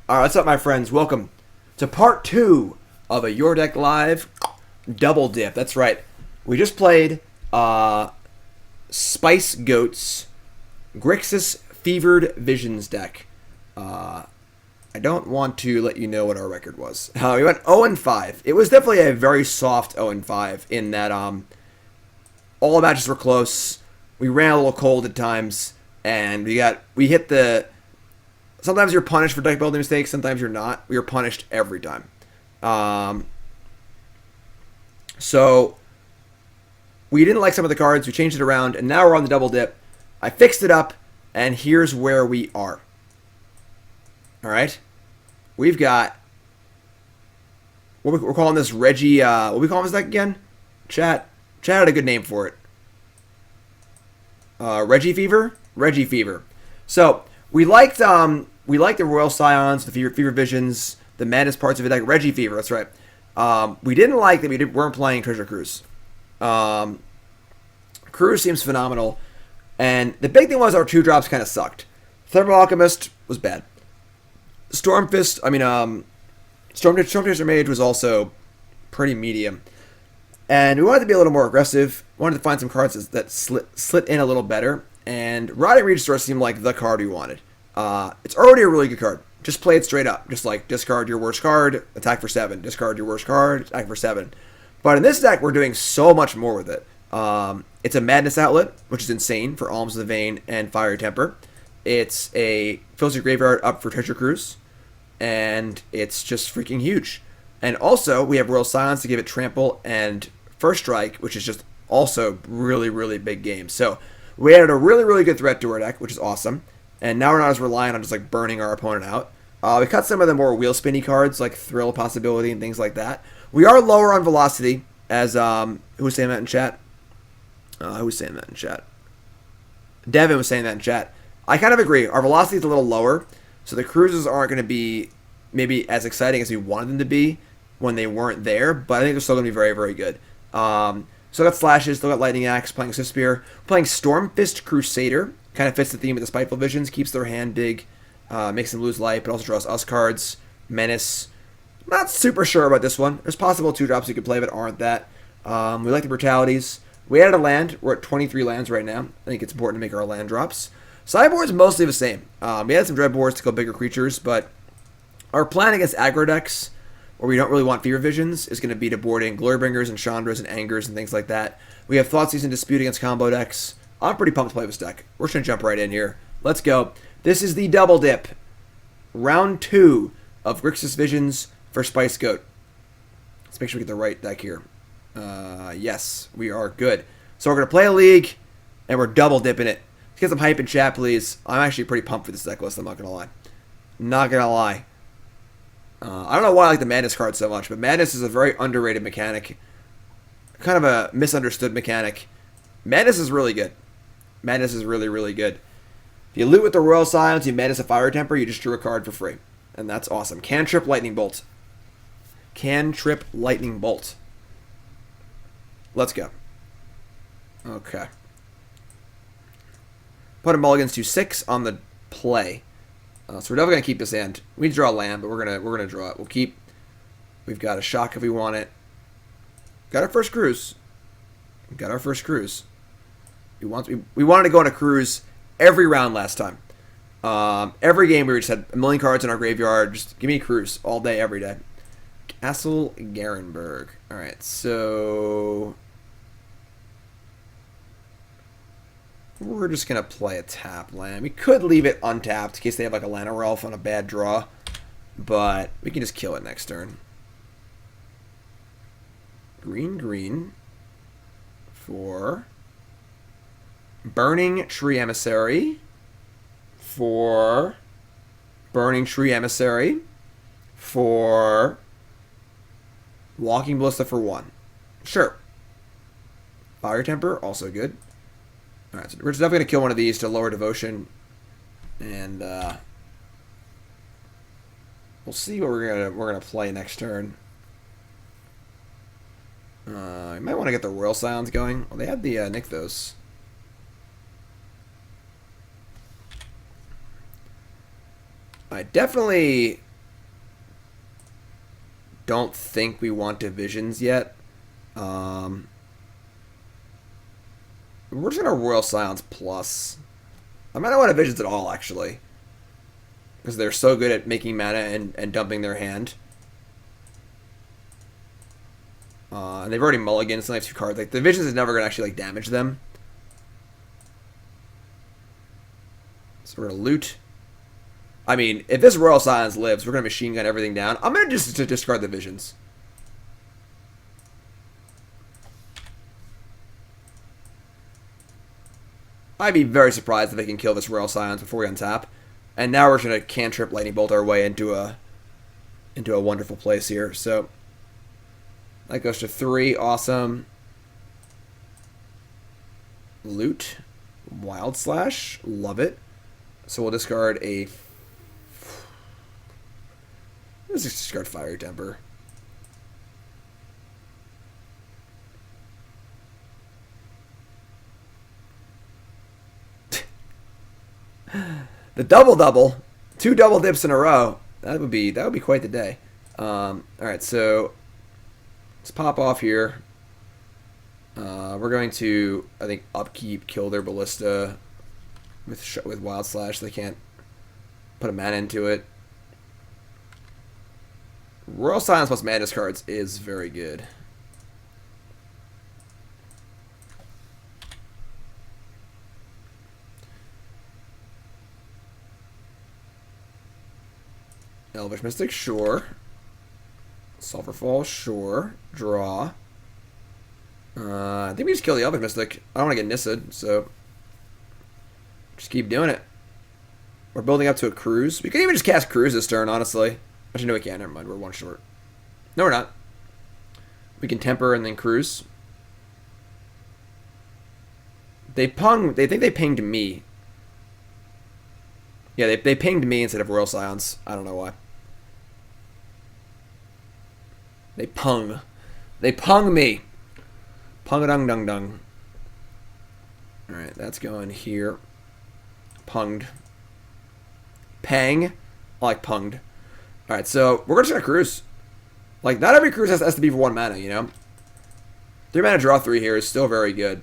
Alright, what's up, my friends? Welcome to part 2 of a Your Deck Live double dip. That's right. We just played Spice Goat's Grixis Fevered Visions deck. I don't want to let you know what our record was. We went 0-5. It was definitely a very soft 0-5 in that all the matches were close. We ran a little cold at times, and we hit the... Sometimes you're punished for deck building mistakes, sometimes you're not. We were punished every time. So we didn't like some of the cards, we changed it around, and now we're on the double dip. I fixed it up, and here's where we are. Alright? We've got... We're calling this Reggie... what are we calling this deck again? Chat had a good name for it. Reggie Fever? Reggie Fever. So, we liked the Royal Scions, the Fever Visions, the Madness parts of it, like Reggie Fever, that's right. We didn't like that we weren't playing Treasure Cruise. Cruise seems phenomenal. And the big thing was our 2-drops kind of sucked. Thermo-alchemist was bad. Stormfist Mage was also pretty medium. And we wanted to be a little more aggressive. Wanted to find some cards that slit in a little better. And Rotting Regisaur seemed like the card we wanted. It's already a really good card. Just play it straight up. Just like discard your worst card, attack for 7. Discard your worst card, attack for 7. But in this deck, we're doing so much more with it. It's a Madness outlet, which is insane for Alms of the Vein and Fiery Temper. It's a fills your graveyard up for Treasure Cruise. And it's just freaking huge. And also, we have Royal Scions to give it Trample and First Strike, which is just also really, really big game. So, we added a really, really good threat to our deck, which is awesome. And now we're not as reliant on just like burning our opponent out. We cut some of the more wheel spinny cards, like Thrill Possibility and things like that. We are lower on velocity, as, who was saying that in chat? Who was saying that in chat? Devin was saying that in chat. I kind of agree. Our velocity is a little lower. So the cruises aren't going to be maybe as exciting as we wanted them to be when they weren't there, but I think they're still going to be very, very good. Still got Slashes, still got Lightning Axe, playing Swiftspear, playing Stormfist Crusader. Kind of fits the theme of the Spiteful Visions, keeps their hand big, makes them lose life, but also draws us cards. Menace. Not super sure about this one. There's possible 2-drops you could play, but aren't that. We like the Brutalities. We added a land. We're at 23 lands right now. I think it's important to make our land drops. Sideboard's mostly the same. We had some Dreadbores to go bigger creatures, but our plan against aggro decks, where we don't really want Fever Visions, is going to be to board in Glorybringers and Chandras and Angers and things like that. We have Thoughtseize and Dispute against combo decks. I'm pretty pumped to play this deck. We're just going to jump right in here. Let's go. This is the double dip. Round 2 of Grixis Visions for Spice Goat. Let's make sure we get the right deck here. Yes, we are good. So we're going to play a league, and we're double dipping it. Let's get some hype in chat, please. I'm actually pretty pumped for this deck list, I'm not going to lie. Not going to lie. I don't know why I like the Madness card so much, but Madness is a very underrated mechanic. Kind of a misunderstood mechanic. Madness is really good. Madness is really, really good. If you loot with the Royal Scions, you Madness a Fire Temper, you just drew a card for free. And that's awesome. Cantrip Lightning Bolt. Cantrip Lightning Bolt. Let's go. Okay. Put a mulligans to 6 on the play. So we're definitely gonna keep this hand. We draw a land, but we're gonna draw it. We'll keep. We've got a shock if we want it. Got our first cruise. Got our first cruise. We wanted to go on a cruise every round last time. Every game we just had a million cards in our graveyard. Just give me a cruise all day, every day. Castle Garenberg. All right, so we're just going to play a tap land. We could leave it untapped in case they have like a Lana Ralph on a bad draw. But we can just kill it next turn. Green for Burning Tree Emissary. For Burning Tree Emissary. For Walking Ballista for 1. Sure. Fire Temper, also good. Alright, so we're just definitely going to kill one of these to lower Devotion. And we'll see what we're gonna play next turn. You might want to get the Royal Scions going. Well, they had the Nykthos. I definitely don't think we want divisions yet. We're just gonna Royal Scions plus. I might not want divisions at all, actually, because they're so good at making mana and dumping their hand. And they've already mulliganed, so they have 2 cards. Like, the divisions is never gonna actually like damage them. So we're gonna loot. I mean, if this Royal Scions lives, we're gonna machine gun everything down. I'm gonna just discard the visions. I'd be very surprised if they can kill this Royal Scions before we untap. And now we're just gonna cantrip Lightning Bolt our way into a wonderful place here. So that goes to 3. Awesome. Loot. Wild Slash. Love it. So we'll discard a... Let's just discard Fiery Temper. The double. 2 double dips in a row. That would be quite the day. Alright, so let's pop off here. We're going to, I think, upkeep, kill their Ballista with Wild Slash. They can't put a mana into it. Royal Scions plus mana discards is very good. Elvish Mystic, sure. Sulfur Falls, sure. Draw. I think we just kill the Elvish Mystic. I don't want to get Nissa'd, so just keep doing it. We're building up to a cruise. We could even just cast Cruise this turn, honestly. Actually, no, we can't. Never mind. We're 1 short. No, we're not. We can temper and then cruise. They think they pinged me. Yeah, they pinged me instead of Royal Scions. I don't know why. They pung. They pung me. Pung-a-dung-dung-dung. Alright, that's going here. Punged. Pang. I like punged. Alright, so we're just gonna cruise. Like, not every cruise has to be for 1 mana, you know? 3 mana draw 3 here is still very good.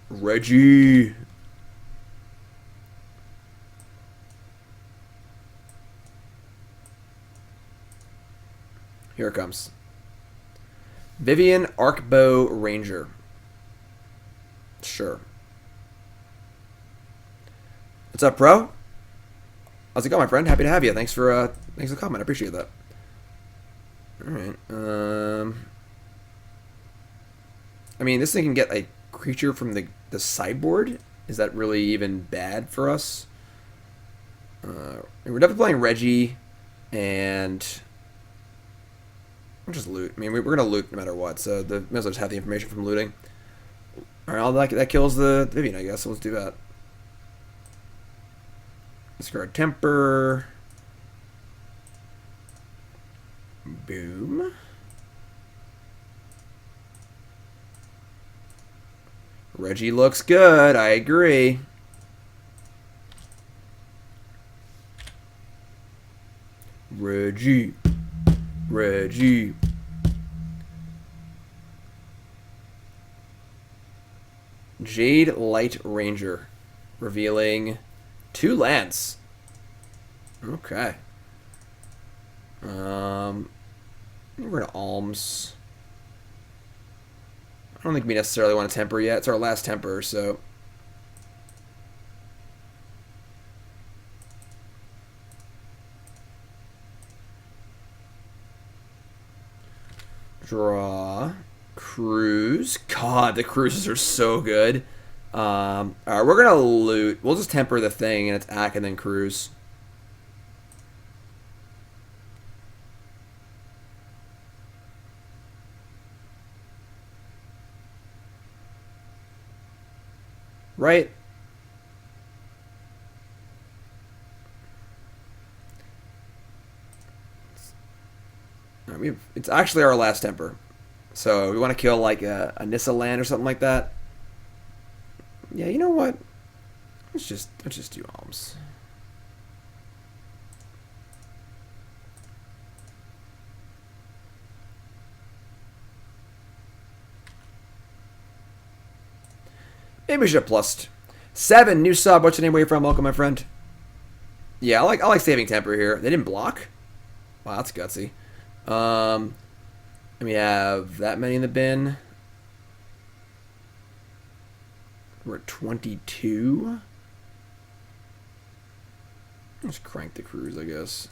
Reggie. Here it comes. Vivian Arcbow Ranger. Sure. What's up, bro? How's it going, my friend? Happy to have you. Thanks for the comment. I appreciate that. Alright. I mean, this thing can get a creature from the sideboard. Is that really even bad for us? We're definitely playing Reggie, and we'll just loot. I mean, we're gonna loot no matter what, so the might as well just have the information from looting. Alright, that kills the Vivian, I guess, so let's do that. Discard Temper. Boom. Reggie looks good, I agree. Reggie. Jade Light Ranger. Revealing 2 lands. Okay. We're going to Alms. I don't think we necessarily want to temper yet. It's our last temper, so... Draw. Cruise. God, the cruises are so good. Alright, we're going to loot. We'll just temper the thing and attack and then cruise. Right? It's actually our last temper. So we want to kill like a Nissa land or something like that. Yeah, you know what? Let's just do Alms. Maybe we should have plussed. 7, new sub. What's your name? Where you from? Welcome, my friend. Yeah, I like saving temper here. They didn't block? Wow, that's gutsy. And we have that many in the bin. We're at 22. Let's crank the cruise, I guess.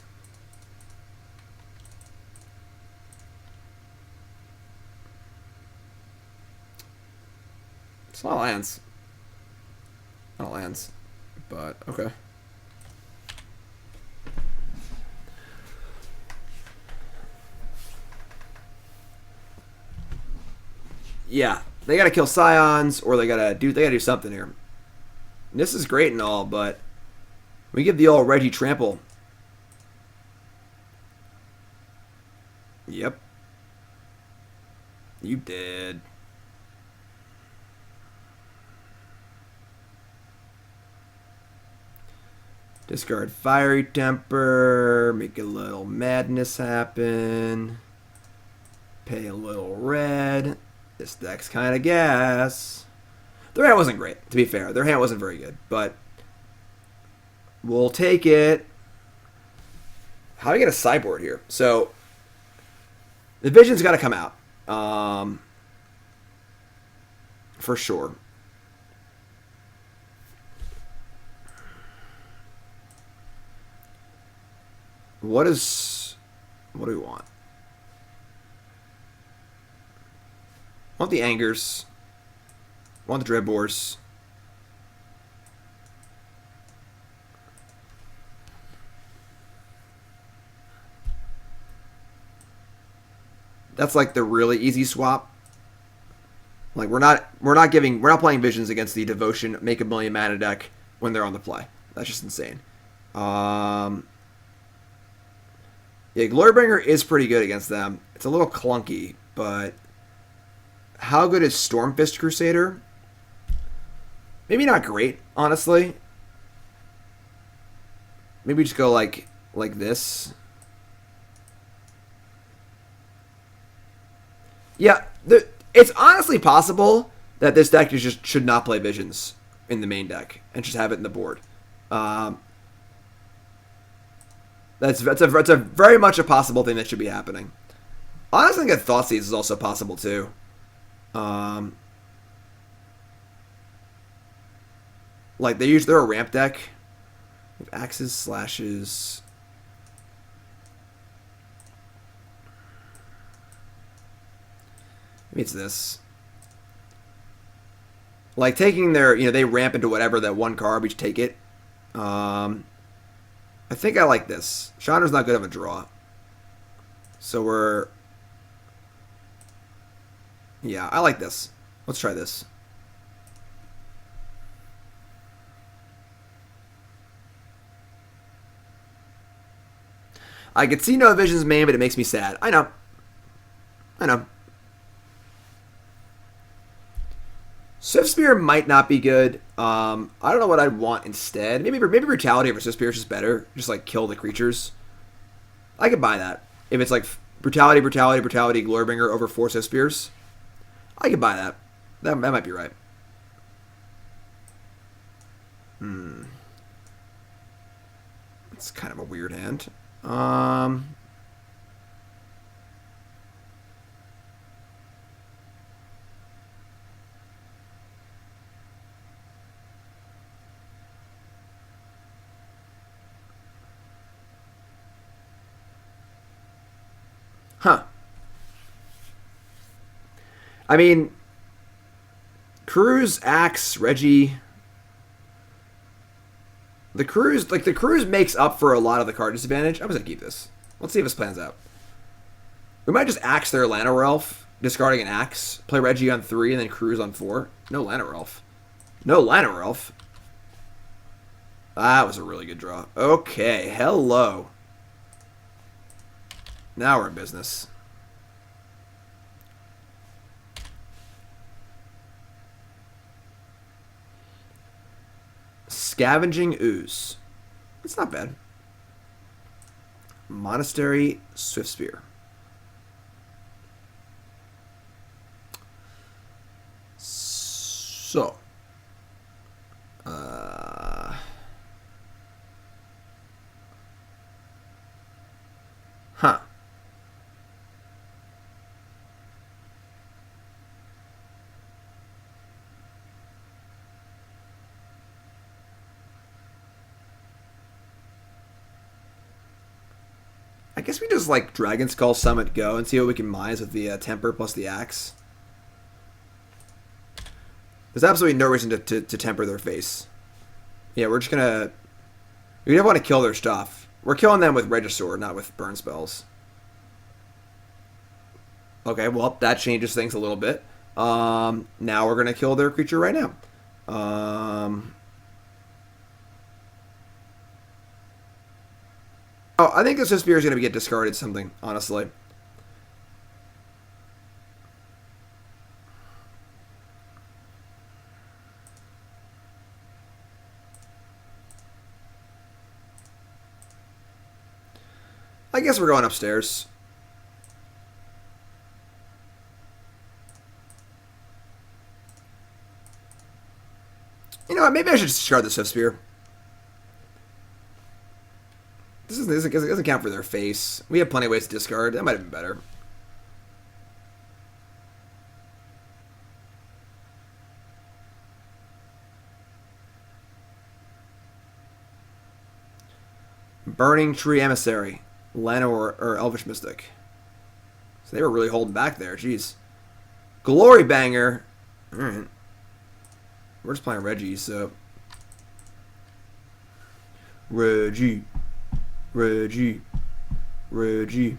It's not lands. Not lands. But, okay. Yeah, they gotta kill Scions, or they gotta do something here. This is great and all, but we give the old Reggie trample. Yep. You did. Discard Fiery Temper, make a little madness happen. Pay a little red. This deck's kind of gas. Their hand wasn't great, to be fair. Their hand wasn't very good, but we'll take it. How do we get a sideboard here? So the Vision's got to come out, for sure. What do we want? Want the Angers. Want the Dreadbores. That's like the really easy swap. Like we're not playing Visions against the Devotion Make a Million mana deck when they're on the play. That's just insane. Yeah, Glorybringer is pretty good against them. It's a little clunky, but how good is Stormfist Crusader? Maybe not great, honestly. Maybe just go like this. Yeah, it's honestly possible that this deck just should not play Visions in the main deck and just have it in the board. That's a very much a possible thing that should be happening. Honestly, I think that Thoughtseize is also possible too. Like they're a ramp deck. With axes, slashes. Maybe it's this. Like taking their, they ramp into whatever that one card, we just take it. I think I like this. Chandra's not good of a draw. So yeah, I like this. Let's try this. I could see no Visions main, but it makes me sad. I know. Swiftspear might not be good. I don't know what I'd want instead. Maybe Brutality over Swiftspear is just better. Just like kill the creatures. I could buy that. If it's like Brutality, Glorybringer over 4 Swiftspears, I could buy that. That might be right. It's kind of a weird hand. Huh. I mean, Cruise, Axe, Reggie. The Cruise makes up for a lot of the card disadvantage. I'm just gonna keep this. Let's see if this plans out. We might just Axe their Llanowar Elf, discarding an Axe, play Reggie on 3, and then Cruise on 4. No Llanowar Elf. No Llanowar Elf. That was a really good draw. Okay, hello. Now we're in business. Scavenging Ooze. It's not bad. Monastery Swiftspear. So, Uh, huh. I guess we just like Dragonskull Summit go and see what we can mines with the temper plus the axe. There's absolutely no reason to temper their face. Yeah, we're just gonna... We don't want to kill their stuff. We're killing them with Regisaur, not with burn spells. Okay, well, that changes things a little bit. Now we're gonna kill their creature right now. Oh, I think this Swiftspear is gonna get discarded something, honestly. I guess we're going upstairs. You know what? Maybe I should discard the Swiftspear. This doesn't count for their face. We have plenty of ways to discard. That might have been better. Burning Tree Emissary. Lenore or Elvish Mystic. So they were really holding back there. Jeez. Glorybringer. Alright. We're just playing Reggie, so. Reggie. Reggie. Reggie.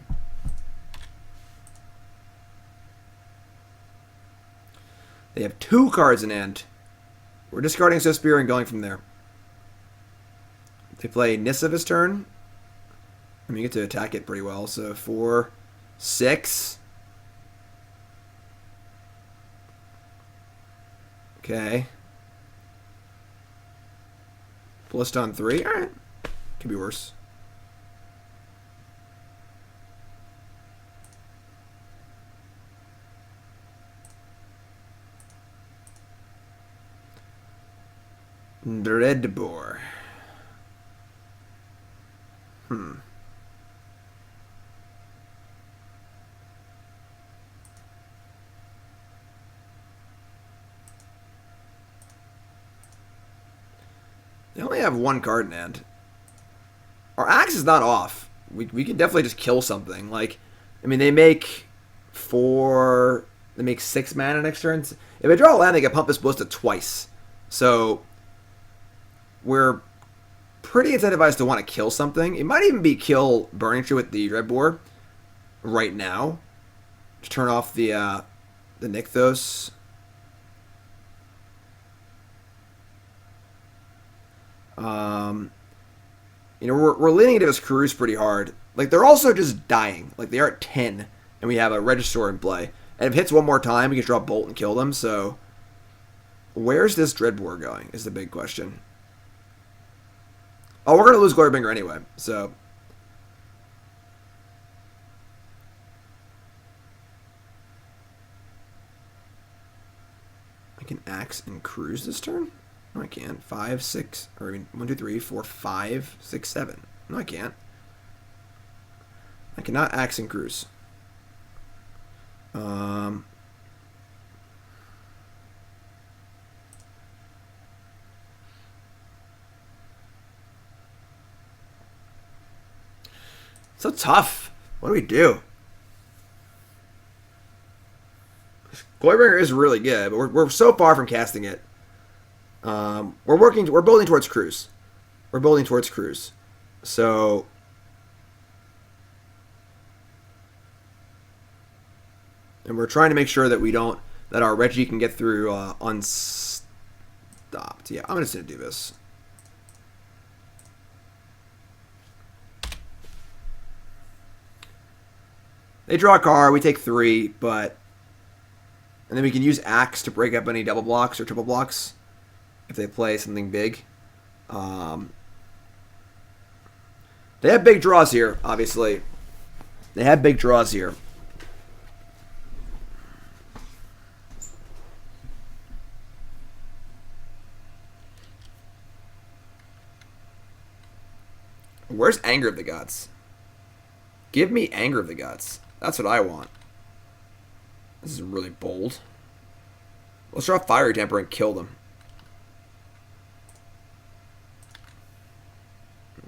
They have 2 cards in hand. We're discarding Swiftspear and going from there. They play Nissa this turn. I mean, you get to attack it pretty well. So 4, 6. Okay. Blist on 3. Alright. Could be worse. Dreadbore. They only have 1 card in hand. Our axe is not off. We can definitely just kill something. Like, I mean, they make 4... They make 6 mana next turn. If they draw a land, they get Pump this Ballista twice. So, we're pretty incentivized to want to kill something. It might even be kill Burning Tree with the Dreadbore right now. To turn off the Nykthos. You know, we're leaning into this cruise pretty hard. Like, they're also just dying. Like, they are at 10, and we have a Regisaur in play. And if it hits one more time, we can draw Bolt and kill them, so... Where's this Dreadbore going, is the big question. Oh, we're going to lose Glorybringer anyway, so... I can Axe and Cruise this turn? No, I can't. 5, 6, or I mean, 1, 2, 3, 4, 5, 6, 7. No, I can't. I cannot Axe and Cruise. So tough. What do we do? Glorybringer is really good, but we're so far from casting it. We're building towards Cruise. We're building towards Cruise. So and we're trying to make sure that that our Reggie can get through unstopped. Yeah, I'm just gonna do this. They draw a card, we take 3, but and then we can use Axe to break up any double blocks or triple blocks if they play something big. They have big draws here, obviously. They have big draws here. Where's Anger of the Gods? Give me Anger of the Gods. That's what I want. This is really bold. Let's draw Fiery Temper and kill them.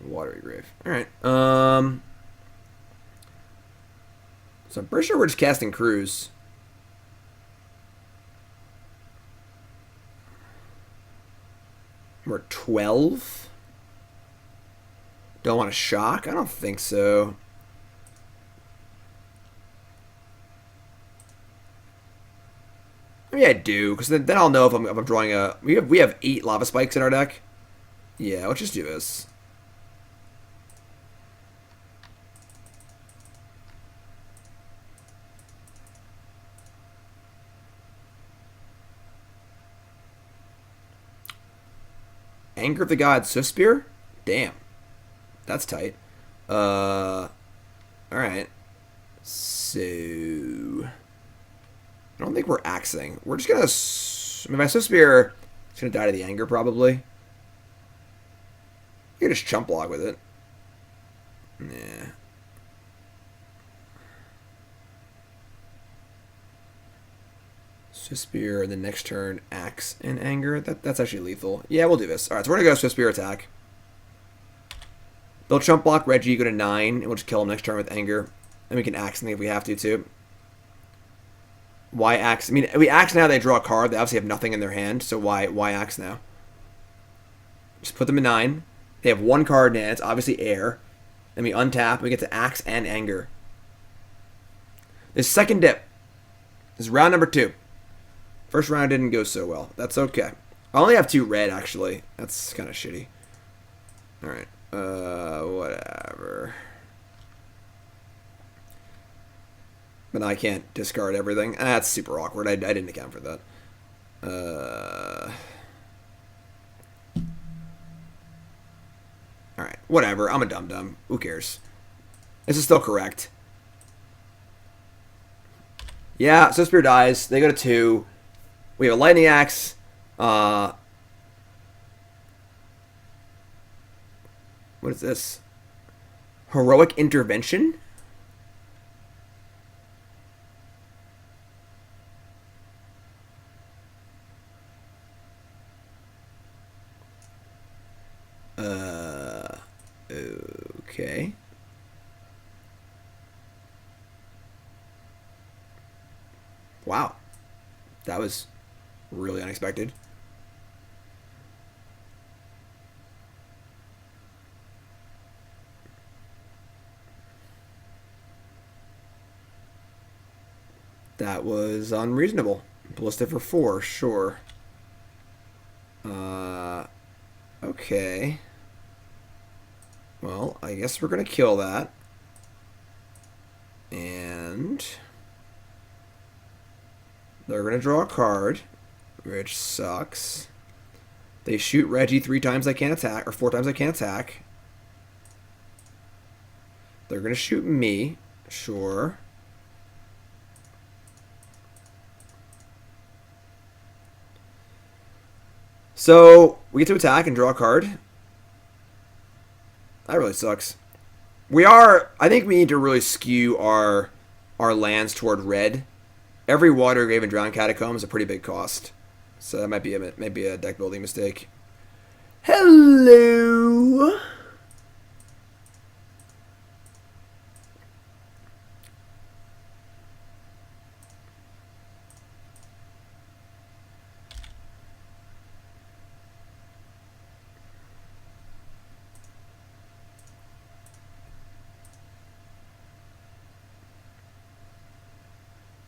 Watery Grave. Alright. So I'm pretty sure we're just casting Cruise. We're 12. Don't want to shock? I don't think so. Maybe I do, because then I'll know if I'm drawing a... We have 8 Lava Spikes in our deck. Yeah, let's just do this. Anger of the Gods, Swiftspear? Damn. That's tight. Alright. So... I don't think we're axing. We're just gonna... I mean, my Swiftspear is gonna die to the anger, probably. You can just chump block with it. Nah. Swiftspear, and the next turn, axe and anger. That's actually lethal. Yeah, we'll do this. Alright, so we're gonna go Swiftspear attack. They'll chump block Reggie, go to 9, and we'll just kill him next turn with anger. And we can axe something if we have to, too. Why axe? I mean, we axe now, they draw a card. They obviously have nothing in their hand, so why axe now? Just put them in 9. They have 1 card in hand. It's obviously air. Then we untap. We get to axe and anger. This second dip. This is round number 2. First round didn't go so well. That's okay. I only have 2 red, actually. That's kind of shitty. Alright. Whatever. But I can't discard everything. That's super awkward. I didn't account for that. Alright. Whatever. I'm a dum-dum. Who cares? This is still correct. Yeah, so Spear dies. They go to 2. We have a Lightning Axe. What is this? Heroic Intervention? Okay. Wow. That was really unexpected. That was unreasonable. Ballista for 4, sure. Okay. Well, I guess we're going to kill that. And they're going to draw a card, which sucks. They shoot Reggie 3 times I can't attack, or 4 times I can't attack. They're going to shoot me, sure. So, we get to attack and draw a card. That really sucks. I think we need to really skew our lands toward red. Every Watery Grave and Drowned Catacomb is a pretty big cost. So that might be a deck building mistake. Hello!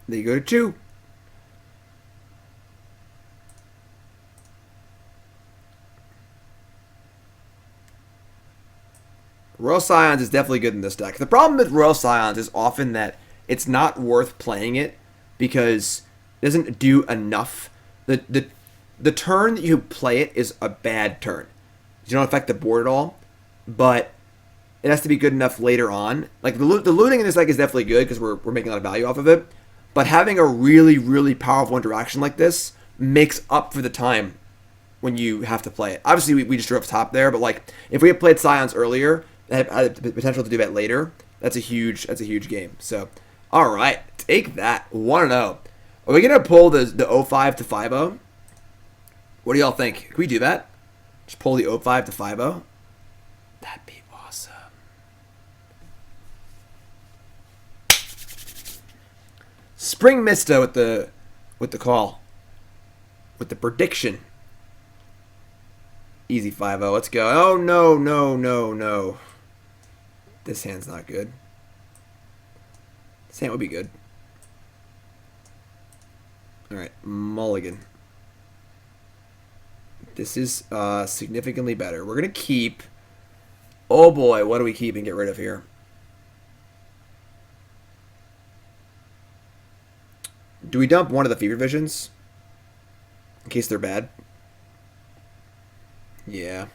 They go to 2. Royal Scions is definitely good in this deck. The problem with Royal Scions is often that it's not worth playing it because it doesn't do enough. The turn that you play it is a bad turn. You don't affect the board at all, but it has to be good enough later on. Like the looting in this deck is definitely good because we're making a lot of value off of it. But having a really, really powerful interaction like this makes up for the time when you have to play it. Obviously, we just drove top there, but like if we had played Scions earlier, had the potential to do that later. That's a huge game. So, all right, take that 1-0. Are we gonna pull the 05 to 5-0? What do y'all think? Can we do that? Just pull the 05 to 5-0? That'd be awesome. Spring Mista with the call. With the prediction. Easy 5-0. Let's go. Oh, no. This hand's not good. This hand would be good. Alright, mulligan. This is significantly better. We're going to keep... Oh boy, what do we keep and get rid of here? Do we dump one of the Fever Visions? In case they're bad? Yeah.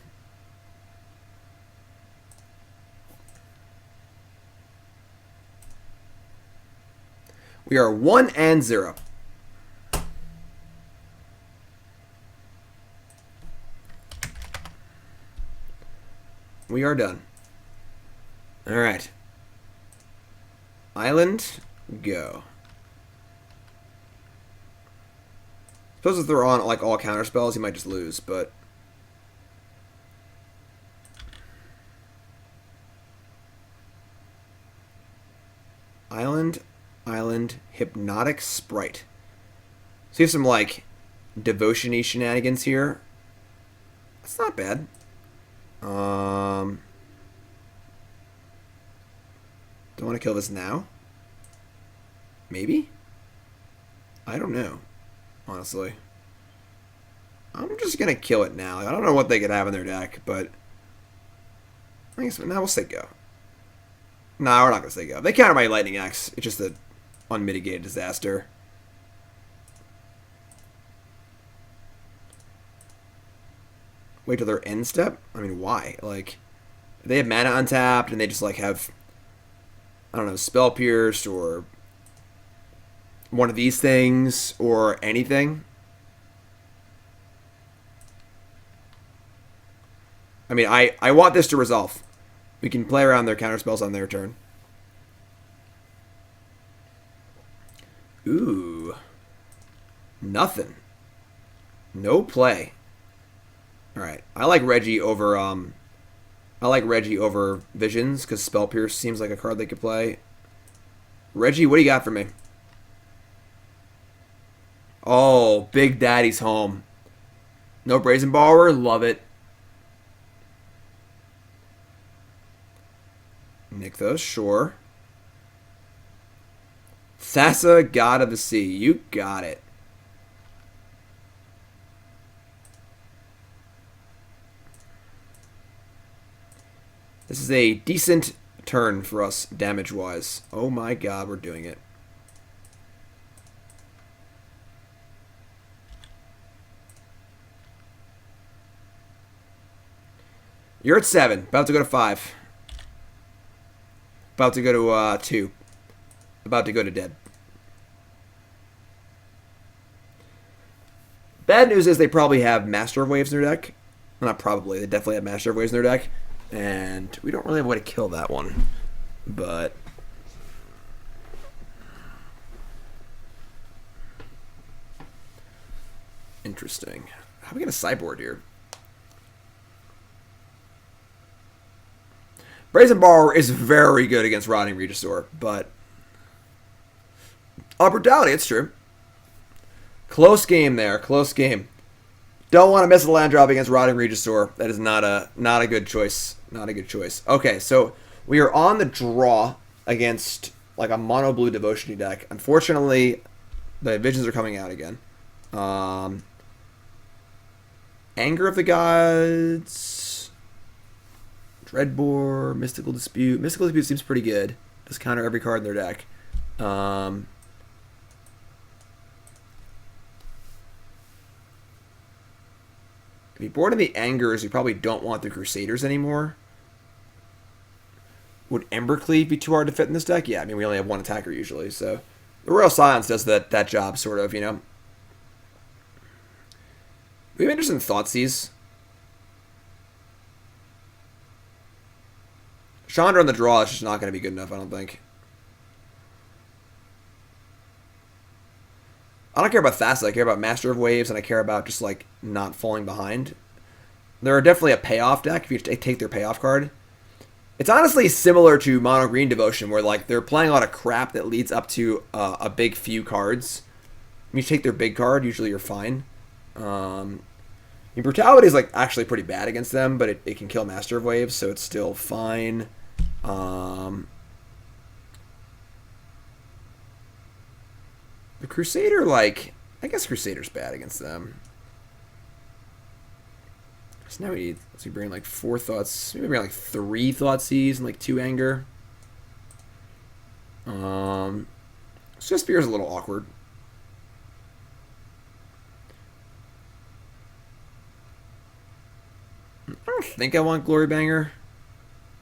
We are 1-0. We are done. All right. Island, go. Suppose if they're on like all counter spells, you might just lose, but Island, Hypnotic Sprite. So you have some like devotion-y shenanigans here. That's not bad. Don't want to kill this now? Maybe? I don't know. Honestly. I'm just going to kill it now. I don't know what they could have in their deck, but I guess now we'll say go. No, we're not going to say go. If they counter my Lightning Axe, it's just an unmitigated disaster. Wait till their end step? I mean, why? Like, they have mana untapped and they just like have, I don't know, Spell Pierced or one of these things or anything. I mean, I want this to resolve. We can play around their counterspells on their turn. Ooh. Nothing. No play. Alright. I like Reggie over Visions, because Spell Pierce seems like a card they could play. Reggie, what do you got for me? Oh, Big Daddy's home. No Brazen Borrower? Love it. Nykthos, sure. Thassa, God of the Sea. You got it. This is a decent turn for us, damage-wise. Oh my god, we're doing it. You're at 7. About to go to 5. About to go to 2. About to go to dead. Bad news is they probably have Master of Waves in their deck. Well, not probably. They definitely have Master of Waves in their deck. And we don't really have a way to kill that one. But interesting. How are we going to sideboard here? Brazen Borrower is very good against Rotting Regisaur, but Brutality, it's true. Close game there, close game. Don't want to miss a land drop against Rotting Regisaur. That is not a good choice. Not a good choice. Okay, so we are on the draw against like a mono blue devotion deck. Unfortunately, the visions are coming out again. Anger of the Gods, Dreadbore, Mystical Dispute. Mystical Dispute seems pretty good. Just counter every card in their deck. If you board in the Angers, you probably don't want the Crusaders anymore. Would Embercleave be too hard to fit in this deck? Yeah, I mean, we only have one attacker usually, so the Royal Scions does that job, sort of, you know. We have interest in Thoughtseize. Chandra on the draw is just not going to be good enough, I don't think. I don't care about Thassa. I care about Master of Waves, and I care about just, like, not falling behind. They're definitely a payoff deck if you take their payoff card. It's honestly similar to Mono Green Devotion, where, like, they're playing a lot of crap that leads up to a big few cards. When you take their big card, usually you're fine. Brutality is, like, actually pretty bad against them, but it can kill Master of Waves, so it's still fine. The Crusader, like, I guess Crusader's bad against them. So now we need, let's see, bring like 4 thoughts, maybe bring like 3 Thoughtseize and like 2 anger. Swiftspear is a little awkward. I don't think I want Glorybringer.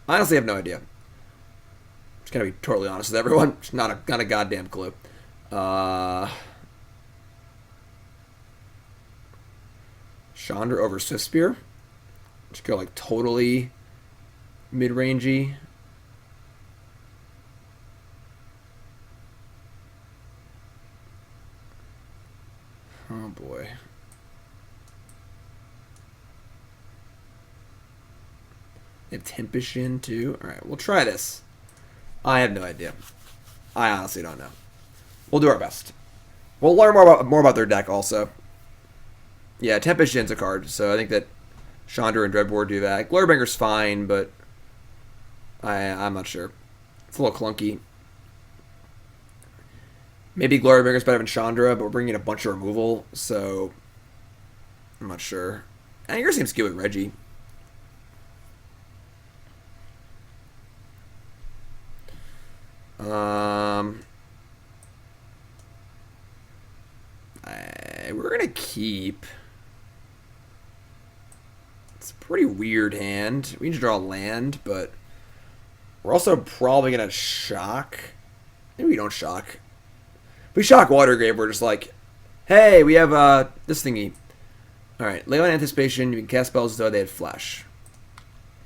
I honestly have no idea. I'm just gonna be totally honest with everyone. It's not a goddamn clue. Chandra over Swiftspear. Just go like totally mid-rangey. Oh boy. They have Tempest in too. Alright, we'll try this. I have no idea. I honestly don't know. We'll do our best. We'll learn more about their deck also. Yeah, Tempest Shin's a card, so I think that Chandra and Dreadbore do that. Glorybringer's fine, but I'm not sure. It's a little clunky. Maybe Glorybringer's better than Chandra, but we're bringing a bunch of removal, so I'm not sure. Anger seems good with Reggie. We're gonna keep. It's a pretty weird hand. We need to draw land, but we're also probably gonna shock. Maybe we don't shock. If we shock Watery Grave, we're just like, hey, we have this thingy. Alright, lay on Anticipation, you can cast spells as though they had flash.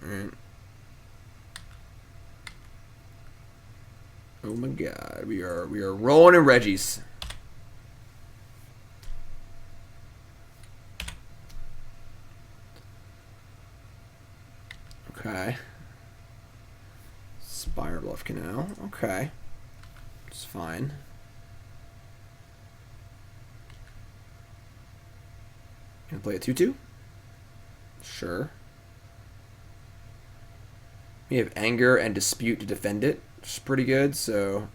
Alright. Oh my god, we are rolling in Reggies. Okay. Spirebluff Canal. Okay. It's fine. Gonna play a 2/2? Sure. We have Anger and Dispute to defend it, which is pretty good, so.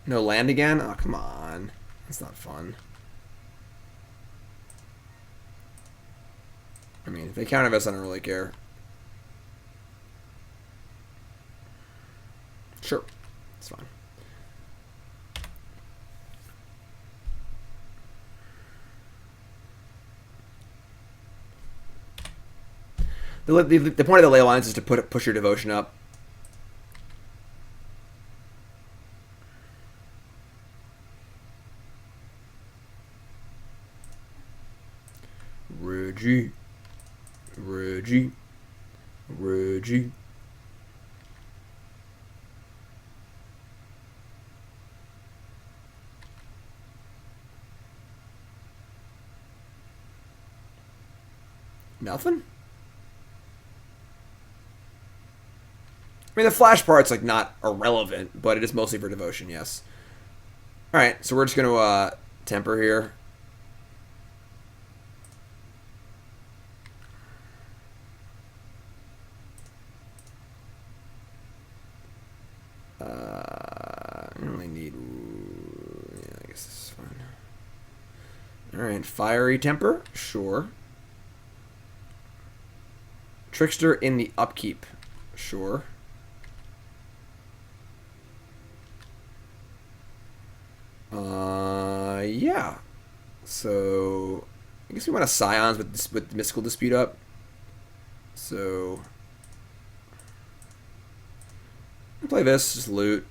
No land again? Oh, come on. That's not fun. I mean, if they counter us, I don't really care. Sure. It's fine. The point of the Ley Lines is to push your devotion up. Reggie. Reggie. Reggie. Nothing? I mean, the flash part's, like, not irrelevant, but it is mostly for devotion, yes. Alright, so we're just going to temper here. I don't really need... Yeah, I guess this is fine. Alright, Fiery Temper, sure. Trickster in the upkeep, sure. Yeah. So, I guess we want to Scions with Mystical Dispute up. So, we'll play this, just loot.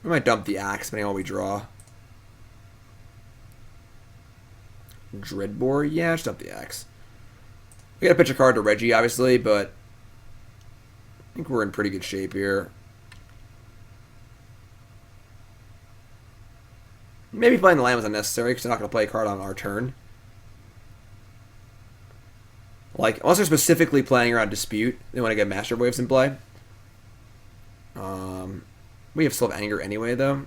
We might dump the axe depending on what we draw. Dreadbore? Yeah, just up the axe. We gotta pitch a card to Reggie, obviously, but I think we're in pretty good shape here. Maybe playing the land was unnecessary because they're not going to play a card on our turn. Like, unless they're specifically playing around Dispute, they want to get Master Waves in play. We have still have Anger anyway, though.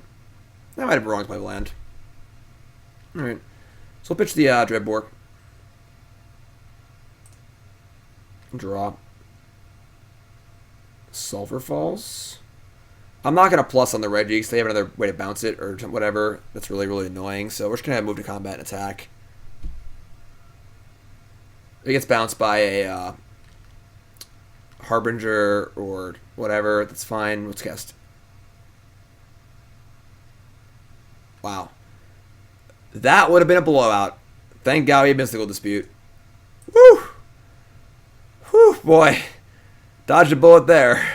I might have been wrong to play the land. Alright. So we'll pitch the Dreadbore. Draw. Sulfur Falls. I'm not going to plus on the Reggie because they have another way to bounce it or whatever. That's really, really annoying. So we're just going to move to combat and attack. It gets bounced by a Harbinger or whatever. That's fine. Let's cast. Wow. That would have been a blowout. Thank God we had Mystical Dispute. Woo! Whew, boy. Dodged a bullet there.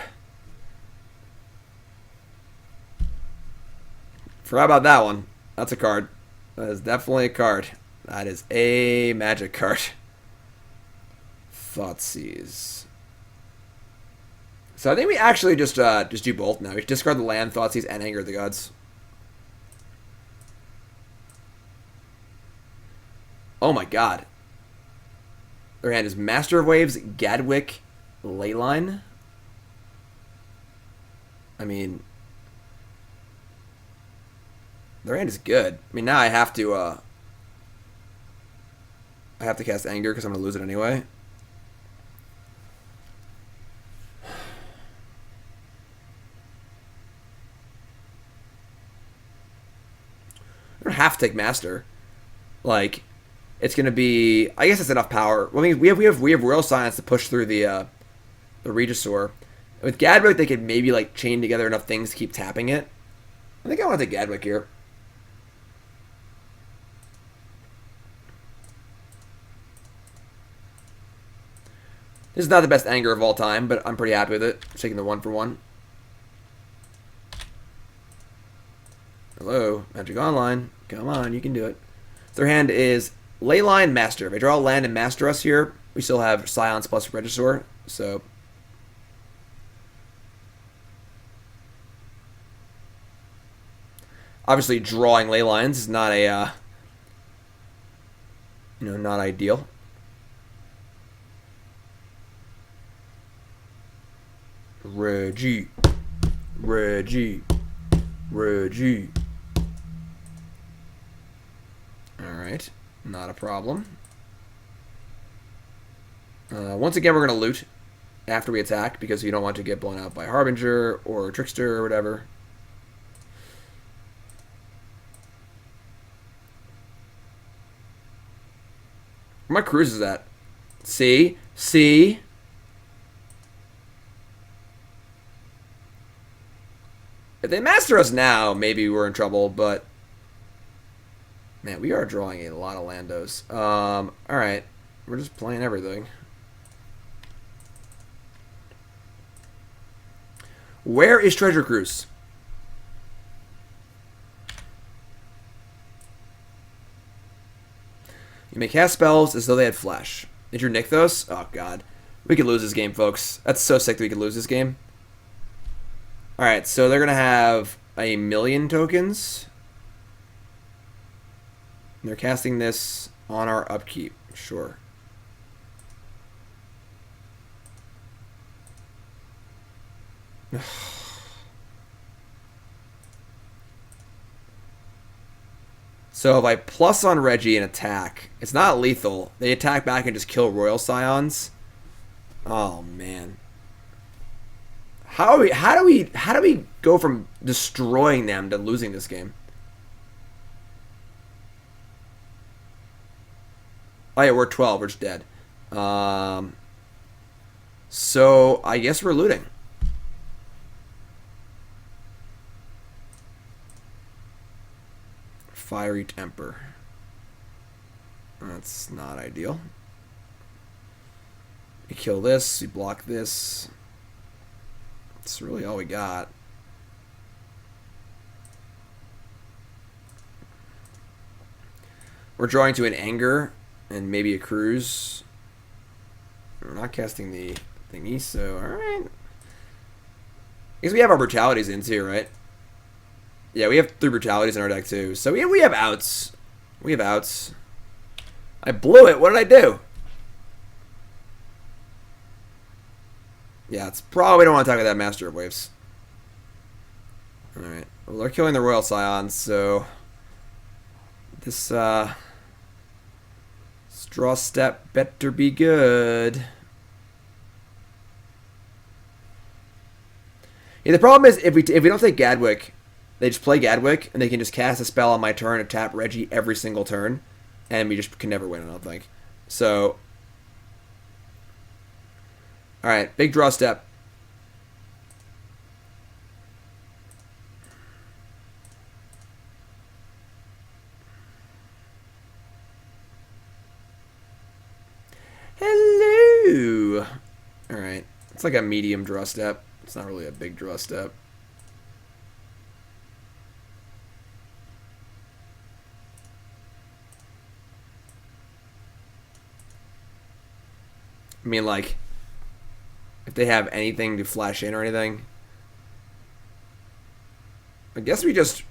Forgot about that one. That's a card. That is definitely a card. That is a magic card. Thoughtseize. So I think we actually just do both now. We discard the land, Thoughtseize, and Anger of the Gods. Oh my god. Their hand is Master of Waves, Gadwick, Leyline. I mean, their hand is good. I mean, now I have to cast Anger because I'm going to lose it anyway. I don't have to take Master. Like, it's going to be... I guess it's enough power. Well, I mean, we have Royal Scions to push through the Regisaur. With Gadwick, they could maybe, like, chain together enough things to keep tapping it. I think I want to take Gadwick here. This is not the best Anger of all time, but I'm pretty happy with it. I'm taking the 1-for-1. Hello, Magic Online. Come on, you can do it. Their hand is Leyline, Master. If I draw a land and Master us here, we still have Scions plus Regisaur, so... Obviously, drawing Leylines is not a, not ideal. Reggie. Alright, not a problem. Once again, we're going to loot after we attack because you don't want to get blown out by Harbinger or Trickster or whatever. Where my cruise is at? See? If they master us now, maybe we're in trouble, but... Man, we are drawing a lot of Landos. Alright. We're just playing everything. Where is Treasure Cruise? You may cast spells as though they had flash. Did you Nykthos? Oh, God. We could lose this game, folks. That's so sick that we could lose this game. Alright, so they're going to have 1,000,000 tokens. And they're casting this on our upkeep. Sure. So if I plus on Reggie and attack, it's not lethal. They attack back and just kill Royal Scions. Oh man. How do we go from destroying them to losing this game? Oh yeah, we're 12, we're just dead. So I guess we're looting. Fiery Temper. That's not ideal. We kill this, we block this. That's really all we got. We're drawing to an Anger and maybe a Cruise. We're not casting the thingy, so alright. I guess we have our Brutalities in too, right? Yeah, we have 3 Brutalities in our deck too. So we have outs. We have outs. I blew it. What did I do? Yeah, it's probably don't want to talk about that Master of Waves. Alright. Well, they're killing the Royal Scions, so this draw step better be good. Yeah, the problem is if we don't take Gadwick, they just play Gadwick and they can just cast a spell on my turn and tap Reggie every single turn, and we just can never win. I don't think. So, all right, big draw step. Hello. All right, it's like a medium draw step. It's not really a big draw step. I mean, like, if they have anything to flash in or anything. I guess we just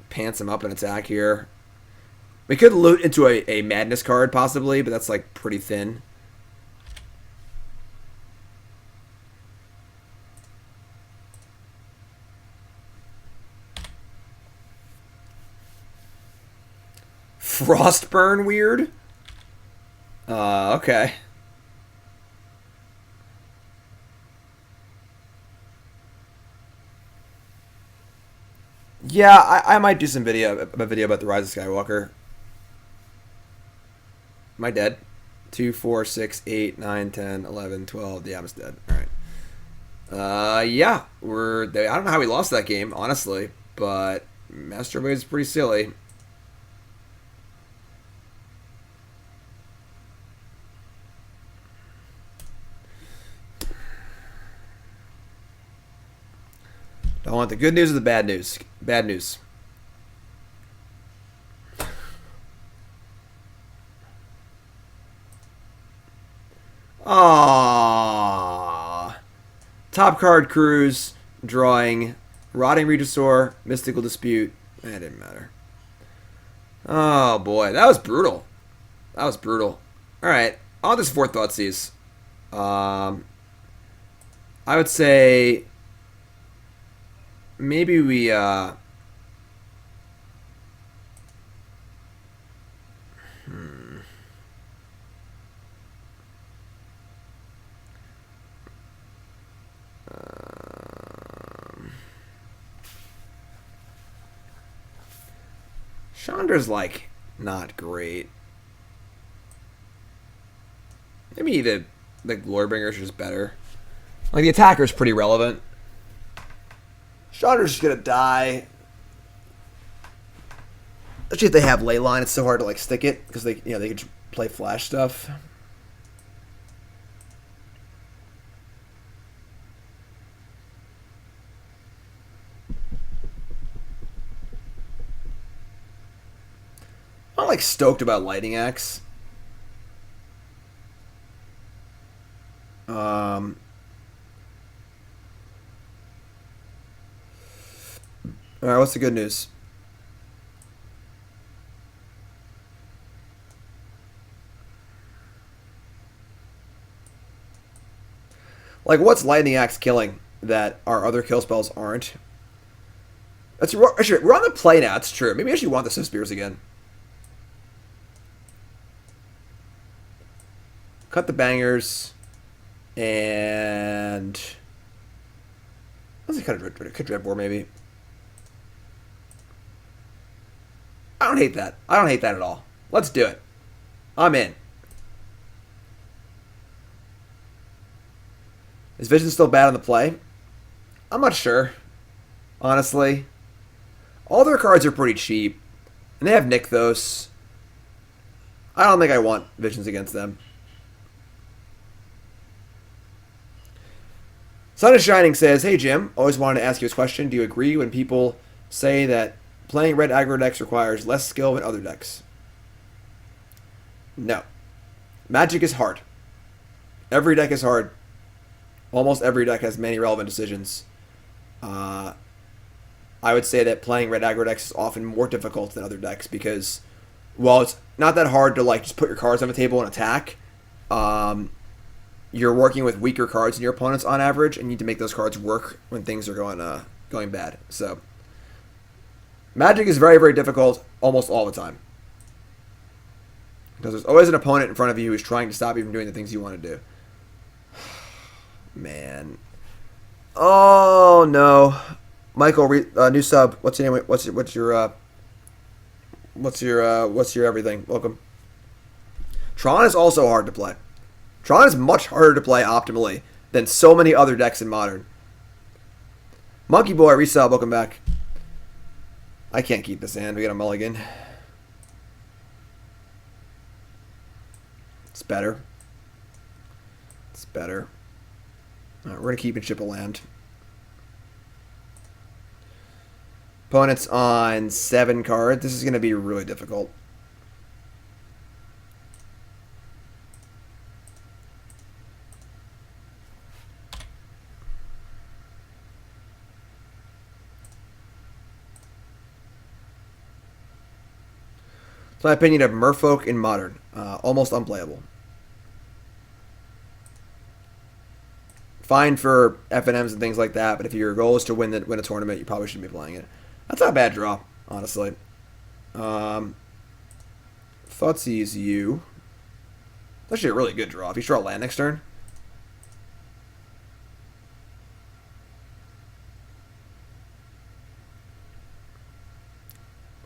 pants him up and attack here. We could loot into a Madness card, possibly, but that's, like, pretty thin. Frostburn weird? Okay. Yeah, I might do a video about the Rise of Skywalker. Am I dead? 2, 4, 6, 8, 9, 10, 11, 12. Yeah, I'm just dead. Alright. Yeah. I don't know how we lost that game, honestly. But Master Blade is pretty silly. I want the good news or the bad news? Bad news. Ah, top card Cruise, drawing Rotting Regisaur, Mystical Dispute. That didn't matter. Oh boy, that was brutal. That was brutal. All right, I'll just 4 Thoughtseize. I would say maybe we Chandra's like not great. Maybe the Glorybringer is just better. Like the attacker's pretty relevant. Chandra's just gonna die. Especially if they have Leyline, it's so hard to like stick it because they they could play flash stuff. I'm not like stoked about Lightning Axe. All right, what's the good news? Like, what's Lightning Axe killing that our other kill spells aren't? Actually, we're on the play now. It's true. Maybe I actually want the Swiftspears again. Cut the bangers. And let's cut Dreadbore maybe. I don't hate that. I don't hate that at all. Let's do it. I'm in. Is Vision still bad on the play? I'm not sure. Honestly. All their cards are pretty cheap. And they have Nykthos. I don't think I want Visions against them. Sun is Shining says, "Hey Jim, always wanted to ask you this question. Do you agree when people say that Playing red aggro decks requires less skill than other decks. No. Magic is hard. Every deck is hard. Almost every deck has many relevant decisions. I would say that playing red aggro decks is often more difficult than other decks because, while it's not that hard to like just put your cards on the table and attack, you're working with weaker cards than your opponents on average, and you need to make those cards work when things are going bad. So, Magic is very, very difficult almost all the time because there's always an opponent in front of you who's trying to stop you from doing the things you want to do. Man. Oh no, Michael, new sub. What's your name? What's your everything? Welcome. Tron is also hard to play. Tron is much harder to play optimally than so many other decks in Modern. Monkey Boy, resub, welcome back. I can't keep this hand. We got a mulligan. It's better. It's better. Alright, we're going to keep and ship a land. Opponent's on 7 cards. This is going to be really difficult. It's my opinion of Merfolk in Modern. Almost unplayable. Fine for FNMs and things like that, but if your goal is to win a tournament, you probably shouldn't be playing it. That's not a bad draw, honestly. Thoughtseize you. That's actually a really good draw. If you draw a land next turn.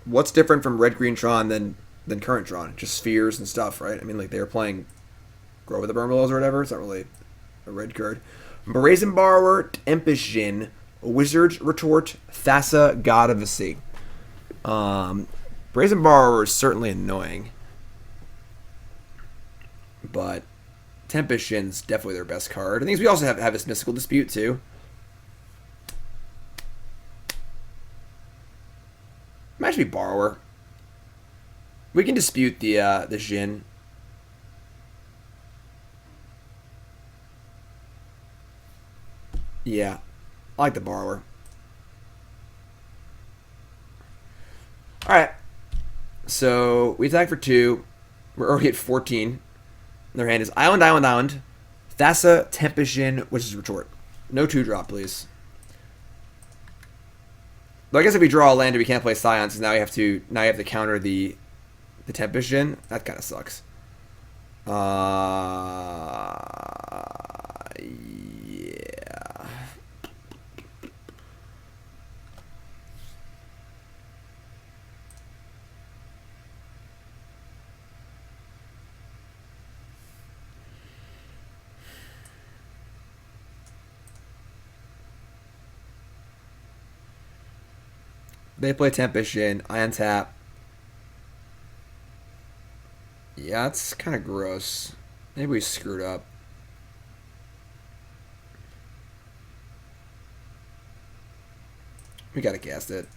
What's different from red-green Tron than current Tron? Just spheres and stuff, right? I mean, like, they were playing Grow with the Burmillows or whatever. It's not really a red card. Brazen Borrower, Tempest Djinn, Wizard's Retort, Thassa, God of the Sea. Brazen Borrower is certainly annoying, but Tempest Djinn's definitely their best card. I think we also have this Mystical Dispute too. Might be Borrower. We can dispute the Djinn. Yeah, I like the Borrower. Alright. So, we attack for 2. We're already at 14. Their hand is Island, Island, Island. Thassa, Tempest Djinn, which is Retort. No 2-drop, please. But I guess if we draw a land, we can't play Scions. Now you have to counter the Tempest Djinn. That kind of sucks. Yeah. They play Tempest Djinn. I untap. Yeah, it's kind of gross. Maybe we screwed up. We gotta cast it.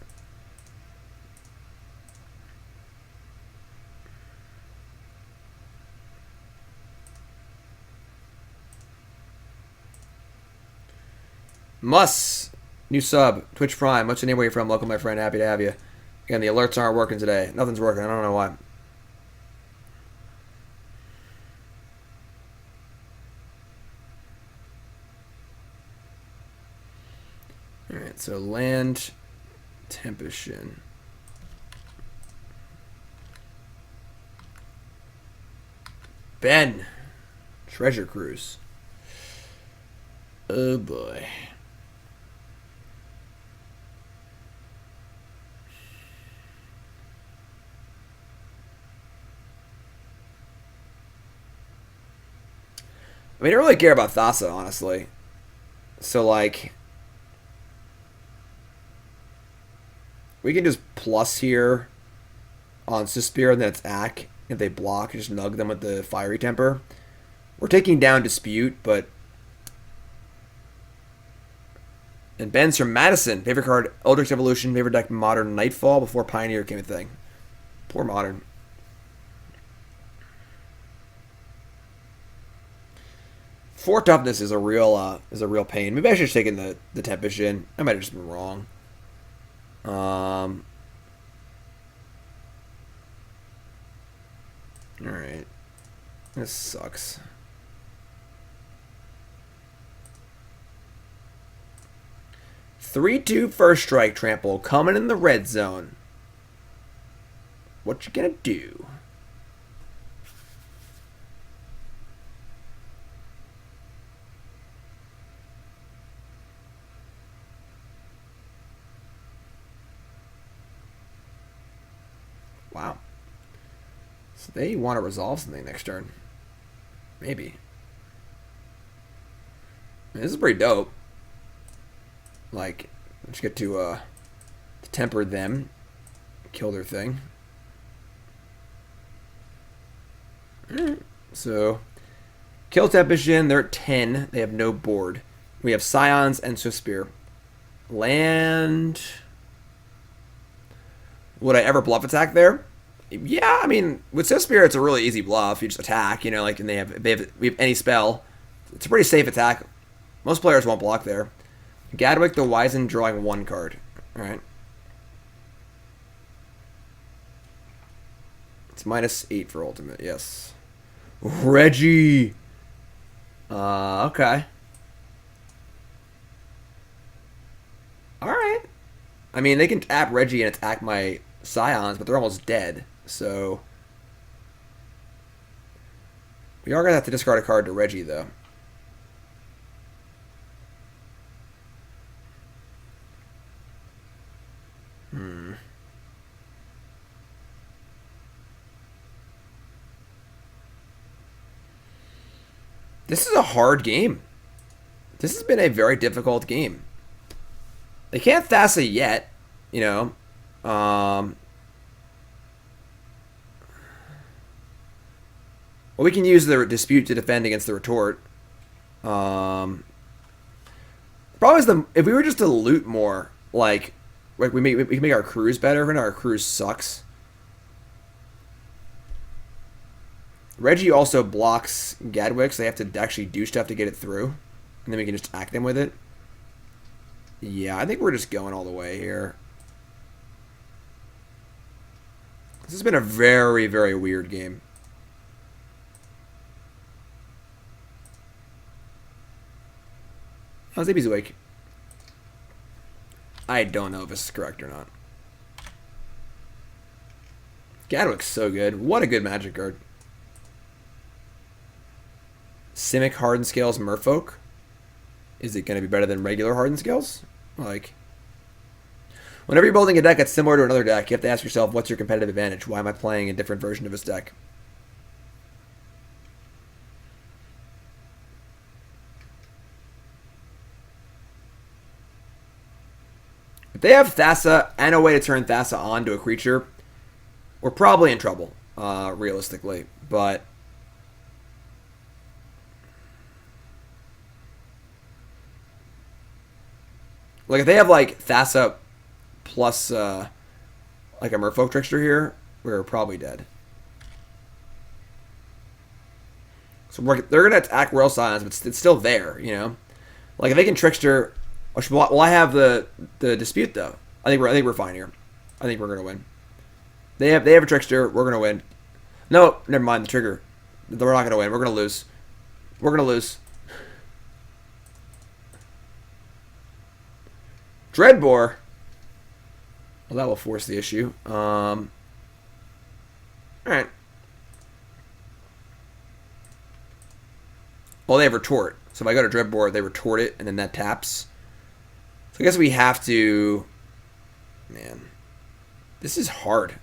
Muss. New sub. Twitch Prime. What's your name? Where you from? Welcome, my friend. Happy to have you. Again, the alerts aren't working today. Nothing's working. I don't know why. Alright, so land Tempest Djinn. Ben. Treasure Cruise. Oh boy. I mean, I don't really care about Thassa, honestly. So, like, we can just plus here on Swiftspear and then it's Ack. If they block, just nug them with the Fiery Temper. We're taking down Dispute, but And Ben's from Madison. Favorite card, Eldritch Evolution. Favorite deck, Modern Nightfall, before Pioneer came a thing. Poor Modern. Four toughness is a real pain. Maybe I should have taken the Tempest in. I might have just been wrong. Alright. This sucks. Three-two first strike trample coming in the red zone. What you gonna do? Wow. So they want to resolve something next turn. Maybe. This is pretty dope. Like, let's get to temper them. Kill their thing. Alright. So, kill Tempest in. They're at 10. They have no board. We have Scions and Swiftspear. Land... Would I ever bluff attack there? Yeah, I mean, with Swiftspear, it's a really easy bluff. You just attack, you know, like, and we have any spell. It's a pretty safe attack. Most players won't block there. Gadwick the Wizened drawing one card. Alright. It's -8 for ultimate, yes. Reggie! Okay. Alright. I mean, they can tap Reggie and attack my Scions, but they're almost dead, so... We are going to have to discard a card to Reggie, though. This is a hard game. This has been a very difficult game. They can't Thassa yet, you know. Well, we can use the dispute to defend against the retort. Problem is, if we were just to loot more, like we can make our crews better, and our crews sucks. Reggie also blocks Gadwick, so they have to actually do stuff to get it through, and then we can just attack them with it. Yeah, I think we're just going all the way here. This has been a very, very weird game. Oh, Zippy's awake. I don't know if this is correct or not. Gadwick's so good. What a good magic card. Simic Hardened Scales Merfolk. Is it going to be better than regular Hardened Scales? Like, whenever you're building a deck that's similar to another deck, you have to ask yourself, what's your competitive advantage? Why am I playing a different version of this deck? If they have Thassa and a way to turn Thassa on to a creature, we're probably in trouble, realistically. But like, if they have like Thassa plus like a Merfolk Trickster here, we're probably dead. So they're gonna attack Royal Scions, but it's still there, you know. Like, if they can Trickster, well, I have the dispute though. I think we're fine here. I think we're gonna win. They have a Trickster. We're gonna win. No, never mind the trigger. We're not gonna win. We're gonna lose. We're gonna lose. Dreadbore. Well, that will force the issue. Alright. Well, they have retort. So if I go to Dreadbore, they retort it, and then that taps. So I guess we have to... Man. This is hard.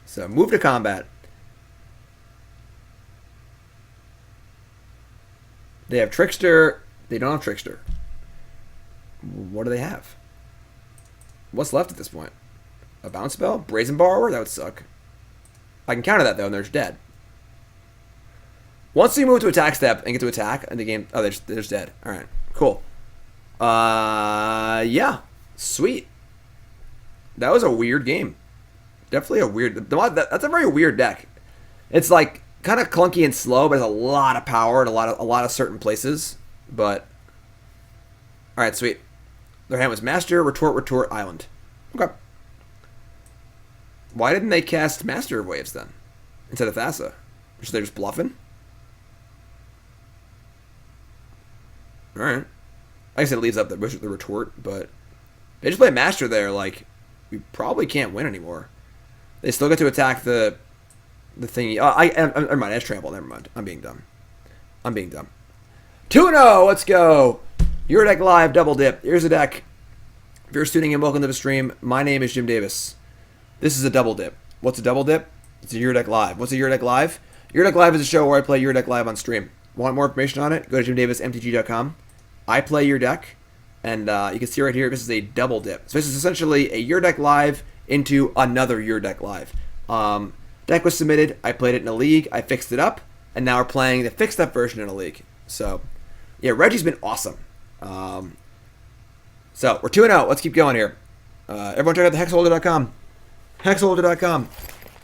So move to combat. They have Trickster. They don't have Trickster. What do they have? What's left at this point? A bounce spell? Brazen Borrower? That would suck. I can counter that, though, and there's dead. Once we move to attack step and get to attack, and the game... Oh, there's dead. Alright, cool. Yeah. Sweet. That was a weird game. Definitely a weird... That's a very weird deck. It's, like, kind of clunky and slow, but has a lot of power in a lot of certain places. But... Alright, sweet. Their hand was Master, Retort, Island. Okay. Why didn't they cast Master of Waves, then? Instead of Thassa? Or they're just bluffing? Alright. I guess it leaves up the Retort, but... They just play Master there, like... We probably can't win anymore. They still get to attack the thingy. Oh, never mind. I just trample. Never mind. I'm being dumb. 2-0. Let's go. Your Deck Live double dip. Here's a deck. If you're tuning in, welcome to the stream. My name is Jim Davis. This is a double dip. What's a double dip? It's a Your Deck Live. What's a Your Deck Live? Your Deck Live is a show where I play Your Deck Live on stream. Want more information on it? Go to jimdavismtg.com. I play your deck. And you can see right here, this is a double dip. So this is essentially a Your Deck Live into another Your Deck Live. Deck was submitted. I played it in a league. I fixed it up. And now we're playing the fixed up version in a league. So, yeah, Reggie's been awesome. So, we're 2-0. Let's keep going here. Everyone check out the hexholder.com. Hexholder.com.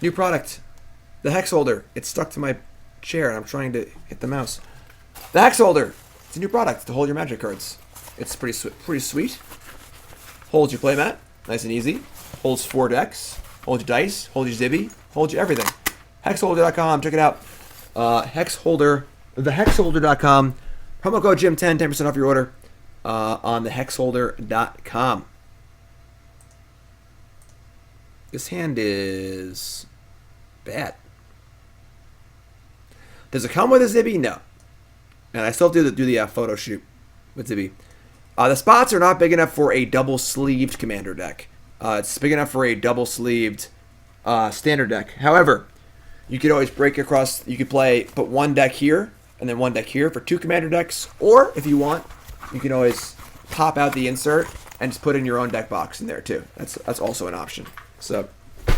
New product. The Hex Holder. It's stuck to my chair and I'm trying to hit the mouse. The Hex Holder. It's a new product to hold your Magic cards. It's pretty sweet. Holds your playmat, nice and easy. Holds 4 decks. Holds your dice. Holds your Zibby. Holds your everything. Hexholder.com. Check it out. Hexholder. TheHexholder.com. Promo code Jim10, 10% off your order. On TheHexholder.com. This hand is bad. Does it come with a Zibby? No. And I still do the photo shoot with Zibby. The spots are not big enough for a double-sleeved commander deck. It's big enough for a double-sleeved standard deck. However, you could always break across. You could put one deck here and then one deck here for 2 commander decks. Or, if you want, you can always pop out the insert and just put in your own deck box in there, too. That's also an option. So, all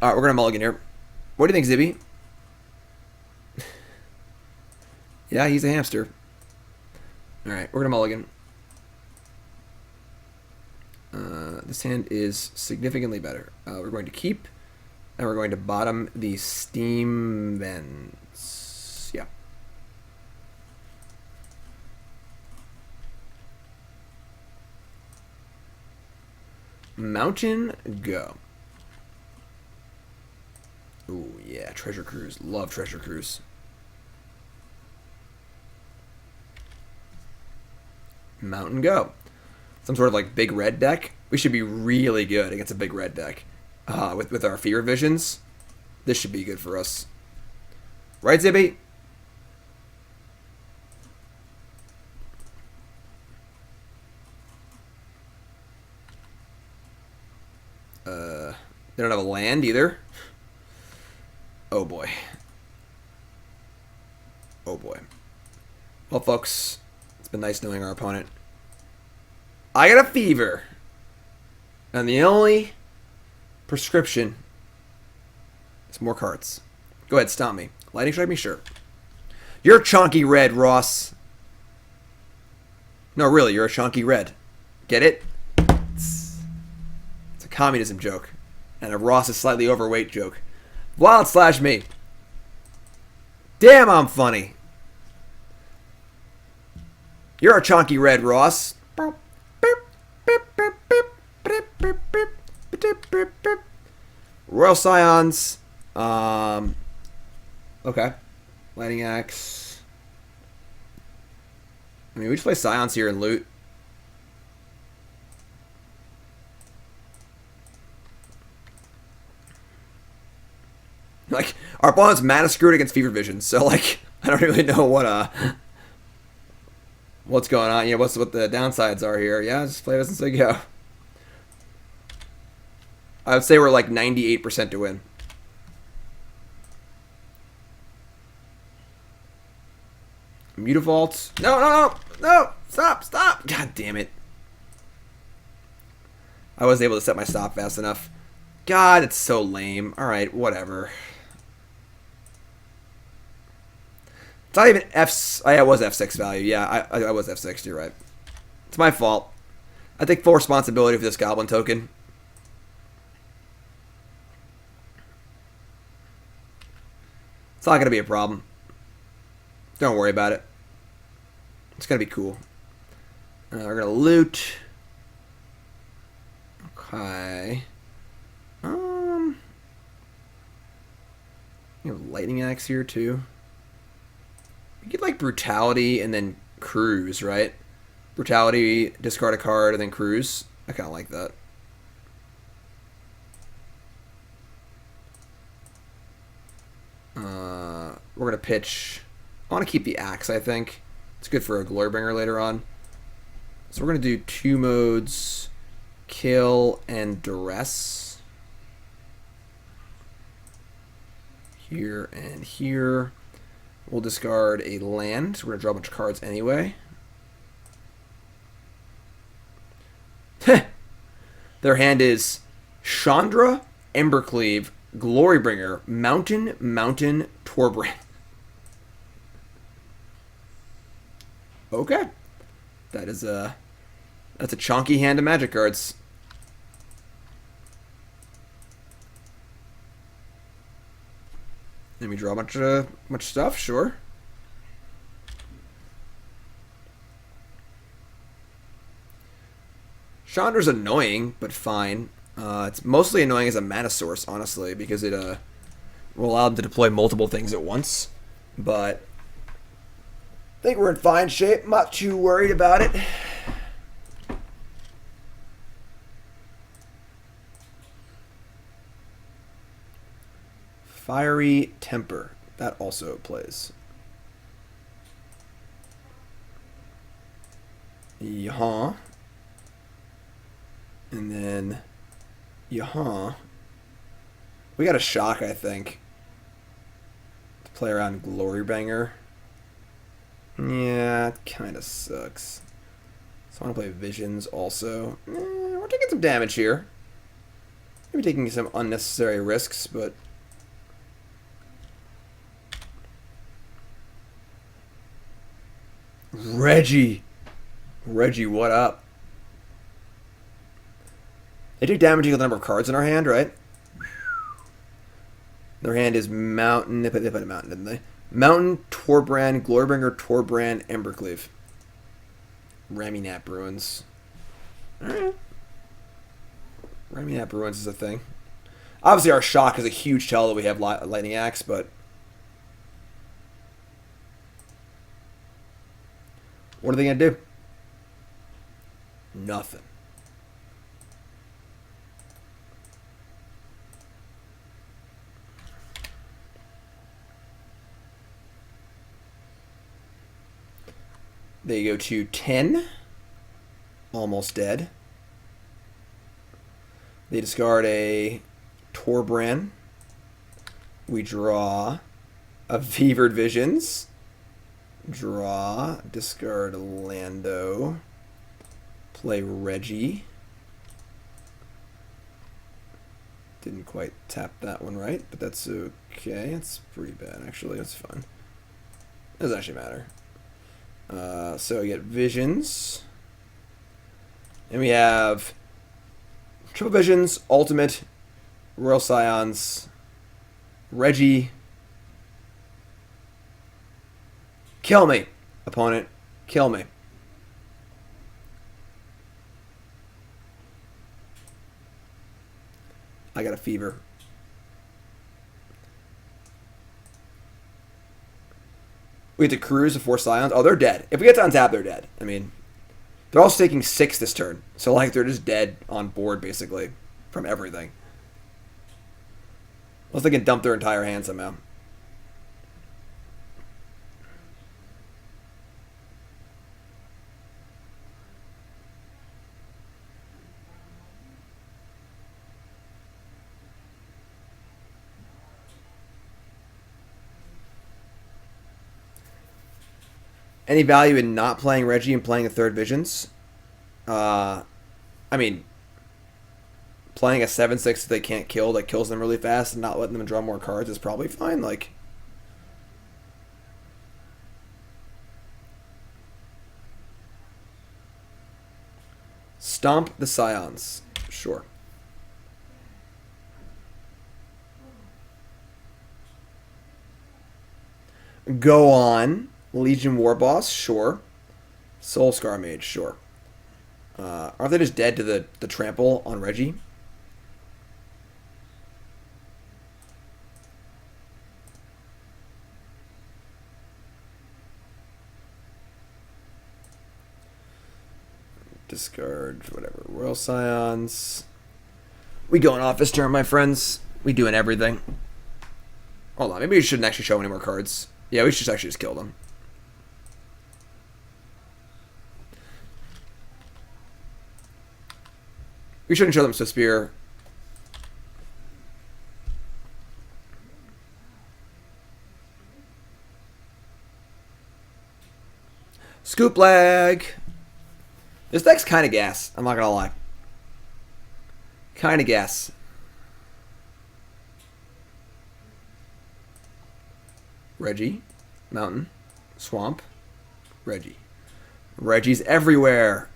right, we're going to mulligan here. What do you think, Zibby? Yeah, he's a hamster. Alright, we're going to mulligan. This hand is significantly better. We're going to keep, and we're going to bottom the steam vents. Yeah. Mountain, go. Ooh, yeah, Treasure Cruise. Love Treasure Cruise. Mountain, go. Some sort of like big red deck. We should be really good against a big red deck. With our Fear Visions. This should be good for us. Right, Zibby? They don't have a land either. Oh boy. Oh boy. Well, folks, it's been nice knowing our opponent. I got a fever. And the only prescription is more cards. Go ahead, stomp me. Lightning strike me? Sure. You're chunky red, Ross. No, really, you're a chunky red. Get it? It's a communism joke. And a Ross is slightly overweight joke. Wild slash me. Damn, I'm funny. You're a chunky red, Ross. Royal Scions. Okay. Lightning Axe. I mean, we just play Scions here and loot. Like, our opponent's mana screwed against Fever Vision, so, like, I don't really know what's going on. You know, what the downsides are here. Yeah, just play this and say go. I would say we're like 98% to win. Mutavault. No. Stop. God damn it. I wasn't able to set my stop fast enough. God, it's so lame. Alright, whatever. It's not even F... Oh, yeah, it was F6 value. Yeah, I was F6. You're right. It's my fault. I take full responsibility for this goblin token. It's not going to be a problem. Don't worry about it. It's going to be cool. We're going to loot. Okay. You have lightning axe here too. You get like brutality and then cruise, right? Brutality, discard a card, and then cruise. I kind of like that. We're going to pitch... I want to keep the axe, I think. It's good for a Glorybringer later on. So we're going to do 2 modes, kill and duress. Here and here. We'll discard a land. We're going to draw a bunch of cards anyway. Their hand is Chandra, Embercleave, Glorybringer, Mountain, Torbrand. Okay. That's a chonky hand of magic cards. Let me draw much stuff, sure. Chandra's annoying, but fine. It's mostly annoying as a mana source, honestly, because it will allow them to deploy multiple things at once. But I think we're in fine shape. I'm not too worried about it. Fiery Temper. That also plays. Yaha. And then Yaha. We got a shock, I think. To play around Glorybringer. Yeah, it kind of sucks. So I want to play Visions also. We're taking some damage here. Maybe taking some unnecessary risks, but... Reggie, what up? They do damage equal to the number of cards in our hand, right? Their hand is Mountain. They put a Mountain, didn't they? Mountain, Torbrand, Glorybringer, Torbrand, Embercleave. Raminap Ruins. Alright. Raminap Ruins is a thing. Obviously, our shock is a huge tell that we have Lightning Axe, but... what are they going to do? Nothing. They go to 10. Almost dead. They discard a Torbrand. We draw a Fevered Visions. Draw, discard Lando, play Reggie. Didn't quite tap that one right, but that's okay. It's pretty bad, actually. That's fine. It doesn't actually matter. So we get Visions. And we have Triple Visions, Ultimate, Royal Scions, Reggie. Kill me, opponent. Kill me. I got a fever. We get to cruise the 4 Scions. Oh, they're dead. If we get to untap, they're dead. I mean, they're also taking 6 this turn. So, like, they're just dead on board, basically, from everything. Unless they can dump their entire hand somehow. Any value in not playing Reggie and playing a third Visions? I mean, playing a 7/6 that they can't kill that kills them really fast and not letting them draw more cards is probably fine. Like, Stomp the Scions. Sure. Go on. Legion Warboss. Sure. Soulscar Mage. Sure. Aren't they just dead to the trample on Reggie? Discard, whatever. Royal Scions. We going off this turn, my friends. We doing everything. Hold on, maybe we shouldn't actually show any more cards. Yeah, we should actually just kill them. We shouldn't show them Swiftspear. Scoop lag. This deck's kind of gas. I'm not gonna lie. Kind of gas. Reggie, Mountain, Swamp, Reggie. Reggie's everywhere.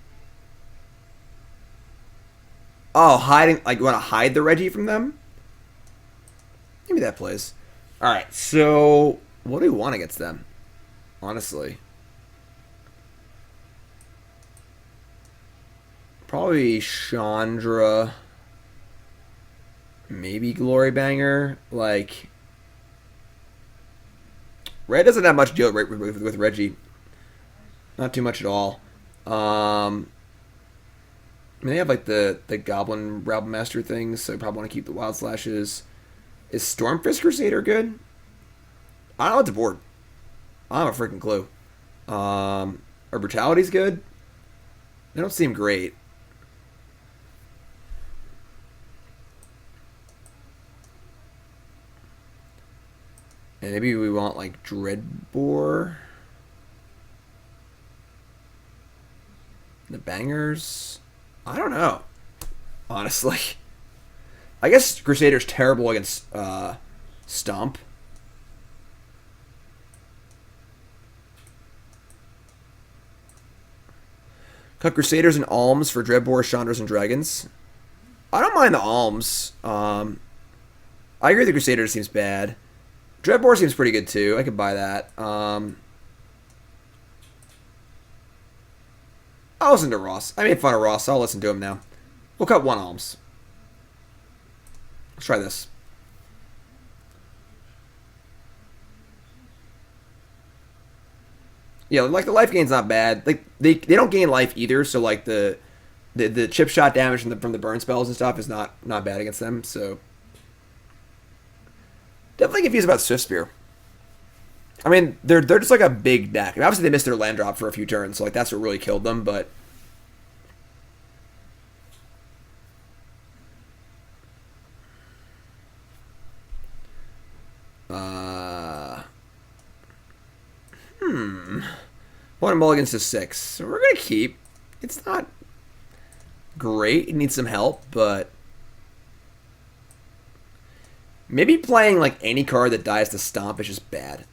Oh, hiding. Like, you want to hide the Reggie from them? Maybe that plays. Alright, so what do we want against them? Honestly. Probably Chandra. Maybe Glorybringer. Like, Red doesn't have much to deal with Reggie. Not too much at all. I mean, they have like the Goblin Rabble Master things, so you probably want to keep the Wild Slashes. Is Stormfist Crusader good? I don't know what's the board. I don't have a freaking clue. Our Brutality's good. They don't seem great. And maybe we want like Dreadbore. The bangers. I don't know. Honestly. I guess Crusader's terrible against Stomp. Cut Crusaders and Alms for Dreadbore, Chandras, and Dragons. I don't mind the Alms. I agree the Crusader seems bad. Dreadbore seems pretty good too. I could buy that. I'll listen to Ross. I made fun of Ross, so I'll listen to him now. We'll cut one Alms. Let's try this. Yeah, like the life gain's not bad. Like they don't gain life either, so like the chip shot damage from the burn spells and stuff is not bad against them. So definitely confused about Swiftspear. I mean, they're just like a big deck. I mean, obviously they missed their land drop for a few turns, so like that's what really killed them. But one mulligans to 6. So we're gonna keep. It's not great. It needs some help, but maybe playing like any card that dies to Stomp is just bad.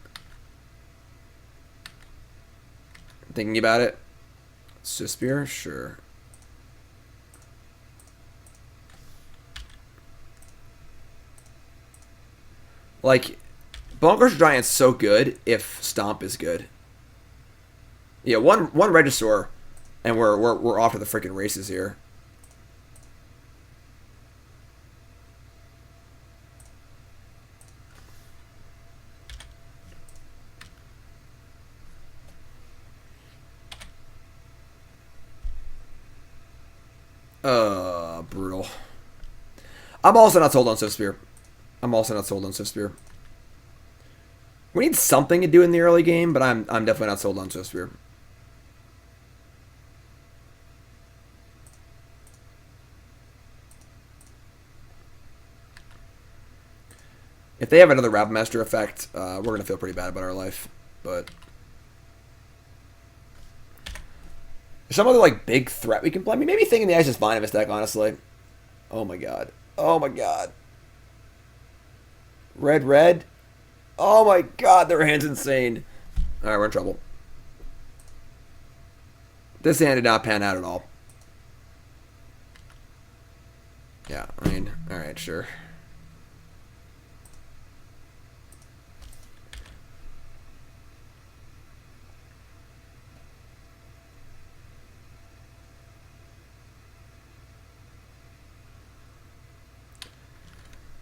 Thinking about it. Swiftspear? Sure. Like, Bonecrusher Giant's so good if Stomp is good. Yeah, one Regisaur, and we're off to the freaking races here. Brutal. I'm also not sold on Swiftspear. We need something to do in the early game, but I'm definitely not sold on Swiftspear. If they have another Rabble Master effect, we're going to feel pretty bad about our life. But there's some other like big threat we can play. I mean, maybe Thinking the Ice is fine in this deck, honestly. Oh my god. Oh my god. Red, red. Oh my god, their hand's insane. Alright, we're in trouble. This hand did not pan out at all. Yeah, I mean, alright, sure.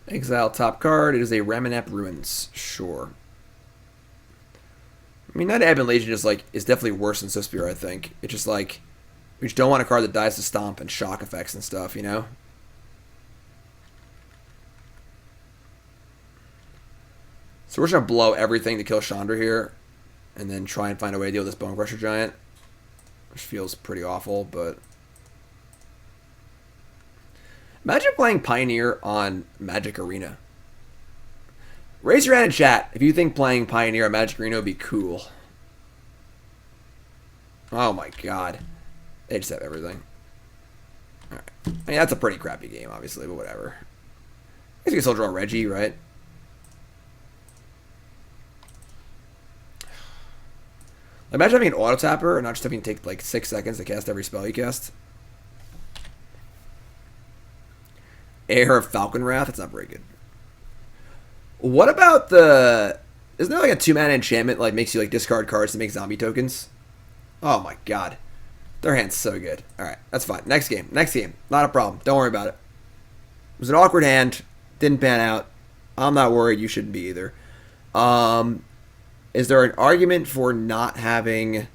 Exile top card. It is a Ramanap Ruins. Sure. I mean, that Ebon Legion is like is definitely worse than Swiftspear, I think. It's just like we just don't want a card that dies to stomp and shock effects and stuff, you know? So we're just gonna blow everything to kill Chandra here, and then try and find a way to deal with this Bone Crusher Giant, which feels pretty awful, but imagine playing Pioneer on Magic Arena. Raise your hand in chat if you think playing Pioneer on Magic Arena would be cool. Oh my god. They just have everything. Alright. I mean, that's a pretty crappy game, obviously, but whatever. I guess you can still draw Reggie, right? Imagine having an auto tapper and not just having to take like 6 seconds to cast every spell you cast. Heir of Falcon Wrath? That's not very good. What about the... Isn't there like a 2-mana enchantment like makes you like discard cards to make zombie tokens? Oh my god. Their hand's so good. Alright, that's fine. Next game. Next game. Not a problem. Don't worry about it. It was an awkward hand. Didn't pan out. I'm not worried. You shouldn't be either. Is there an argument for not having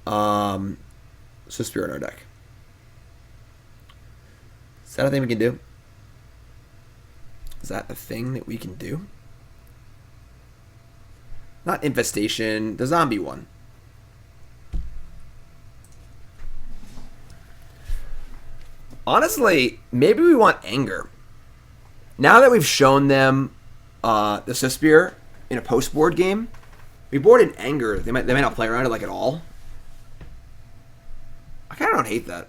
Swiftspear in our deck? Is that a thing we can do? Is that a thing that we can do? Not Infestation. The zombie one. Honestly, maybe we want Anger. Now that we've shown them the Swiftspear in a post-board game, we board in Anger. They might not play around it like at all. I kind of don't hate that.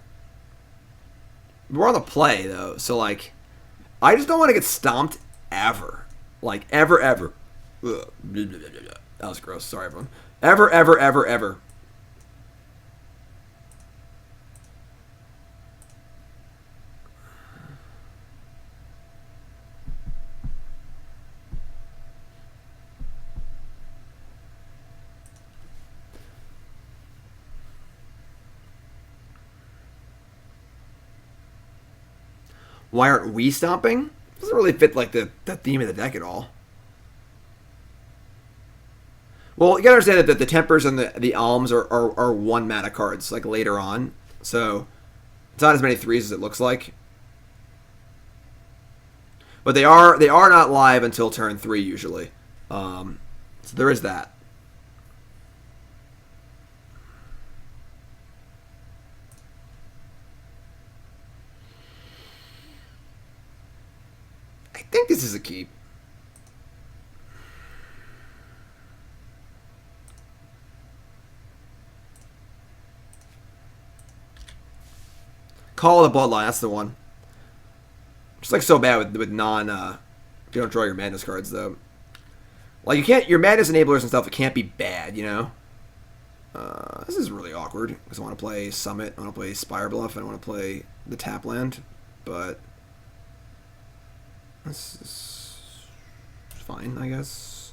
We're on the play though, so like, I just don't want to get stomped ever, like ever. Ugh. That was gross. Sorry, everyone. Ever. Why aren't we stomping? Doesn't really fit like the theme of the deck at all. Well, you gotta understand that the Tempers and the Alms are 1-mana cards like later on, so it's not as many 3s as it looks like. But they are not live until turn 3 usually, so there is that. I think this is a keep. Call the Bloodline, that's the one. Just like so bad with non if you don't draw your madness cards though. Like you can't your madness enablers and stuff, it can't be bad, you know? This is really awkward because I want to play Summit, I want to play Spirebluff, and I want to play the Tapland, but this is fine, I guess.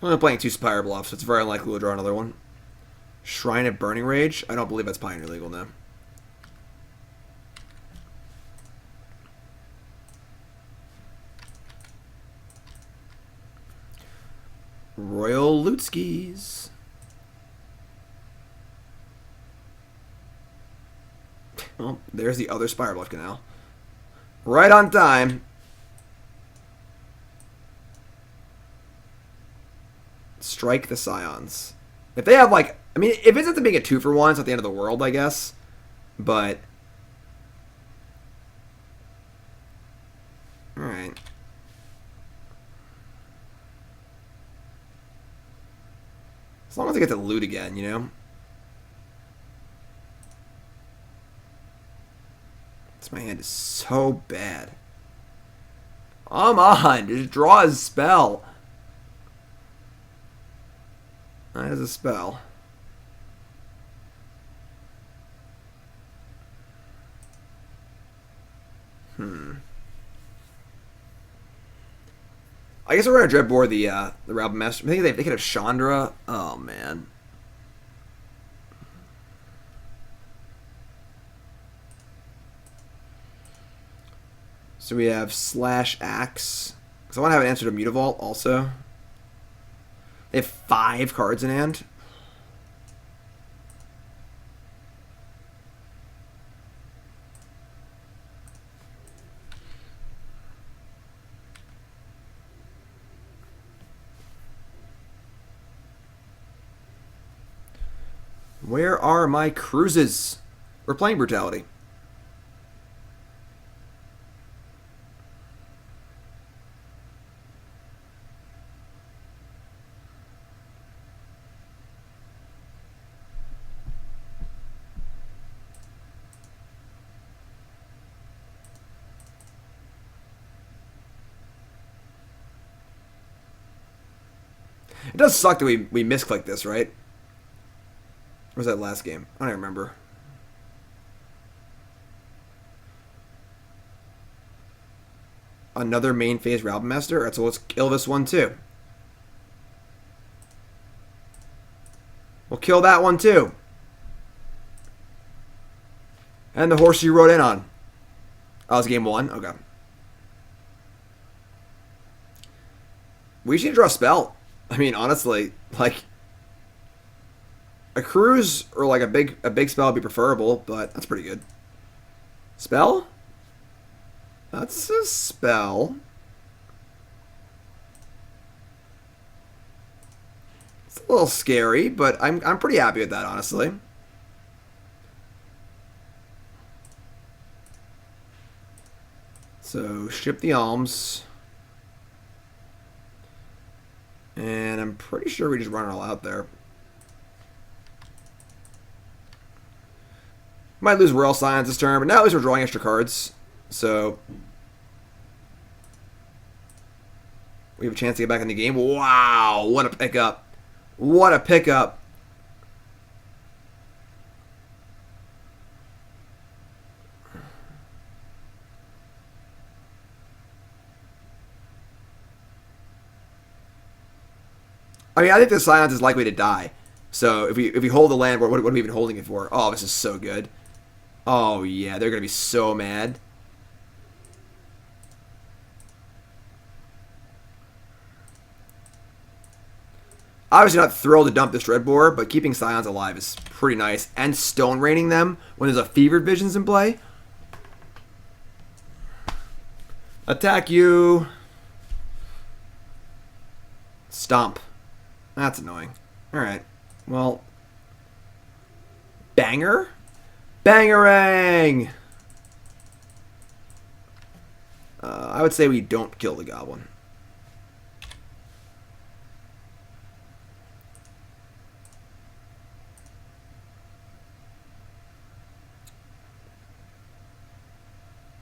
I'm only playing 2 Spirebluffs, so it's very unlikely we'll draw another one. Shrine of Burning Rage? I don't believe that's Pioneer legal now. Royal Lootskis. Well, there's the other Spirebluff Canal. Right on time. Strike the Scions. If they have like, I mean, if it's at the being a 2-for-1, it's not the end of the world, I guess. But all right. As long as I get to loot again, you know. My hand is so bad. Come on, just draw a spell. That is a spell. I guess we're gonna Dreadbore the Rabble Master. I think they could have Chandra. Oh man. So we have Slash Axe. Because I want to have an answer to Mutavault also. They have 5 cards in hand. Where are my cruises? We're playing Brutality. It does suck that we misclicked this, right? Or was that last game? I don't remember. Another main phase Rabble Master? Alright, so let's kill this one too. We'll kill that one too. And the horse you rode in on. Oh, it's game 1? Okay. We should draw a spell. I mean, honestly, like a cruise or like a big spell would be preferable, but that's pretty good. Spell? That's a spell. It's a little scary, but I'm pretty happy with that, honestly. So ship the Alms. And I'm pretty sure we just run it all out there. Might lose Royal Scions this turn, but now at least we're drawing extra cards. So we have a chance to get back in the game. Wow, what a pickup. What a pickup. I mean, I think the Scions is likely to die. So if we hold the land, what are we even holding it for? Oh, this is so good. Oh yeah, they're gonna be so mad. Obviously not thrilled to dump this Dreadbore, but keeping Scions alive is pretty nice. And Stone Raining them when there's a Fevered Visions in play. Attack you. Stomp. That's annoying. Alright. Well. Banger? Bangerang! I would say we don't kill the Goblin.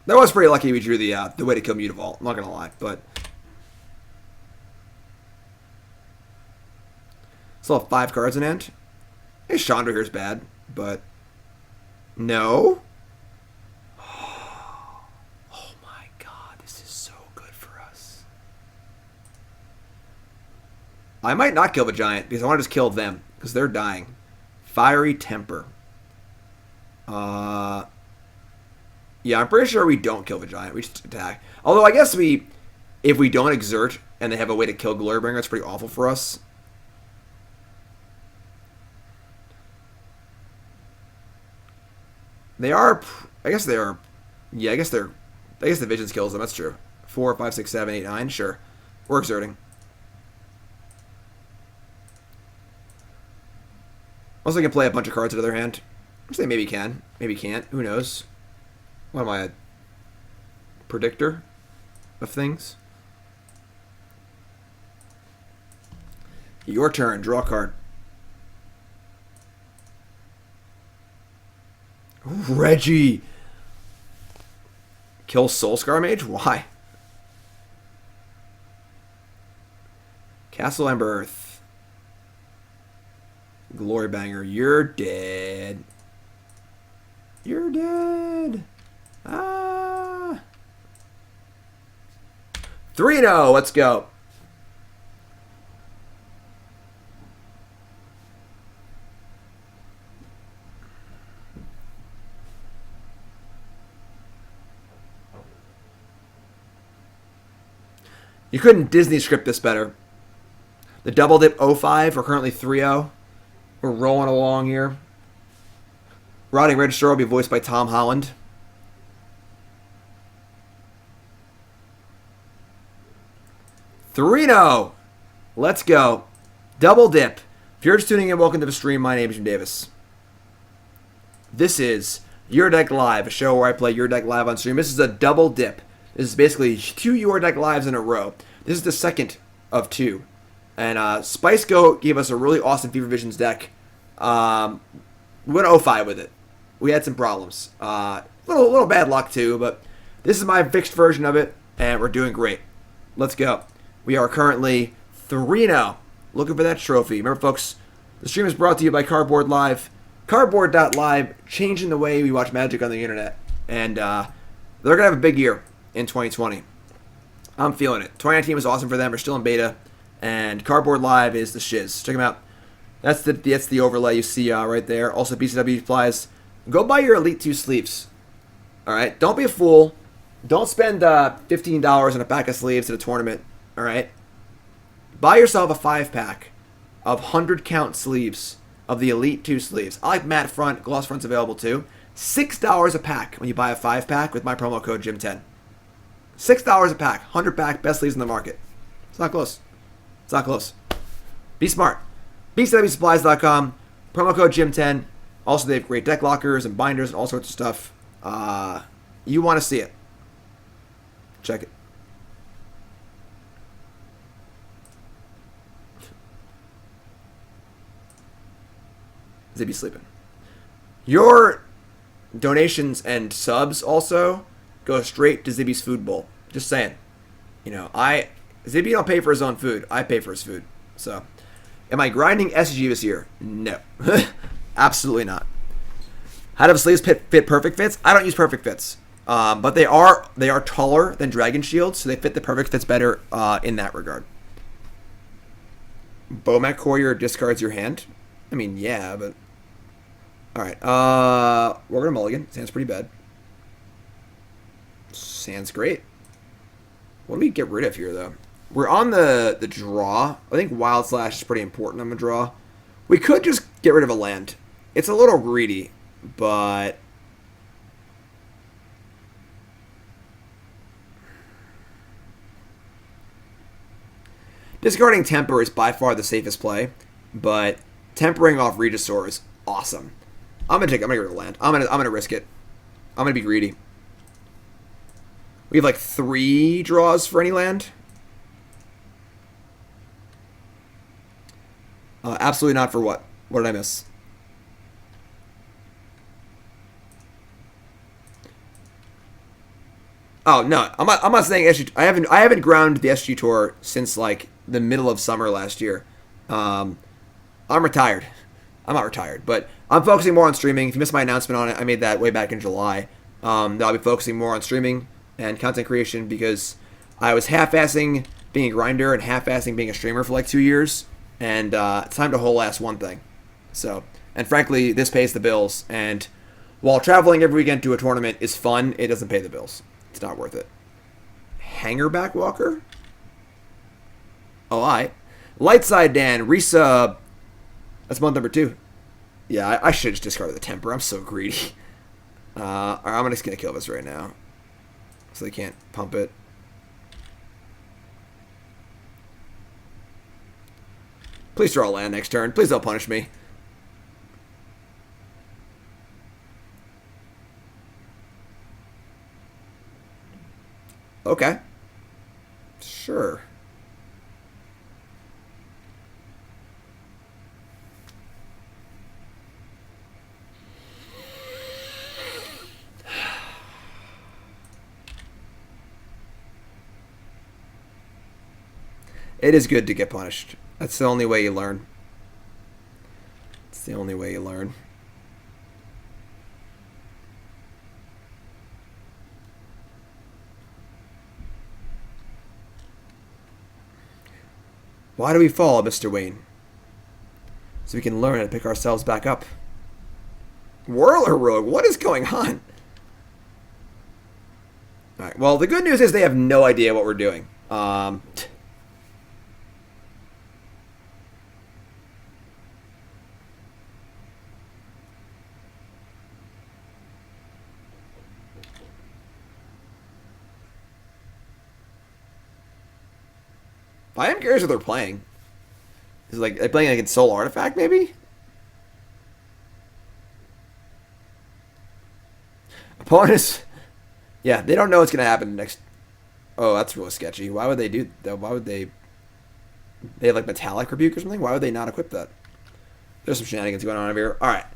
That was pretty lucky we drew the way to kill Mutavault. I'm not gonna lie, but still have 5 cards in hand. Hey, Chandra here is bad, but no. Oh my god, this is so good for us. I might not kill the Giant because I want to just kill them because they're dying. Fiery Temper. Yeah, I'm pretty sure we don't kill the Giant. We just attack. Although I guess if we don't exert and they have a way to kill Glorybringer, it's pretty awful for us. They are. I guess they are. Yeah, I guess the Visions kills them. That's true. 4, 5, 6, 7, 8, 9. Sure, we're exerting. Also, can play a bunch of cards in the other hand. Which they maybe can, maybe can't. Who knows? What am I, a predictor of things? Your turn. Draw a card. Reggie. Kill Soulscar Mage? Why? Castle Emberearth. Glorybringer, you're dead. You're dead. Ah. 3-0. Let's go. You couldn't Disney script this better. The double dip 05. We're currently 3-0. We're rolling along here. Rotting Regisaur will be voiced by Tom Holland. Three-0. Let's go. Double dip. If you're just tuning in, welcome to the stream. My name is Jim Davis. This is Your Deck Live, a show where I play Your Deck Live on stream. This is a double dip. This is basically 2 Your Deck Lives in a row. This is the second of 2. And Spice Goat gave us a really awesome Fever Visions deck. We went 0-5 with it. We had some problems. Little bad luck too, but this is my fixed version of it, and we're doing great. Let's go. We are currently 3-0. Looking for that trophy. Remember, folks, the stream is brought to you by Cardboard Live. Cardboard.live, changing the way we watch Magic on the internet. And they're going to have a big year in 2020. I'm feeling it. 2019 was awesome for them. We're still in beta. And Cardboard Live is the shiz. Check them out. That's the overlay you see right there. Also, BCW supplies. Go buy your Elite 2 sleeves. Alright? Don't be a fool. Don't spend $15 on a pack of sleeves at a tournament. Alright? Buy yourself a 5-pack of 100-count sleeves of the Elite 2 sleeves. I like matte front. Gloss front's available too. $6 a pack when you buy a 5-pack with my promo code JIM10. $6 a pack. 100-pack. Best sleeves in the market. It's not close. It's not close. Be smart. BCWSupplies.com. Promo code JIM10. Also, they have great deck lockers and binders and all sorts of stuff. You want to see it. Check it. Zibby sleeping. Your donations and subs also go straight to Zibby's food bowl. Just saying. You know, Zibby don't pay for his own food. I pay for his food. So, am I grinding SG this year? No. Absolutely not. How do the sleeves fit perfect fits? I don't use perfect fits. But they are taller than Dragon Shields, so they fit the perfect fits better in that regard. Bomac Courier discards your hand? I mean, yeah, but... Alright, we're gonna mulligan. Sand's pretty bad. Sand's great. What do we get rid of here, though? We're on the draw. I think Wild Slash is pretty important on the draw. We could just get rid of a land. It's a little greedy, but... Discarding Temper is by far the safest play, but tempering off Regisaur is awesome. I'm gonna get rid of the land. I'm gonna risk it. I'm gonna be greedy. We have like 3 draws for any land. Absolutely not for what? What did I miss? Oh no, I'm not saying SG. I haven't ground the SG tour since like the middle of summer last year. I'm retired. I'm not retired, but I'm focusing more on streaming. If you missed my announcement on it, I made that way back in July. That I'll be focusing more on streaming and content creation because I was half-assing being a grinder and half-assing being a streamer for like 2 years, and it's time to whole ass one thing. So, and frankly, this pays the bills. And while traveling every weekend to a tournament is fun, it doesn't pay the bills. It's not worth it. Hangerback Walker? Oh, Lightside Dan, resub. That's month number 2. Yeah, I should just discard the Temper. I'm so greedy. Alright, I'm just going to kill this right now. So they can't pump it. Please draw land next turn. Please don't punish me. Okay. Sure. It is good to get punished. That's the only way you learn. It's the only way you learn. Why do we fall, Mr. Wayne? So we can learn how to pick ourselves back up. Whirler Rogue, what is going on? Alright, well, the good news is they have no idea what we're doing. I am curious what they're playing. Is it like they're playing like a Soul Artifact, maybe? Opponents, yeah, they don't know what's gonna happen next. Oh, that's really sketchy. Why would they do that? Why would they? They have like Metallic Rebuke or something. Why would they not equip that? There's some shenanigans going on over here. All right,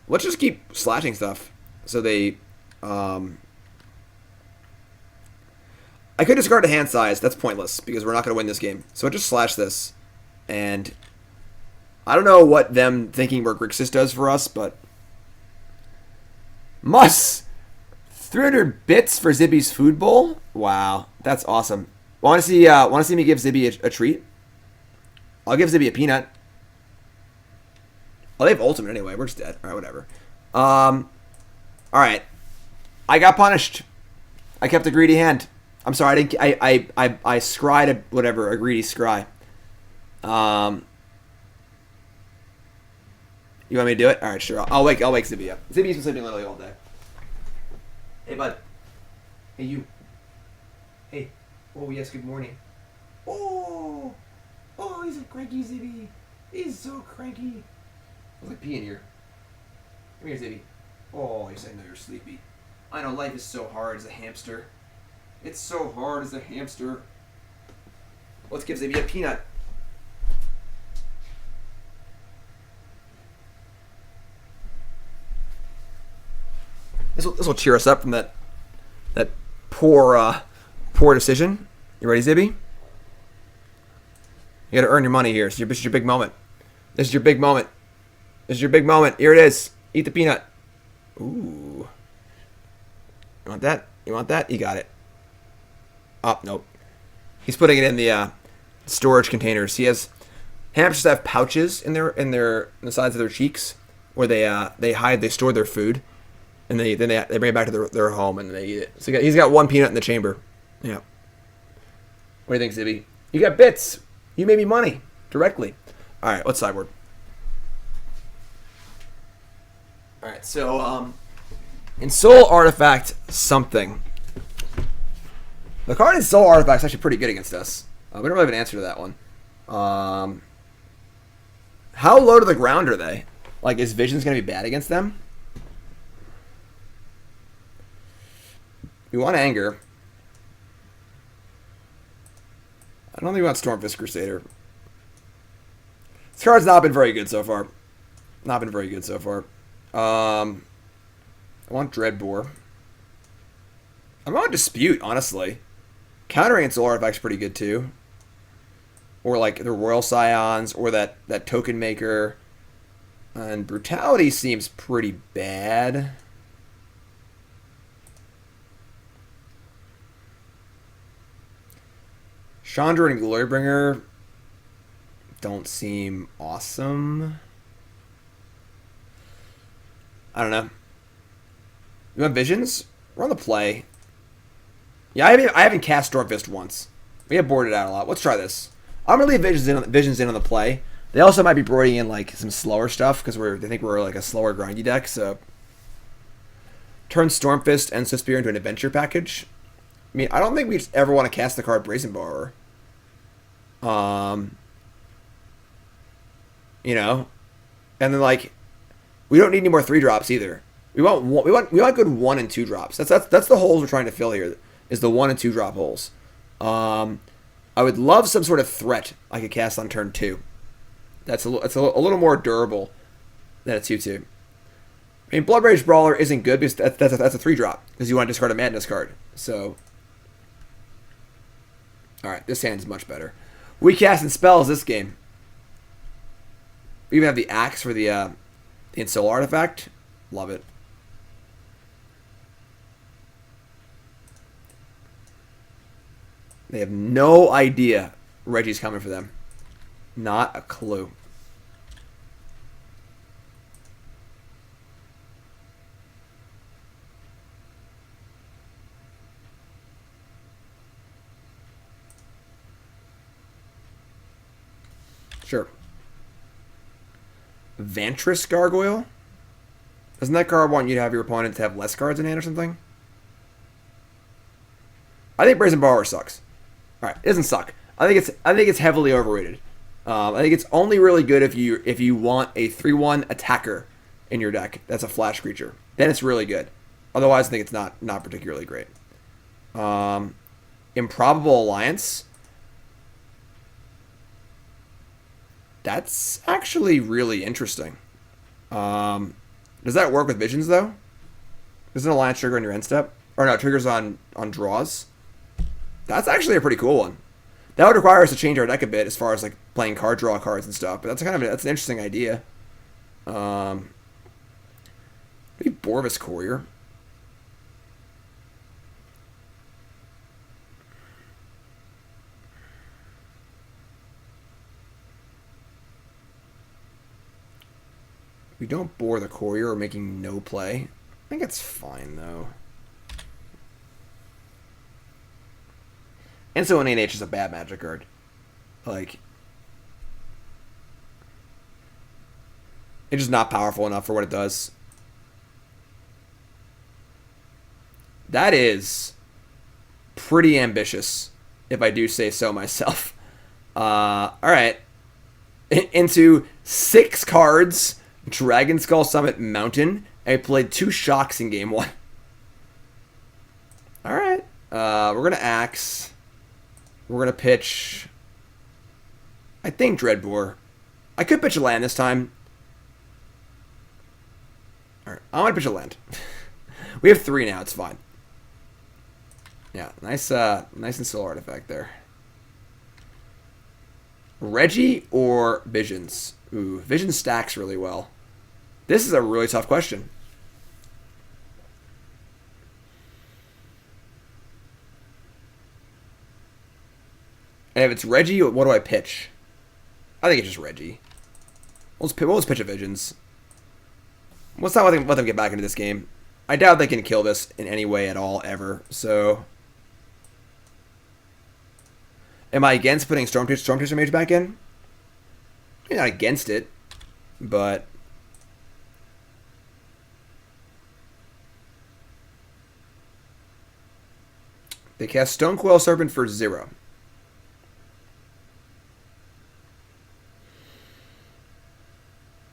let's just keep slashing stuff. So they, I could discard a hand size. That's pointless because we're not going to win this game. So I just slash this. And I don't know what them thinking where Grixis does for us, but... Muss! 300 bits for Zibby's food bowl? Wow, that's awesome. Want to see me give Zibby a treat? I'll give Zibby a peanut. Oh, they have ultimate anyway. We're just dead. Alright, whatever. Alright. I got punished. I kept a greedy hand. I'm sorry, I didn't. I scryed a whatever, a greedy scry. You want me to do it? All right, sure. I'll wake Zibby up. Zibby's been sleeping literally all day. Hey, bud. Hey, you. Hey. Oh yes. Good morning. Oh. Oh, he's a cranky Zibby. He's so cranky. I was like peeing here. Come here, Zibby. Oh, yes, I know you're sleepy. I know life is so hard as a hamster. It's so hard as a hamster. Let's give Zibby a peanut. This will cheer us up from that poor decision. You ready, Zibby? You got to earn your money here. This is your big moment. This is your big moment. This is your big moment. Here it is. Eat the peanut. Ooh. You want that? You want that? You got it. Oh, nope. He's putting it in the storage containers. He hamsters have pouches in the sides of their cheeks where they store their food, and then they bring it back to their home and they eat it. So he's got one peanut in the chamber. Yeah. What do you think, Zibby? You got bits. You made me money directly. All right, let's sideboard. All right, so in Soul Artifact something. The card in Soul Artifact is actually pretty good against us. We don't really have an answer to that one. How low to the ground are they? Like, is Visions going to be bad against them? We want Anger. I don't think we want Stormfist Crusader. This card's not been very good so far. Not been very good so far. I want Dreadbore. I want Dispute, honestly. Countering Soul Artifact's pretty good too. Or like the Royal Scions, or that Token Maker. And Brutality seems pretty bad. Chandra and Glorybringer don't seem awesome. I don't know. You want Visions? We're on the play. Yeah, I haven't cast Stormfist once. We have boarded out a lot. Let's try this. I'm gonna leave Visions in on the play. They also might be boarding in like some slower stuff because they think we're like a slower grindy deck. So turn Stormfist and Swiftspear into an adventure package. I mean, I don't think we ever want to cast the card Brazen Borrower. You know, and then like we don't need any more 3-drops either. We want good 1 and 2 drops. That's the holes we're trying to fill here. Is the 1 and 2 drop holes. I would love some sort of threat I could cast on turn 2. It's a little more durable than a 2/2. I mean, Blood Rage Brawler isn't good because that's a 3-drop because you want to discard a Madness card. So Alright, this hand's much better. We casting spells this game. We even have the axe for the Ensoul artifact. Love it. They have no idea Reggie's coming for them. Not a clue. Sure. Vantress Gargoyle? Doesn't that card want you to have your opponent to have less cards in hand or something? I think Brazen Borrower sucks. Alright, it doesn't suck. I think it's heavily overrated. I think it's only really good if you want a 3/1 attacker in your deck that's a flash creature. Then it's really good. Otherwise, I think it's not particularly great. Improbable Alliance. That's actually really interesting. Does that work with Visions, though? Does an Alliance trigger on your end step? Or no, triggers on draws? That's actually a pretty cool one. That would require us to change our deck a bit as far as like playing card draw cards and stuff, but that's an interesting idea. Maybe Borvis Courier. We don't bore the Courier or making no play. I think it's fine though. And so an AH is a bad Magic card. Like, it's just not powerful enough for what it does. That is pretty ambitious, if I do say so myself. Alright. Into 6 cards, Dragonskull Summit Mountain. I played 2 Shocks in game 1. Alright. We're going to Axe. We're going to pitch, I think, Dreadbore. I could pitch a land this time. Alright, I want to pitch a land. We have 3 now, it's fine. Yeah, nice and soul artifact there. Reggie or Visions? Ooh, Visions stacks really well. This is a really tough question. And if it's Reggie, what do I pitch? I think it's just Reggie. We'll just pitch a Visions. Let's not let them get back into this game. I doubt they can kill this in any way at all, ever. So, am I against putting Stormchaser Mage back in? I'm not against it, but they cast Stonecoil Serpent for 0.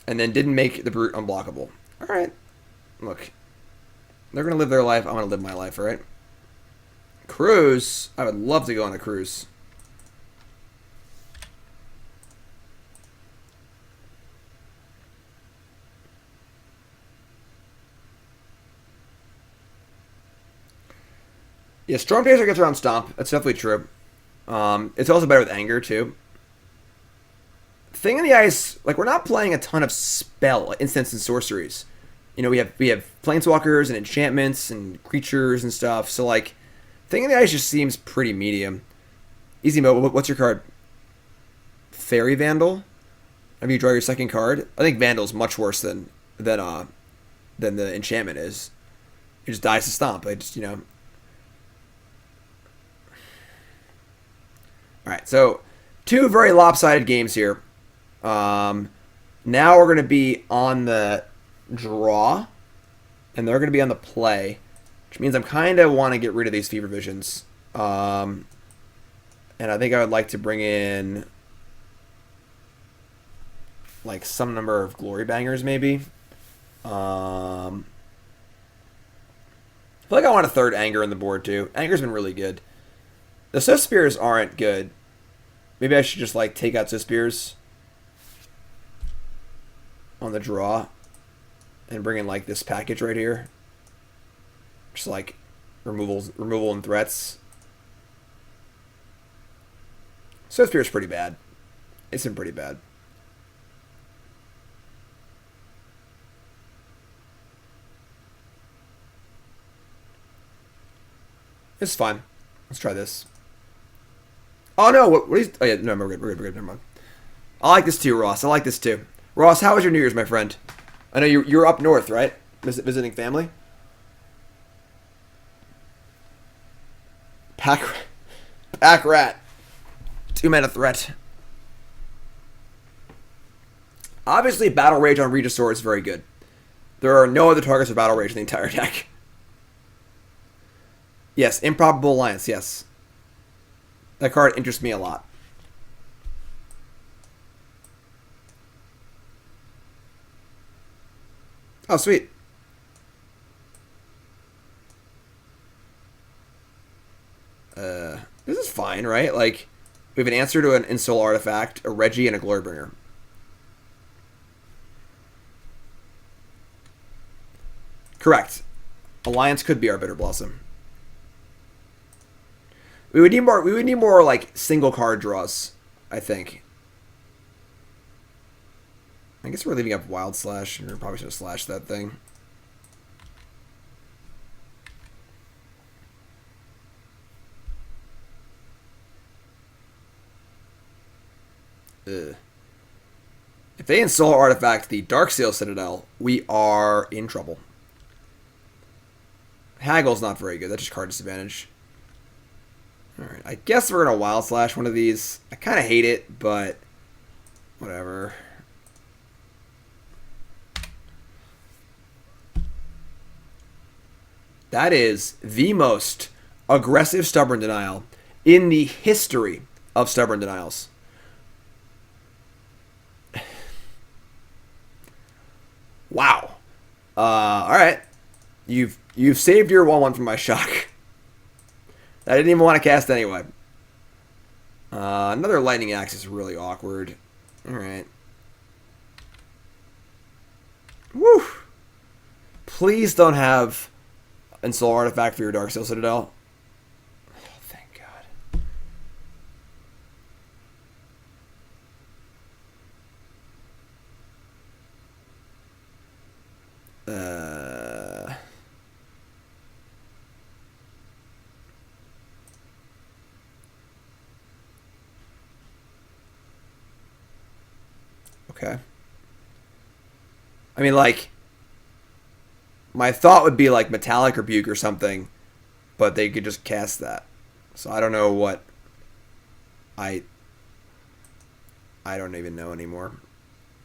And then didn't make the Brute unblockable. Alright. Look. They're going to live their life. I'm going to live my life, alright? Cruise. I would love to go on a cruise. Yeah, Stormchaser gets around Stomp. That's definitely true. It's also better with Anger, too. Thing in the Ice, like, we're not playing a ton of spell, instants and sorceries. You know, we have planeswalkers and enchantments and creatures and stuff. So, like, Thing in the Ice just seems pretty medium. Easy mode. What's your card? Fairy Vandal. Have you draw your second card? I think Vandal's much worse than the enchantment is. It just dies to Stomp. I just, you know. All right, so 2 very lopsided games here. Now we're going to be on the draw, and they're going to be on the play, which means I'm kind of want to get rid of these Fever Visions. And I think I would like to bring in like some number of Glorybangers, maybe. I feel like I want a 3rd Anger on the board, too. Anger's been really good. The Swiftspears aren't good. Maybe I should just, like, take out Swiftspears on the draw and bring in, like, this package right here. Just, like, removal and threats. Swiftspear is pretty bad. It's been pretty bad. It's fine. Let's try this. Oh no! What is? Oh yeah, no, we're good. We're good. Never mind. I like this too, Ross. I like this too. Ross, how was your New Year's, my friend? I know you're up north, right? Visiting family. Pack rat. 2-mana threat. Obviously, Battle Rage on Regisaur is very good. There are no other targets for Battle Rage in the entire deck. Yes, Improbable Alliance, yes. That card interests me a lot. Oh, sweet. This is fine, right? Like, we have an answer to an Insoul Artifact, a Reggie, and a Glorybringer. Correct. Alliance could be our Bitter Blossom. We would need more. We would need more like single card draws. I think. I guess we're leaving up Wild Slash. We're probably should slash that thing. Ugh. If they install Artifact the Darksail Citadel, we are in trouble. Haggle's not very good. That's just card disadvantage. Alright, I guess we're going to Wild Slash one of these. I kind of hate it, but whatever. That is the most aggressive Stubborn Denial in the history of Stubborn Denials. Wow. Alright. You've saved your 1/1 from my shock. I didn't even want to cast anyway. Another Lightning Axe is really awkward. Alright. Woo! Please don't have Insoul Artifact for your Darksail Citadel. Oh, thank God. Okay. I mean, like, my thought would be like Metallic Rebuke or something, but they could just cast that. So I don't know what I don't even know anymore.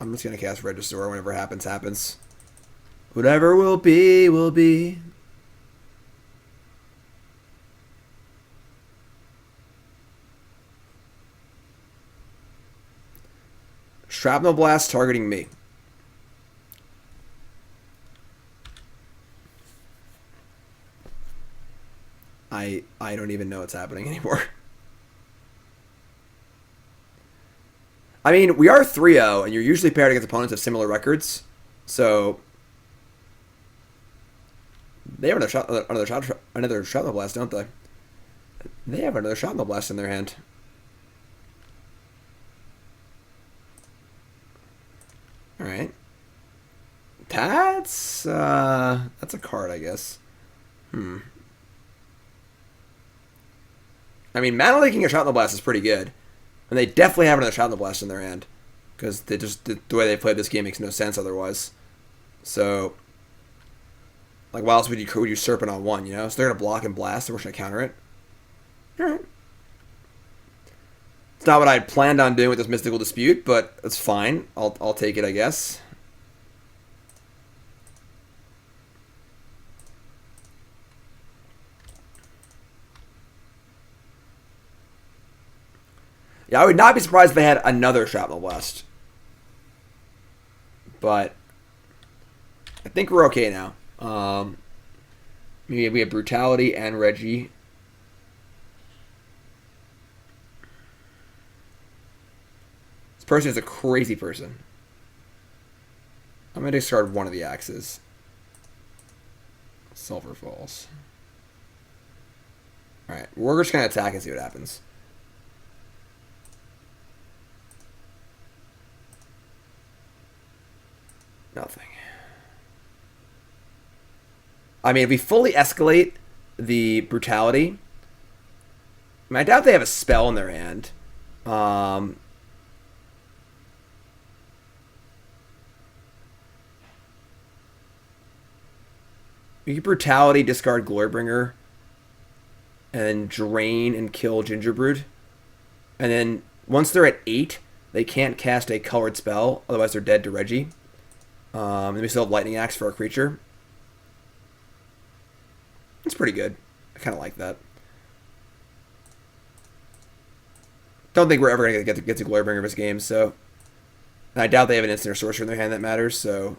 I'm just gonna cast Regisaur. Whatever happens, happens. Whatever will be, will be. Shrapnel Blast targeting me. I don't even know what's happening anymore. I mean, we are 3-0, and you're usually paired against opponents of similar records, so they have another Shrapnel Blast, don't they? They have another Shrapnel Blast in their hand. All right, that's a card, I guess. I mean, Mana Leaking a Shrapnel Blast is pretty good. And they definitely have another Shrapnel Blast in their hand. Because they just the way they played this game makes no sense otherwise. So, like, why else would you Serpent on one, you know? So they're going to block and blast, and we're going to counter it. Alright. It's not what I had planned on doing with this Mystical Dispute, but it's fine. I'll take it, I guess. Yeah, I would not be surprised if they had another Shrapnel Blast. But I think we're okay now. Maybe we have Brutality and Reggie. This person is a crazy person. I'm going to discard one of the axes. Sulfur Falls. Alright, we're just going to attack and see what happens. Nothing. I mean, if we fully escalate the brutality, I mean, I doubt they have a spell in their hand. You can brutality, discard Glorybringer, and then drain and kill Gingerbread. And then once they're at 8, they can't cast a colored spell, otherwise they're dead to Reggie. And we still have Lightning Axe for our creature. It's pretty good. I kind of like that. Don't think we're ever going to get to Glorybringer this game, so... And I doubt they have an instant or sorcerer in their hand that matters, so...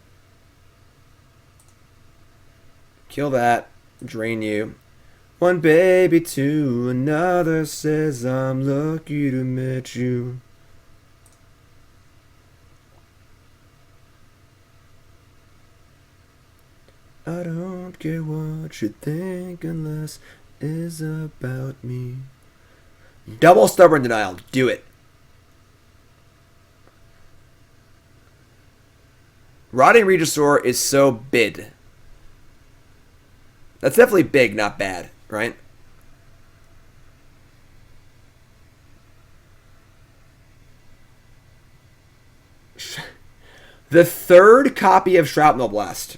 Kill that. Drain you. One baby to another says I'm lucky to meet you. I don't care what you think unless it's about me. Double Stubborn Denial. Do it. Rotting Regisaur is so big. That's definitely big, not bad, right? The third copy of Shrapnel Blast.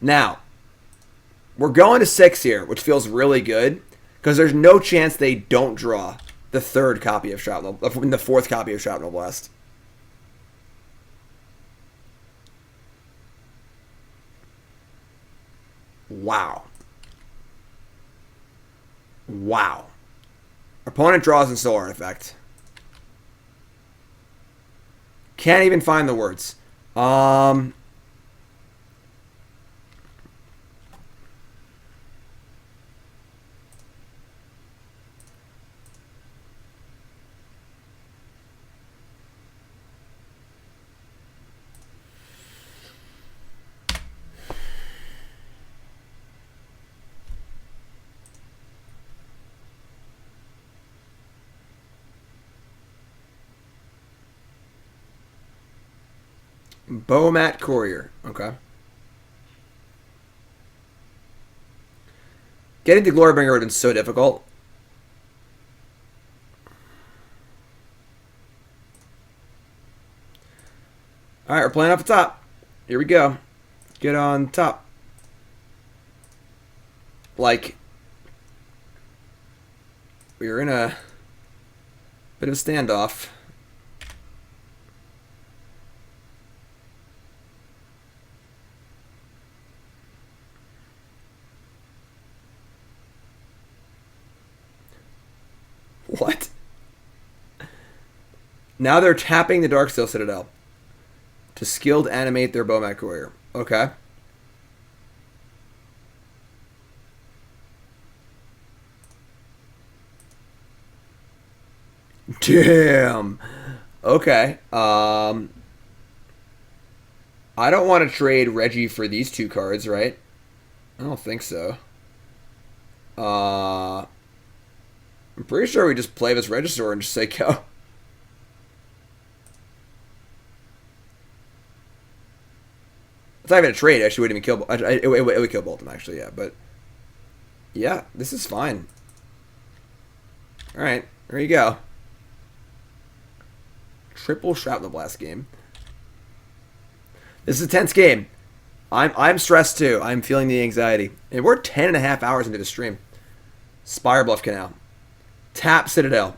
Now, we're going to 6 here, which feels really good, because there's no chance they don't draw the third copy of Shrapnel, the fourth copy of Shrapnel Blast. Wow. Wow. Opponent draws and Soul Artifact. Can't even find the words. Bomat Courier. Okay. Getting to Glorybringer would have been so difficult. Alright, we're playing off the top. Here we go. Get on top. Like, we were in a bit of a standoff. What? Now they're tapping the Darksteel Citadel to skilled animate their Bomat Courier. Okay. Damn. Okay. I don't want to trade Reggie for these 2 cards, right? I don't think so. I'm pretty sure we just play this Regisaur and just say go. It's not even a trade. Actually, wouldn't even kill. It would kill both of them, actually, yeah. But yeah, this is fine. All right, there you go. Triple Shrapnel Blast game. This is a tense game. I'm stressed too. I'm feeling the anxiety, and we're 10.5 hours into the stream. Spirebluff Canal. Tap Citadel.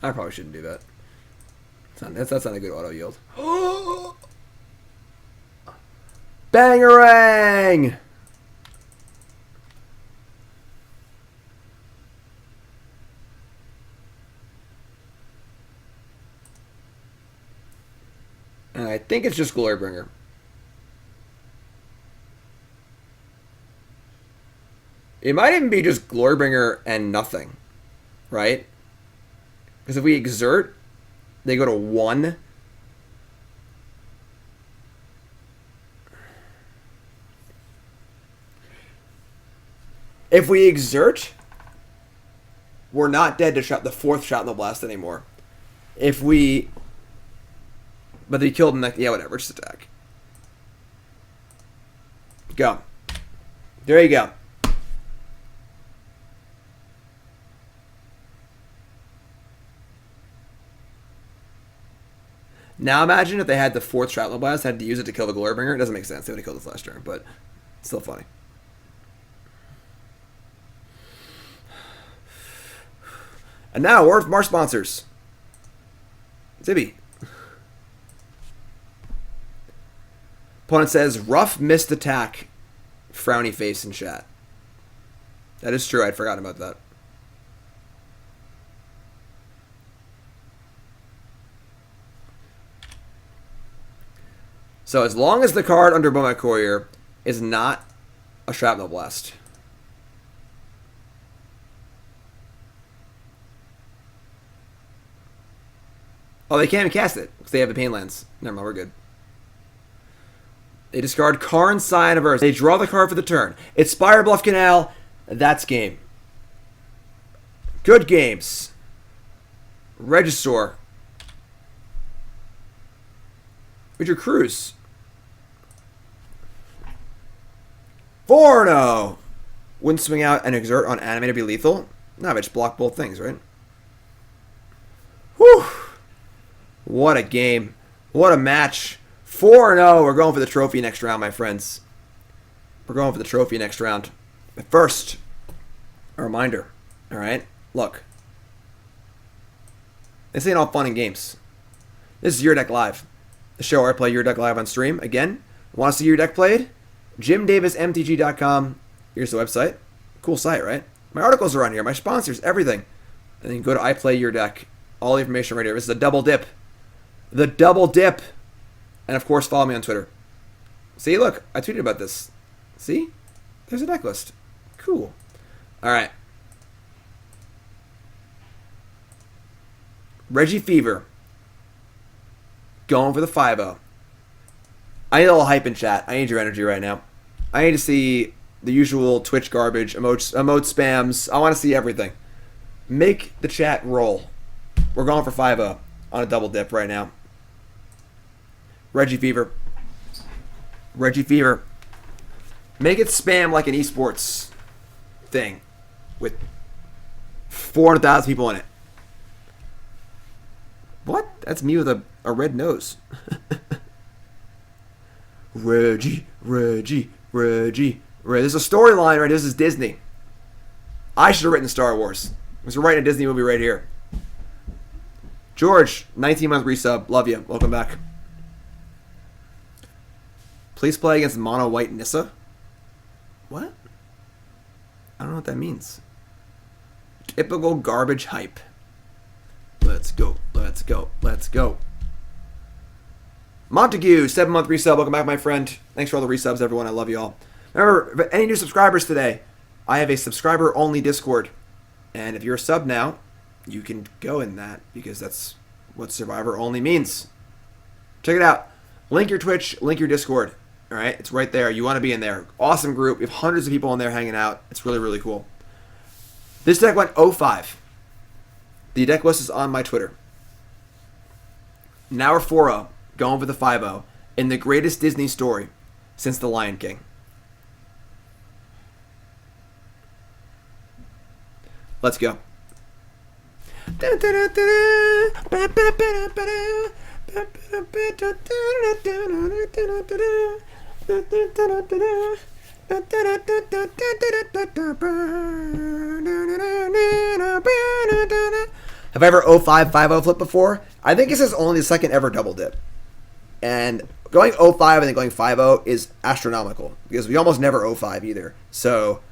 I probably shouldn't do that. That's not a good auto yield. Bangarang! And I think it's just Glorybringer. It might even be just Glorybringer and nothing, right? Because if we exert, they go to 1. If we exert, we're not dead to shot the 4th shot in the blast anymore. If we... But they killed him. Yeah, whatever. Just attack. Go. There you go. Now imagine if they had the 4th Shrapnel Blast, had to use it to kill the Glorybringer. It doesn't make sense. They would have killed us last turn, but it's still funny. And now, word from our sponsors. Zibby. Opponent says, rough missed attack. Frowny face in chat. That is true. I'd forgotten about that. So as long as the card under Bowman Courier is not a Shrapnel Blast. Oh, they can't even cast it because they have the Pain Lands. Never mind, we're good. They discard Karn's Sign of Earth. They draw the card for the turn. It's Spirebluff Canal. That's game. Good games. Regisaur. Richard Cruz. 4-0. Wouldn't swing out and exert on animate to be lethal? No, but just block both things, right? Whew. What a game. What a match. 4-0. We're going for the trophy next round, my friends. We're going for the trophy next round. But first, a reminder. All right? Look. This ain't all fun and games. This is Your Deck Live. The show where I play Your Deck Live on stream. Again, want to see your deck played? JimDavisMTG.com. Here's the website. Cool site, right? My articles are on here. My sponsors, everything. And then you go to I Play Your Deck. All the information right here. This is a double dip. The double dip. And of course, follow me on Twitter. See, look, I tweeted about this. See? There's a deck list. Cool. All right. Reggie Fever. Going for the 5-0. I need a little hype in chat. I need your energy right now. I need to see the usual Twitch garbage, emote spams. I want to see everything. Make the chat roll. We're going for 5-0 on a double dip right now. Reggie Fever. Reggie Fever. Make it spam like an esports thing with 400,000 people in it. What? That's me with a red nose. Reggie. There's a storyline, right? This is Disney. I should have written Star Wars. We're writing a Disney movie right here. George, 19-month resub. Love you. Welcome back. Please play against Mono White Nissa. What? I don't know what that means. Typical garbage hype. Let's go. Montague, 7-month resub. Welcome back, my friend. Thanks for all the resubs, everyone. I love you all. Remember, any new subscribers today, I have a subscriber-only Discord. And if you're a sub now, you can go in that because that's what survivor-only means. Check it out. Link your Twitch, link your Discord. All right? It's right there. You want to be in there. Awesome group. We have hundreds of people in there hanging out. It's really, really cool. This deck went 0-5. The deck list is on my Twitter. Now we're 4-0. Going for the 5-0 in the greatest Disney story since The Lion King. Let's go. Have I ever 0-5, 5-0 flip before? I think this is only the second ever double dip. And going 0-5 and then going 5-0 is astronomical because we almost never 0-5 either. So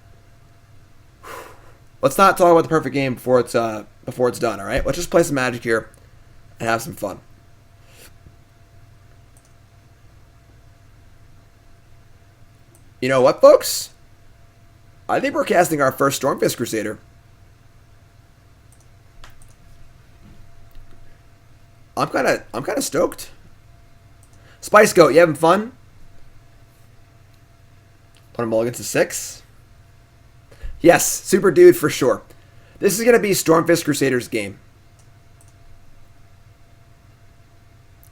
let's not talk about the perfect game before it's done. All right, let's just play some Magic here and have some fun. You know what, folks? I think we're casting our first Stormfist Crusader. I'm kind of stoked. Spice Goat, you having fun? Put a mulligan to 6. Yes, super dude for sure. This is going to be Stormfist Crusader's game.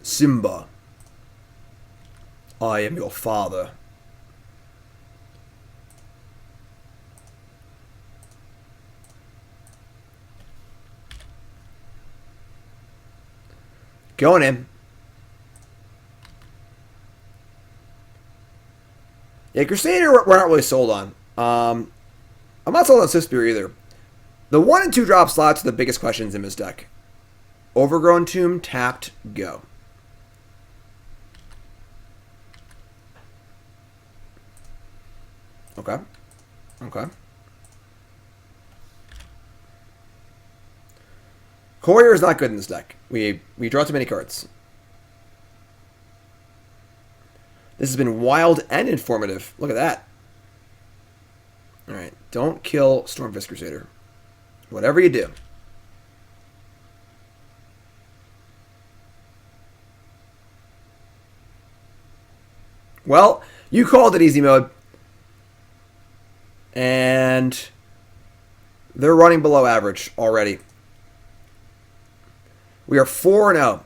Simba, I am your father. Going in. Yeah, Crusader we're not really sold on. I'm not sold on Swiftspear either. The 1 and 2 drop slots are the biggest questions in this deck. Overgrown Tomb, tapped, go. Okay. Okay. Courier is not good in this deck. We draw too many cards. This has been wild and informative. Look at that. Alright. Don't kill Stormfist Crusader. Whatever you do. Well, you called it easy mode. And they're running below average already. We are 4-0.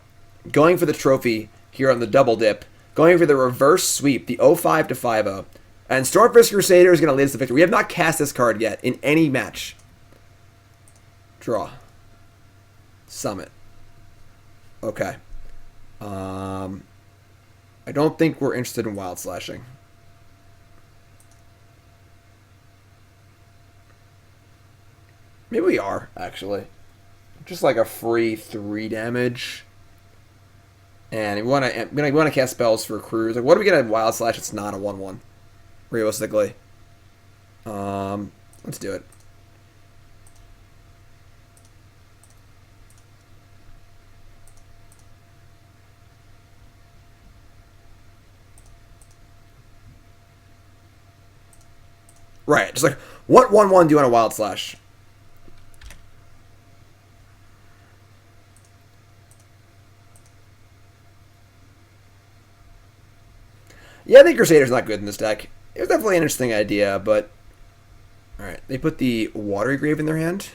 Going for the trophy here on the double dip. Going for the reverse sweep, the 0-5 to 5-0. And Stormfist Crusader is going to lead us to victory. We have not cast this card yet in any match. Draw. Summit. Okay. I don't think we're interested in Wild Slashing. Maybe we are, actually. Just like a free 3 damage. And we want to cast spells for Cruise. Like, what do we get at Wild Slash? It's not a 1/1, realistically. Let's do it. Right, just like, what 1/1 do you want a Wild Slash? Yeah, I think Crusader's not good in this deck. It was definitely an interesting idea, but... Alright, they put the Watery Grave in their hand.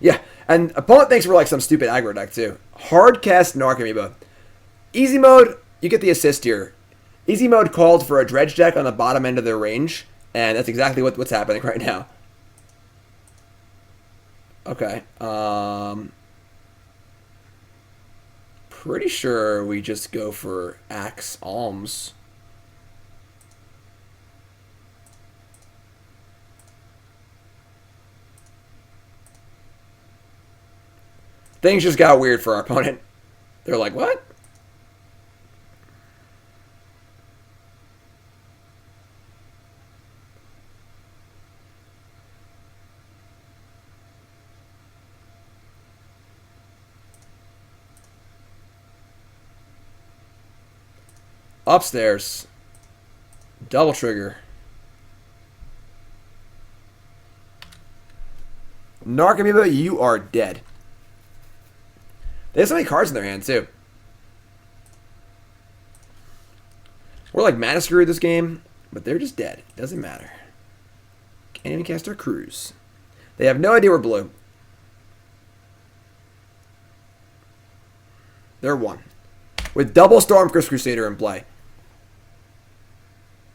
Yeah, and opponent thinks we're like some stupid aggro deck, too. Hard cast Narcomoeba. Easy mode, you get the assist here. Easy mode called for a Dredge deck on the bottom end of their range, and that's exactly what's happening right now. Okay. Pretty sure we just go for Axe Alms. Things just got weird for our opponent. They're like, what? Upstairs. Double trigger. Narcomoeba, you are dead. They have so many cards in their hand, too. We're like mana screwed this game, but they're just dead. Doesn't matter. Can't even cast our Cruise. They have no idea we're blue. They're 1. With double Stormfist Crusader in play.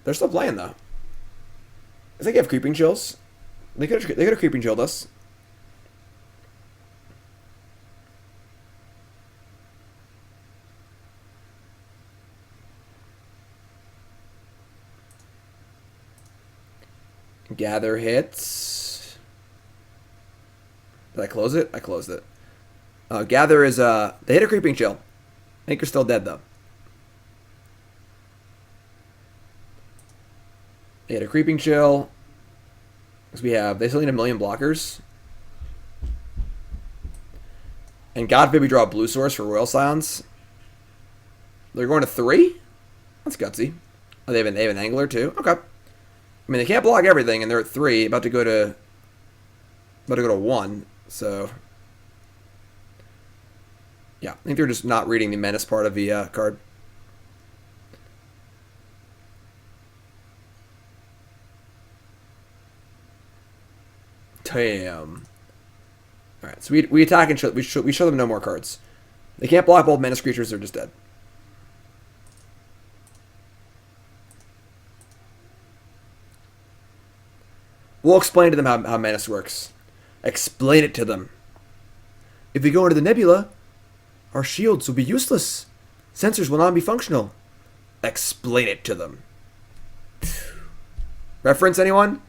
They're still playing, though. I think they have Creeping Chills. They could have Creeping Chilled us. Gather hits. Did I close it? I closed it. Gather is, they hit a Creeping Chill. I think you're still dead, though. They hit a Creeping Chill. Because they still need 1,000,000 blockers. And God forbid we draw a blue source for Royal Scions. They're going to 3? That's gutsy. Oh, they have an angler, too? Okay. I mean, they can't block everything, and they're at 3, about to go to 1, so... Yeah, I think they're just not reading the menace part of the card. Damn. Alright, so we attack and we show them no more cards. They can't block both menace creatures, they're just dead. We'll explain to them how menace works. Explain it to them. If we go into the nebula, our shields will be useless. Sensors will not be functional. Explain it to them. Reference anyone?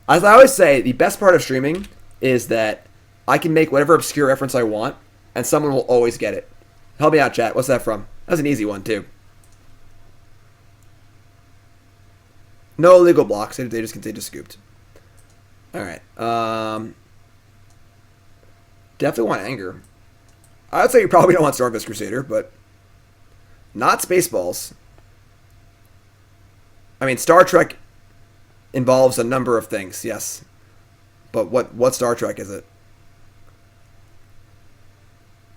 As I always say, the best part of streaming is that I can make whatever obscure reference I want, and someone will always get it. Help me out, chat. What's that from? That's an easy one, too. No illegal blocks. They just scooped. Alright. Definitely want anger. I would say you probably don't want Stormfist Crusader, but not Spaceballs. I mean, Star Trek involves a number of things, yes. But what Star Trek is it?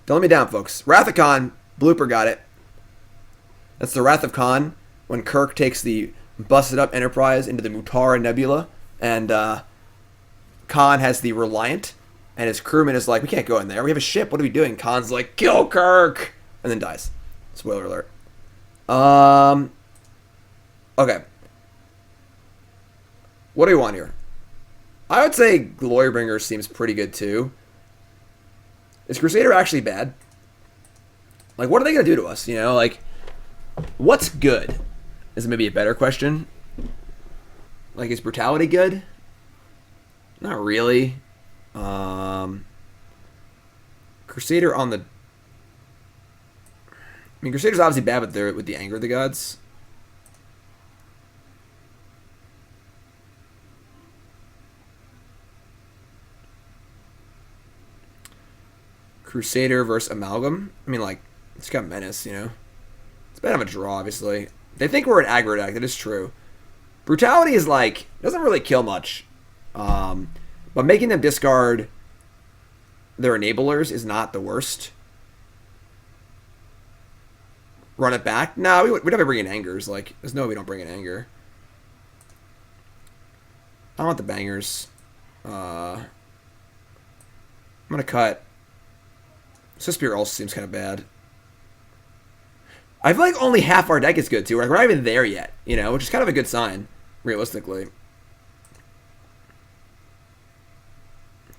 Don't let me down, folks. Wrath of Khan, blooper got it. That's the Wrath of Khan when Kirk takes the busted up Enterprise into the Mutara Nebula, and Khan has the Reliant, and his crewman is like, we can't go in there. We have a ship. What are we doing? Khan's like, kill Kirk! And then dies. Spoiler alert. Okay. What do we want here? I would say Glorybringer seems pretty good, too. Is Crusader actually bad? Like, what are they going to do to us? You know, like, what's good? Is maybe a better question. Like, is Brutality good? Not really. Crusader on the... I mean, Crusader's obviously bad with the Anger of the Gods. Crusader versus Amalgam. I mean, like, it's got Menace, you know. It's bad of a draw, obviously. They think we're an aggro deck. That is true. Brutality is, like, doesn't really kill much. But making them discard their enablers is not the worst. Run it back? No, we'd never bring in Angers. Like, there's no way we don't bring in Anger. I want the bangers. I'm going to cut. Swiftspear also seems kind of bad. I feel like only half our deck is good, too. We're not even there yet, you know, which is kind of a good sign, realistically.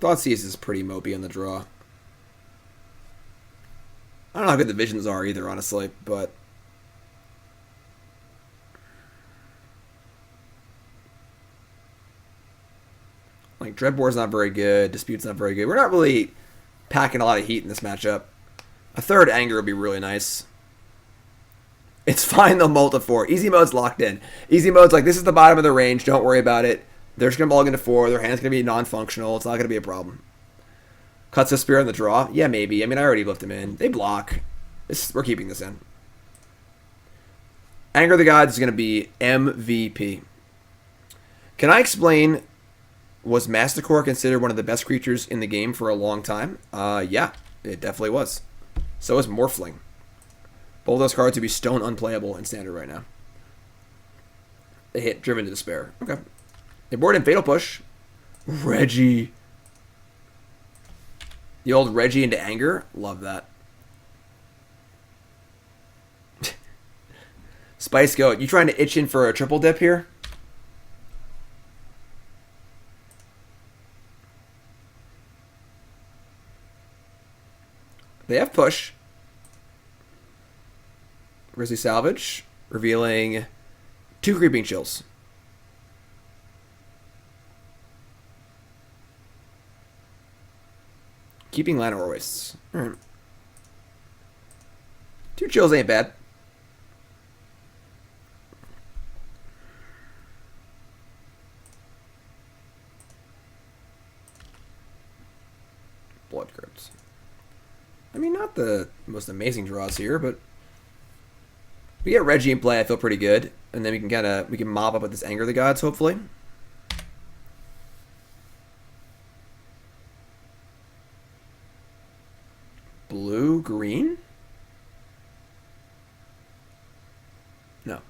Thoughtseize is pretty mopey on the draw. I don't know how good the visions are either, honestly, but... like, Dreadbore's not very good. Dispute's not very good. We're not really packing a lot of heat in this matchup. A third Anger would be really nice. It's fine, they'll multi-4. Easy mode's locked in. Easy mode's like, this is the bottom of the range. Don't worry about it. They're just going to mulligan to 4. Their hand's going to be non-functional. It's not going to be a problem. Cuts a spear on the draw? Yeah, maybe. I mean, I already left him in. They block. We're keeping this in. Anger of the Gods is going to be MVP. Can I explain, was Masticore considered one of the best creatures in the game for a long time? Yeah, it definitely was. So is Morphling. Both those cards would be stone unplayable in Standard right now. They hit Driven to Despair. Okay. They board in Fatal Push. Reggie. The old Reggie into Anger. Love that. Spice Goat. You trying to itch in for a triple dip here? They have Push. Grizzly Salvage. Revealing 2 Creeping Chills. Keeping Llanowar Wastes. Alright. 2 chills ain't bad. Blood Crypt. I mean, not the most amazing draws here, but we get Reggie in play, I feel pretty good. And then we can mop up with this Anger of the Gods, hopefully. Blue, green? No.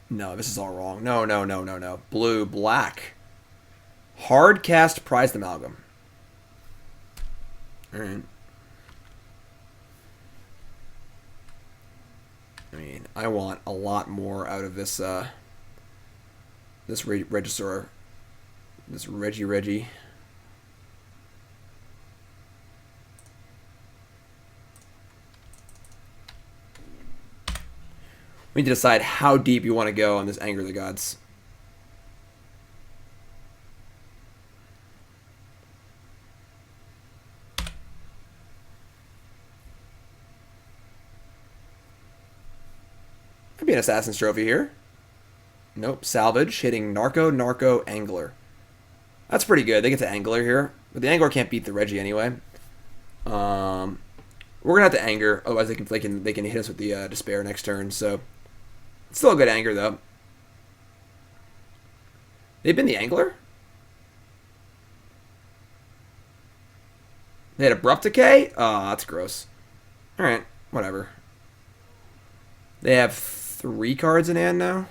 No, this is all wrong. No, no, no, no, no. Blue, black. Hard cast prized amalgam. Alright. I mean, I want a lot more out of this, this Regisaur. This Reggie. We need to decide how deep you want to go on this Anger of the Gods. Could be an Assassin's Trophy here. Nope. Salvage, hitting Narco, Angler. That's pretty good. They get to Angler here. But the Angler can't beat the Reggie anyway. We're going to have to Anger. Otherwise, they can hit us with the Despair next turn. So, it's still a good Anger, though. They've been the Angler? They had Abrupt Decay? Oh, that's gross. Alright, whatever. They have 3 cards in hand now.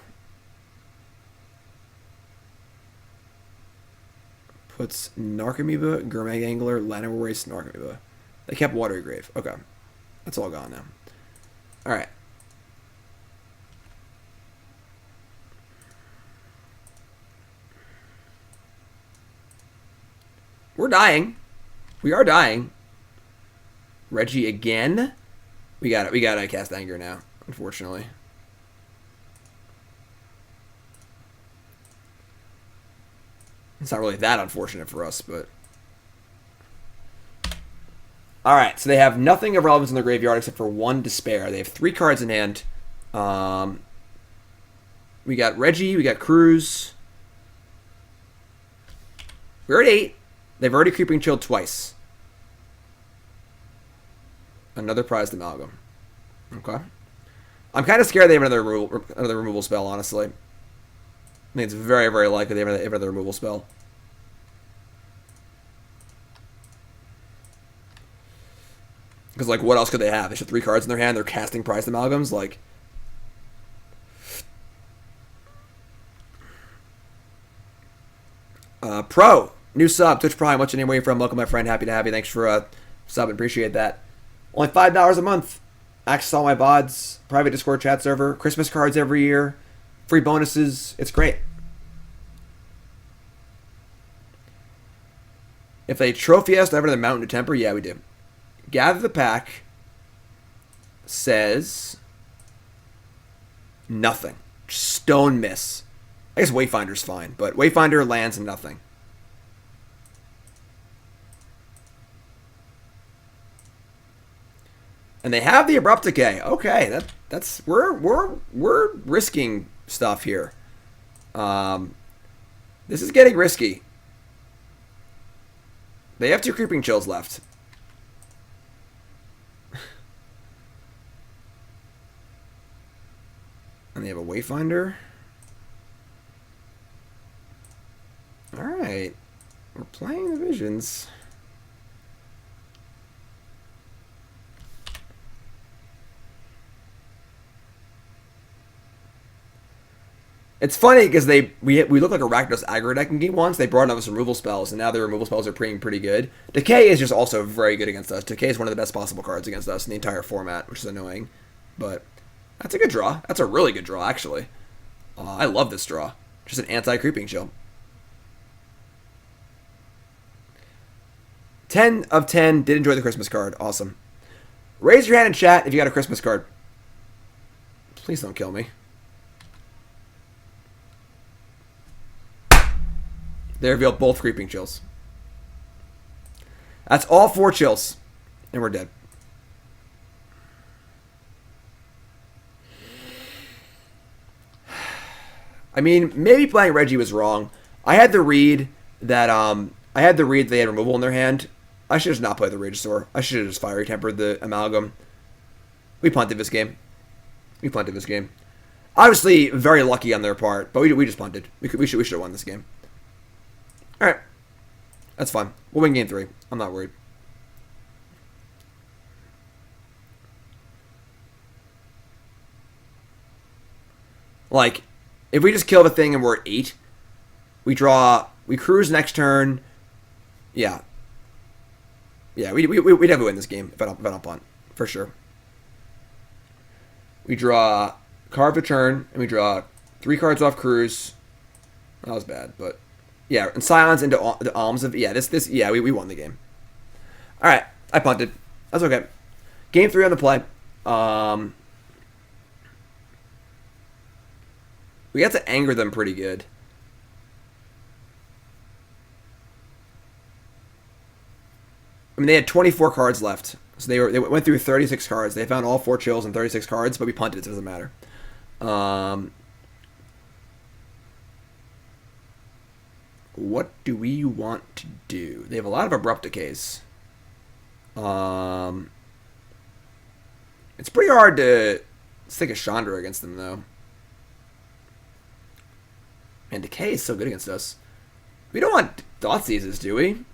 Puts Narcomoeba, Gourmet Angler, Llanowar Waste, Narcomoeba. They kept Watery Grave. Okay. That's all gone now. Alright. We're dying. We are dying. Reggie again. We gotta cast Anger now, unfortunately. It's not really that unfortunate for us, but... Alright, so they have nothing of relevance in their graveyard except for 1 Despair. They have 3 cards in hand. We got Reggie, we got Cruz. We're at 8. They've already Creeping Chilled twice. Another prized amalgam. Okay. I'm kind of scared they have another removal spell, honestly. I think it's very, very likely they have another removal spell. Because, like, what else could they have? They should have 3 cards in their hand. They're casting prized amalgams. Like, Pro, new sub, Twitch Prime. What's your name? Where you from? Welcome, my friend. Happy to have you. Thanks for subbing. Appreciate that. Only $5 a month. Access to all my VODs. Private Discord chat server. Christmas cards every year. Free bonuses. It's great. If they trophy us to ever the Mountain to Temper, yeah, we do. Gather the Pack says nothing. Stone miss. I guess Wayfinder's fine, but Wayfinder lands nothing. And they have the Abrupt Decay. Okay, that's we're risking stuff here. This is getting risky. They have 2 Creeping Chills left. And they have a Wayfinder. Alright. We're playing the Visions. It's funny because we looked like a Rakdos aggro deck in game once. They brought in some removal spells, and now their removal spells are pretty good. Decay is just also very good against us. Decay is one of the best possible cards against us in the entire format, which is annoying. But that's a good draw. That's a really good draw, actually. I love this draw. Just an anti-creeping chill. 10 of 10 did enjoy the Christmas card. Awesome. Raise your hand in chat if you got a Christmas card. Please don't kill me. They revealed both Creeping Chills. That's all 4 chills. And we're dead. I mean, maybe playing Reggie was wrong. I had the read that they had removal in their hand. I should have just not played the Regisaur. I should have just Fiery Tempered the Amalgam. We punted this game. Obviously, very lucky on their part, but we just punted. We should have won this game. Alright. That's fine. We'll win game 3. I'm not worried. Like, if we just kill the thing and we're at 8, we cruise next turn. Yeah. Yeah, we'd definitely win this game if I don't punt. For sure. We draw carve a turn, and we draw 3 cards off cruise. That was bad, but yeah, and silence into the Alms of we won the game. All right, I punted. That's okay. Game 3 on the play. We got to anger them pretty good. I mean, they had 24 cards left. So they went through 36 cards. They found all 4 chills and 36 cards, but we punted it, so it doesn't matter. What do we want to do? They have a lot of abrupt decays. It's pretty hard to stick a Chandra against them, though. And decay is so good against us. We don't want Thoughtseizes, do we?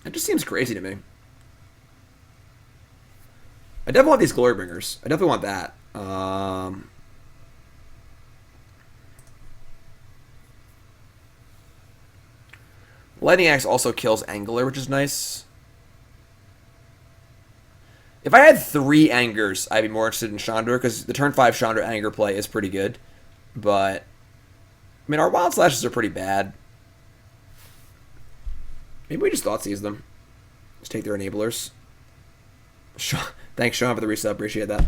It just seems crazy to me. I definitely want these Glorybringers. I definitely want that. Lightning Axe also kills Angler, which is nice. If I had 3 Angers, I'd be more interested in Chandra, because the turn 5 Chandra Anger play is pretty good. But, I mean, our Wild Slashes are pretty bad. Maybe we just Thoughtseize them. Just take their enablers. Thanks, Sean, for the resub. Appreciate that.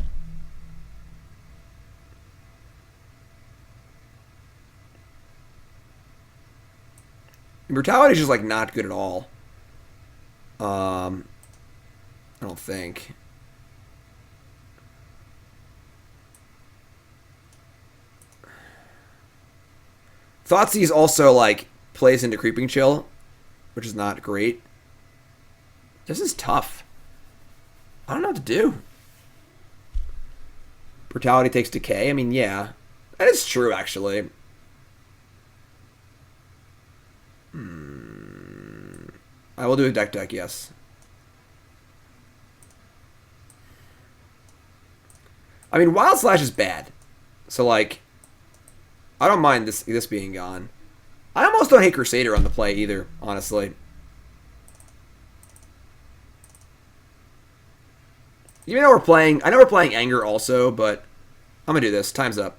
Brutality is just, like, not good at all. I don't think. Thoughtseize also, like, plays into Creeping Chill, which is not great. This is tough. I don't know what to do. Brutality takes decay. I mean, yeah. That is true, actually. I will do a deck, yes. I mean, Wild Slash is bad. So, like, I don't mind this being gone. I almost don't hate Crusader on the play either, honestly. Even though we're playing... I know we're playing Anger also, but I'm going to do this. Time's up.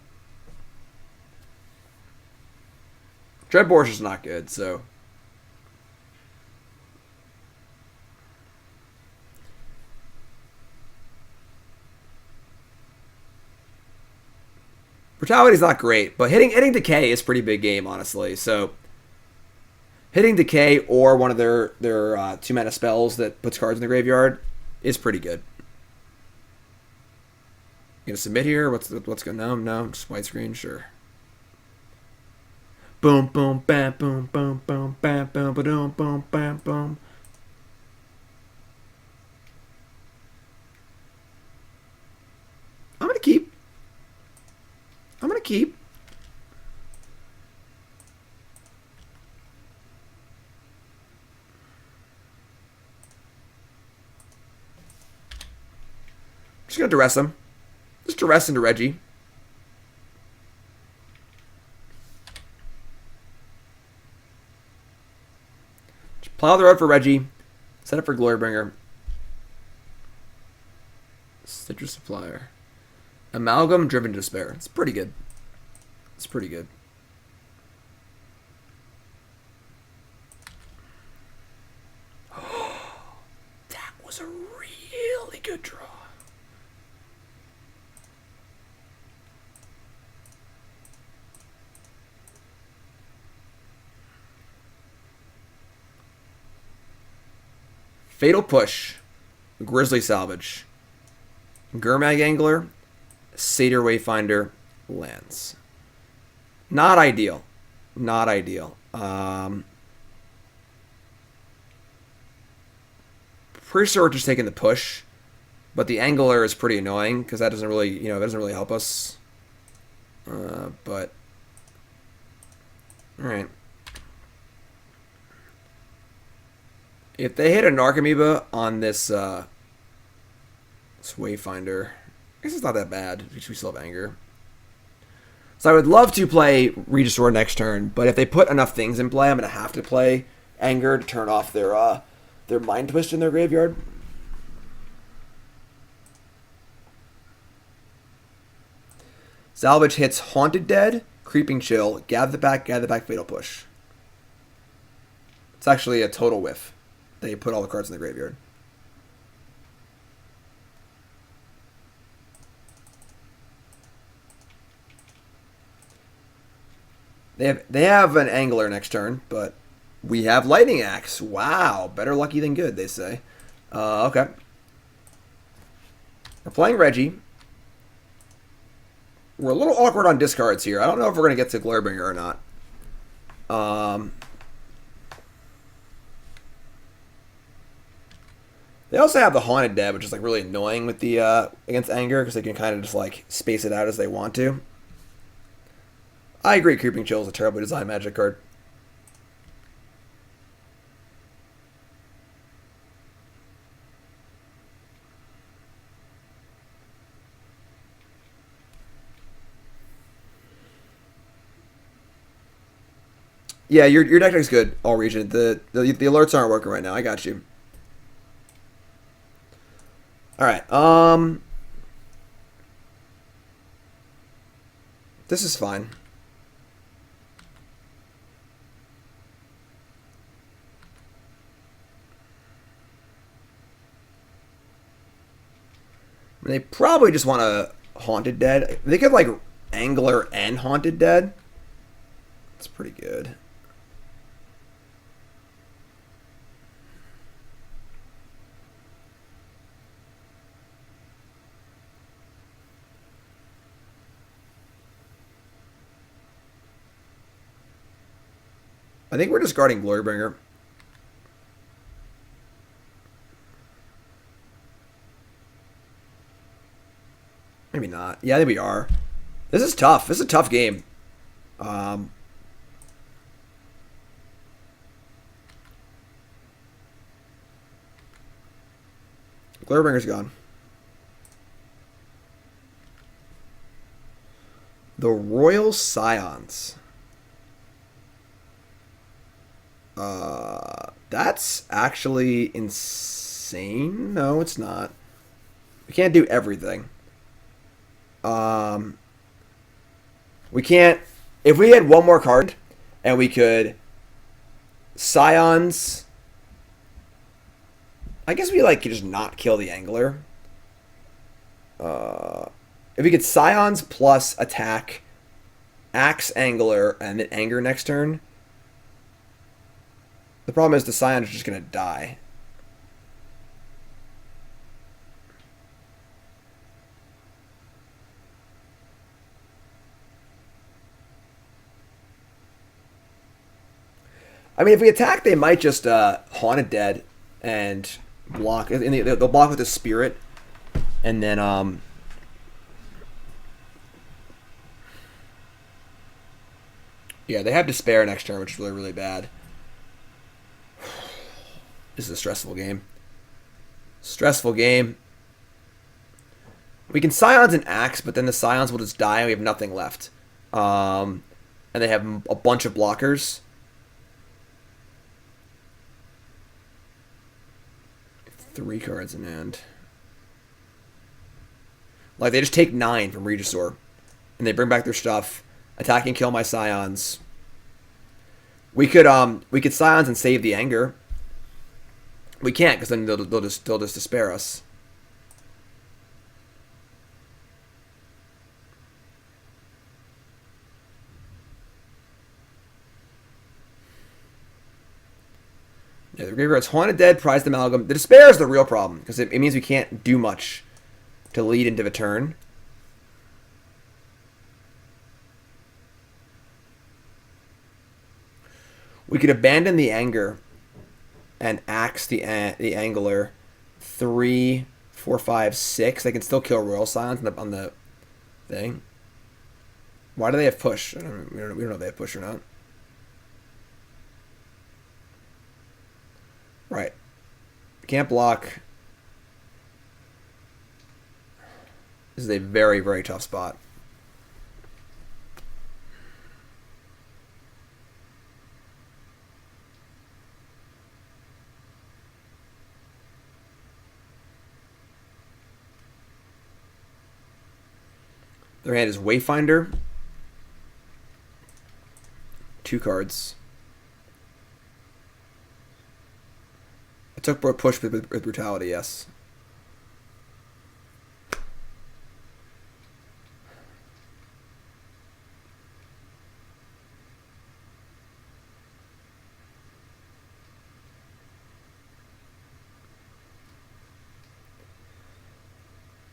Dreadbore is just not good, so... Brutality's not great, but hitting Decay is pretty big game, honestly. So, hitting Decay or one of their 2-mana spells that puts cards in the graveyard is pretty good. You gonna submit here? What's going? No, just white screen, sure. Boom, boom, bam, boom, boom, boom, bam, boom, boom, boom, bam, boom. I'm gonna keep. Just gonna duress him. Just duress into Reggie. Just plow the road for Reggie. Set up for Glorybringer. Citrus Supplier. Amalgam, Driven to Despair. It's pretty good. It's pretty good. That was a really good draw. Fatal Push. Grizzly Salvage. Gurmag Angler. Satyr Wayfinder, lands. Not ideal. Not ideal. Pretty sure we're just taking the push, but the Angler is pretty annoying because that doesn't really, help us. But all right. If they hit a Narcomoeba on this Wayfinder. I guess it's not that bad. We still have Anger. So I would love to play Regisaur next turn, but if they put enough things in play, I'm going to have to play Anger to turn off their Mind Twist in their graveyard. Salvage hits Haunted Dead, Creeping Chill, Gather Back, Fatal Push. It's actually a total whiff. They put all the cards in the graveyard. They have an Angler next turn, but we have Lightning Axe. Wow, better lucky than good, they say. Okay. We're playing Reggie. We're a little awkward on discards here. I don't know if we're going to get to Glorybringer or not. They also have the Haunted Dead, which is like really annoying with the against Anger because they can kind of just like space it out as they want to. I agree, Creeping Chill is a terribly designed Magic card. Yeah, your deck is good, all region. The alerts aren't working right now. I got you. All right. This is fine. They probably just want a Haunted Dead. They could like Angler and Haunted Dead. That's pretty good. I think we're discarding Glorybringer. Maybe not. Yeah, I think we are. This is tough. This is a tough game. Glorybringer's gone. The Royal Scions. That's actually insane. No, it's not. We can't do everything. We can't. If we had one more card, and we could Scions. I guess we like could just not kill the Angler. If we could Scions plus attack, Axe Angler, and then Anger next turn. The problem is the Scion is just going to die. I mean, if we attack, they might just Haunted Dead and block. And they'll block with a Spirit. And then... yeah, they have Despair next turn, which is really, really bad. This is a stressful game. Stressful game. We can Scions and Axe, but then the Scions will just die and we have nothing left. And they have a bunch of blockers. Three cards in hand. Like, they just take 9 from Regisaur. And they bring back their stuff. Attack and kill my Scions. We could Scions and save the Anger. We can't, because then they'll just despair us. Yeah, the graveyard's Haunted Dead, Prized Amalgam. The despair is the real problem, because it means we can't do much to lead into the turn. We could abandon the Anger and Axe the Angler. 3, 4, 5, 6. They can still kill Royal Scions on the thing. Why do they have push? We don't know if they have push or not. Right. Can't block. This is a very, very tough spot. Their hand is Wayfinder. 2 cards. I took a push with Brutality, yes.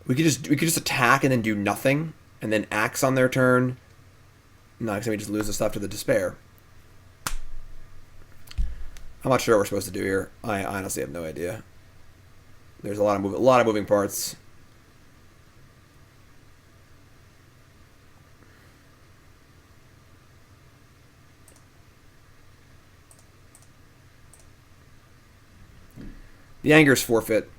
We could just attack and then do nothing, and then axe on their turn. No, because we just lose the stuff to the Despair. I'm not sure what we're supposed to do here. I honestly have no idea. There's a lot of moving parts. The Anger's forfeit.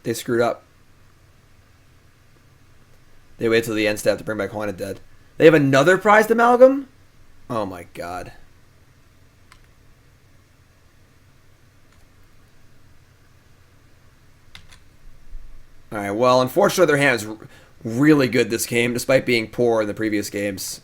They screwed up. They wait till the end step to bring back Haunted Dead. They have another prized amalgam? Oh my god. Alright, well, unfortunately their hand is really good this game, despite being poor in the previous games.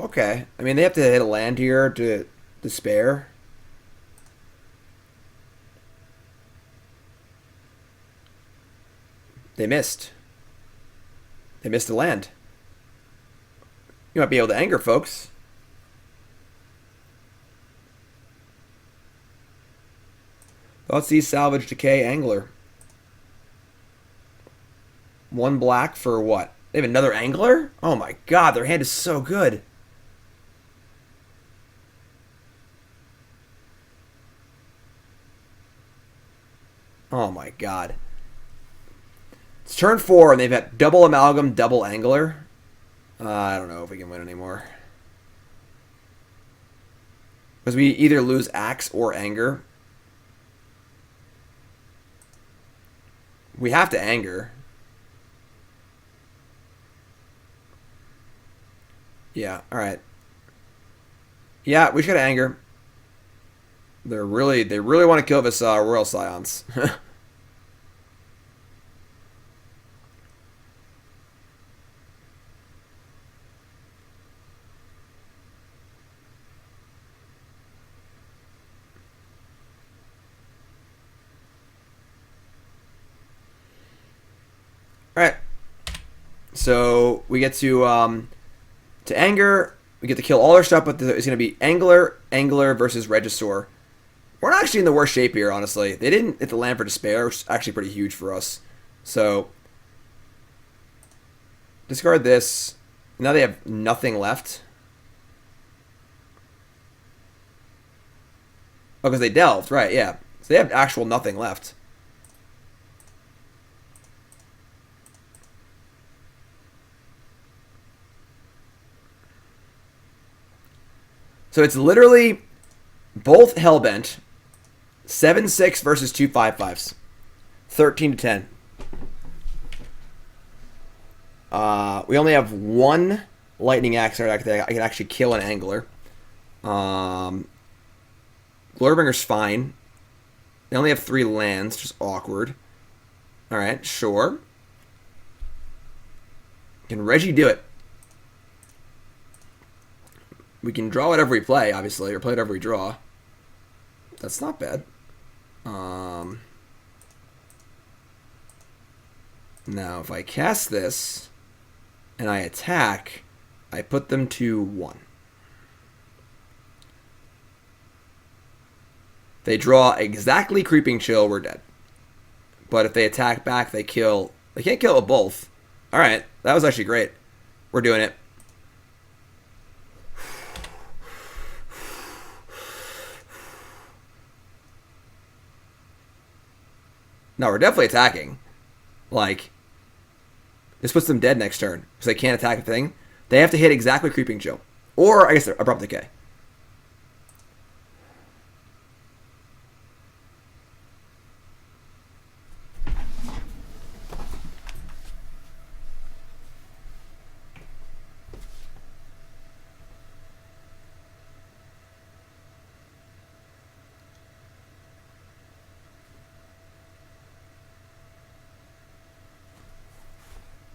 Okay. I mean, they have to hit a land here to despair. They missed. They missed a land. You might be able to anger folks. Thoughtseize, Salvage, Decay, Angler. 1 black for what? They have another Angler? Oh my god, their hand is so good. Oh my god. It's turn 4 and they've got double Amalgam, double Angler. I don't know if we can win anymore. Because we either lose Axe or Anger. We have to Anger. Yeah, alright. Yeah, we should Anger. They really want to kill this Royal Scions. Alright. So we get to Anger. We get to kill all our stuff, but it's going to be Angler versus Regisaur. We're not actually in the worst shape here, honestly. They didn't hit the land for Despair, which is actually pretty huge for us. So, discard this. Now they have nothing left. Oh, because they delved, right, yeah. So they have actual nothing left. So it's literally both Hellbent. 7-6 versus 2 5/5s. 13-10. We only have 1 Lightning Axe that I can actually kill an Angler. Glorybringer's fine. They only have 3 lands, which is awkward. Alright, sure. Can Reggie do it? We can draw whatever we play, obviously, or play whatever we draw. That's not bad. Now, if I cast this and I attack, I put them to 1. They draw exactly Creeping Chill, we're dead. But if they attack back, they kill. They can't kill both. Alright, that was actually great. We're doing it. No, we're definitely attacking. Like, this puts them dead next turn. Because they can't attack a thing. They have to hit exactly Creeping Chill. Or, I guess, Abrupt Decay.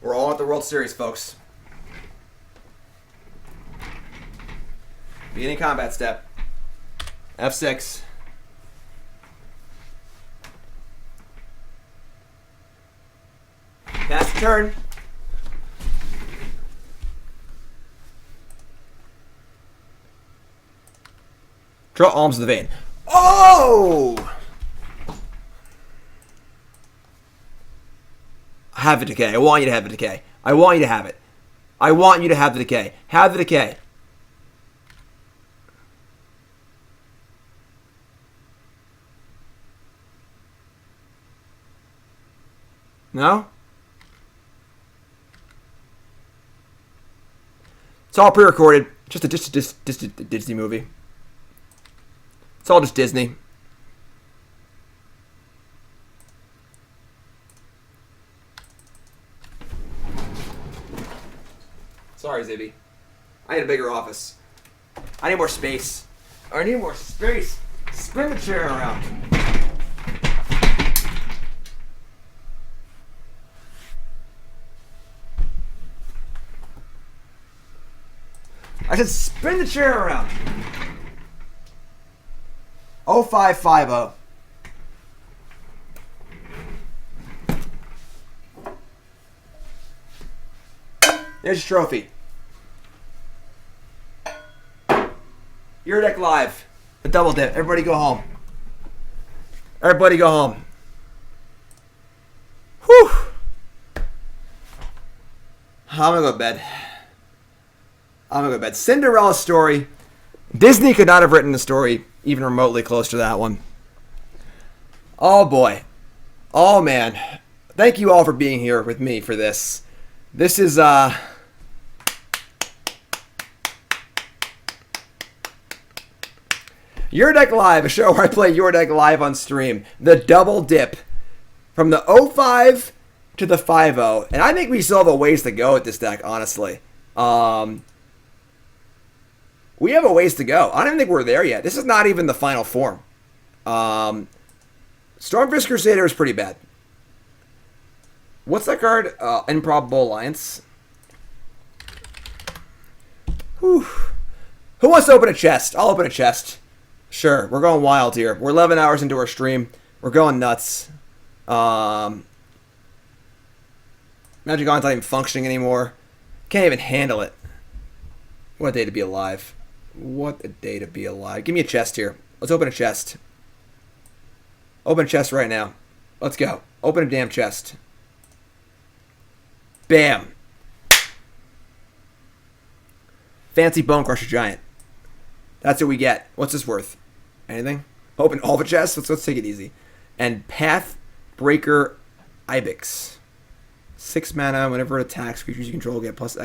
We're all at the World Series, folks. Beginning combat step. F6. Pass the turn. Draw Alms of the Vein. Oh! Have the decay. I want you to have the decay. I want you to have it. I want you to have the decay. Have the decay. No? It's all pre-recorded. Just a Disney movie. It's all just Disney. Sorry, Zibby. I need a bigger office. I need more space. I need more space. Spin the chair around. I said spin the chair around. 0550. There's your trophy. Your deck live. The double dip. Everybody go home. Everybody go home. Whew. I'm gonna go to bed. I'm gonna go to bed. Cinderella story. Disney could not have written the story even remotely close to that one. Oh boy. Oh man. Thank you all for being here with me for this. This is Your Deck Live, a show where I play Your Deck live on stream. The double dip from the 05 to the 50. And I think we still have a ways to go with this deck, honestly. We have a ways to go. I don't even think we're there yet. This is not even the final form. Stormfist Crusader is pretty bad. What's that card? Improbable Alliance. Whew. Who wants to open a chest? I'll open a chest. Sure, we're going wild here. We're 11 hours into our stream. We're going nuts. Magic On's not even functioning anymore. Can't even handle it. What a day to be alive. What a day to be alive. Give me a chest here. Let's open a chest. Open a chest right now. Let's go. Open a damn chest. Bam. Fancy Bone Crusher Giant. That's what we get. What's this worth? Anything? Open all the chests? Let's take it easy. And Path Breaker Ibex. 6 mana. Whenever it attacks, creatures you control get +X.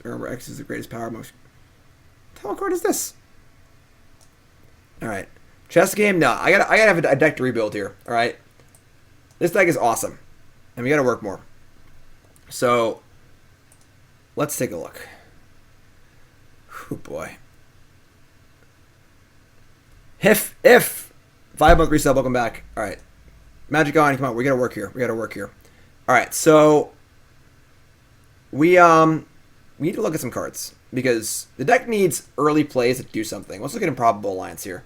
Remember, X is the greatest power. What the hell card is this? Alright. Chess game? No. I gotta have a deck to rebuild here. Alright. This deck is awesome. And we gotta work more. So, let's take a look. Oh boy. If 5-month resale, welcome back. All right, Magic on, come on, we gotta work here. All right, so we need to look at some cards because the deck needs early plays to do something. Let's look at Improbable Alliance here.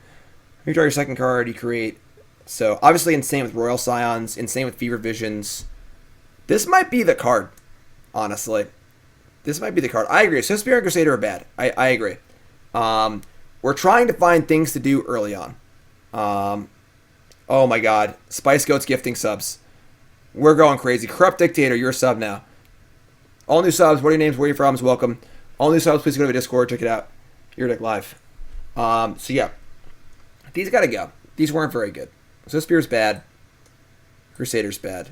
You draw your second card, you create. So, obviously, insane with Royal Scions, insane with Fever Visions. This might be the card, honestly. This might be the card. I agree. Swiftspear and Crusader are bad. I agree. We're trying to find things to do early on. Oh my god. Spice Goat's gifting subs. We're going crazy. Corrupt Dictator, you're a sub now. All new subs. What are your names? Where are you from? Welcome. All new subs, please go to the Discord. Check it out. Your Deck Live. So yeah. These gotta go. These weren't very good. Swiftspear's bad. Crusader's bad.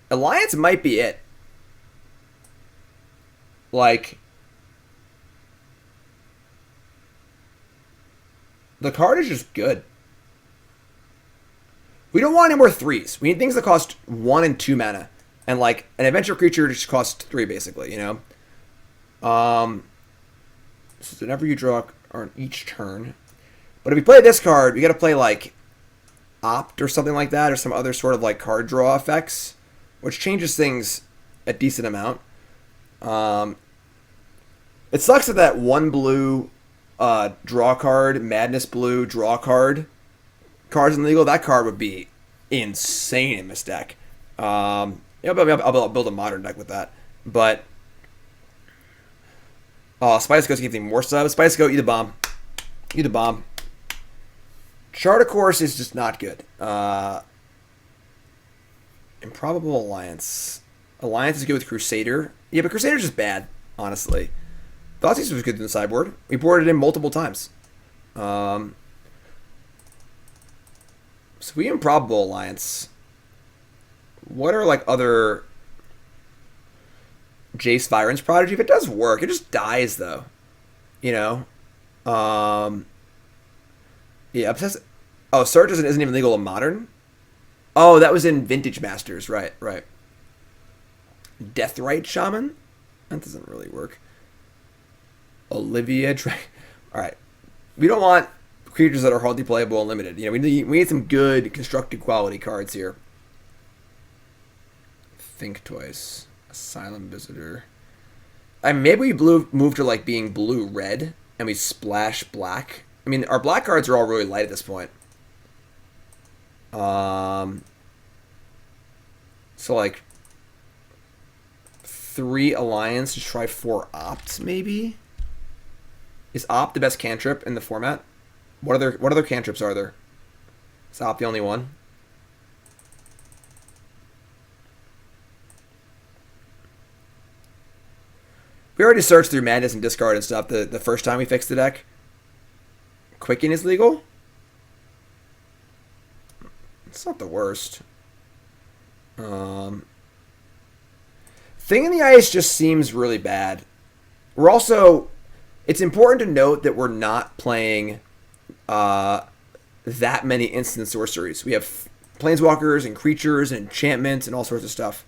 Alliance might be it. Like, the card is just good. We don't want any more 3s. We need things that cost 1 and 2 mana. And, like, an adventure creature just costs 3, basically, you know? So whenever you draw on each turn. But if you play this card, you gotta play, like, Opt or something like that, or some other sort of, like, card draw effects, which changes things a decent amount. It sucks that 1 blue draw card, Madness blue draw card, cards illegal. That card would be insane in this deck. I'll build a modern deck with that. But Spice Goat's giving more subs. Spice Goat, eat a bomb. Eat a bomb. Charter Course is just not good. Improbable Alliance. Alliance is good with Crusader. Yeah, but Crusader's just bad, honestly. Thoughtseize was good in the sideboard. We boarded it in multiple times. So we Improbable Alliance. What are, like, other... Jace Viren's Prodigy? If it does work, it just dies, though. You know? Yeah, Obsessive... Oh, Search isn't even legal in Modern? Oh, that was in Vintage Masters. Right. Deathrite Shaman? That doesn't really work. Olivia... Alright. We don't want creatures that are hardly playable and limited. You know, we need some good constructed quality cards here. Think Twice. Asylum Visitor. Maybe we move to, like, being blue-red, and we splash black. I mean, our black cards are all really light at this point. So, like, 3 Alliance to try 4 Opt, maybe? Is Opt the best cantrip in the format? What other cantrips are there? Is Opt the only one? We already searched through Madness and Discard and stuff the first time we fixed the deck. Quicken is legal? It's not the worst. Thing in the Ice just seems really bad. We're also... It's important to note that we're not playing that many instant sorceries. We have planeswalkers and creatures and enchantments and all sorts of stuff.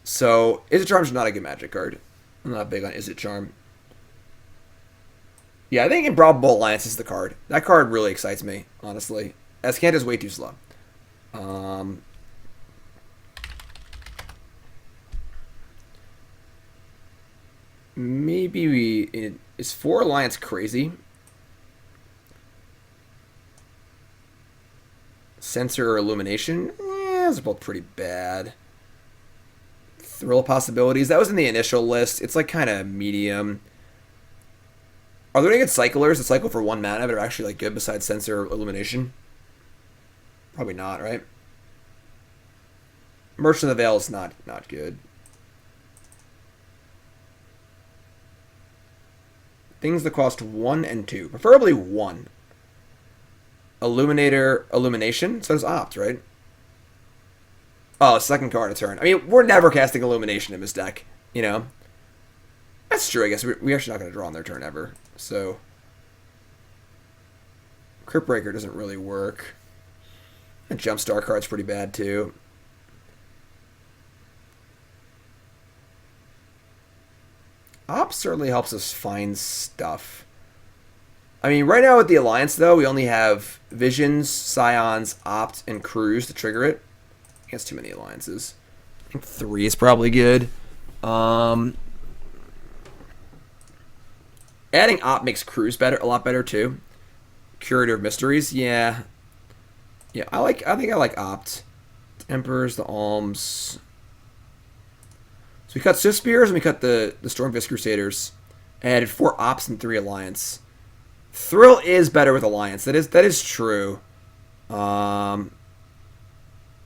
So, Izzet Charm's not a good Magic card. I'm not big on Izzet Charm. Yeah, I think Improbable Alliance is the card. That card really excites me, honestly. Azcanta is way too slow. Maybe is 4 Alliance crazy? Censor or Illumination? Those are both pretty bad. Thrill of Possibilities. That was in the initial list. It's like kind of medium. Are there any good cyclers that cycle for 1 mana that are actually like good besides Censor or Illumination? Probably not, right? Merchant of the Veil is not good. Things that cost 1 and 2. Preferably 1. Illumination. So does Opt, right? Oh, second card of turn. I mean, we're never casting Illumination in this deck, you know? That's true, I guess. We're actually not going to draw on their turn ever. So, Cryptbreaker doesn't really work. And Jumpstart card's pretty bad, too. Opt certainly helps us find stuff. I mean, right now with the Alliance, though, we only have Visions, Scions, Opt, and Cruise to trigger it. I guess too many Alliances. I think 3 is probably good. Adding Op makes Cruise better, a lot better too. Curator of Mysteries, yeah. Yeah, I think I like Opt. Emperors, the Alms. So we cut Swiftspears and we cut the Stormfist Crusaders. Added 4 Ops and 3 Alliance. Thrill is better with Alliance. That is true. I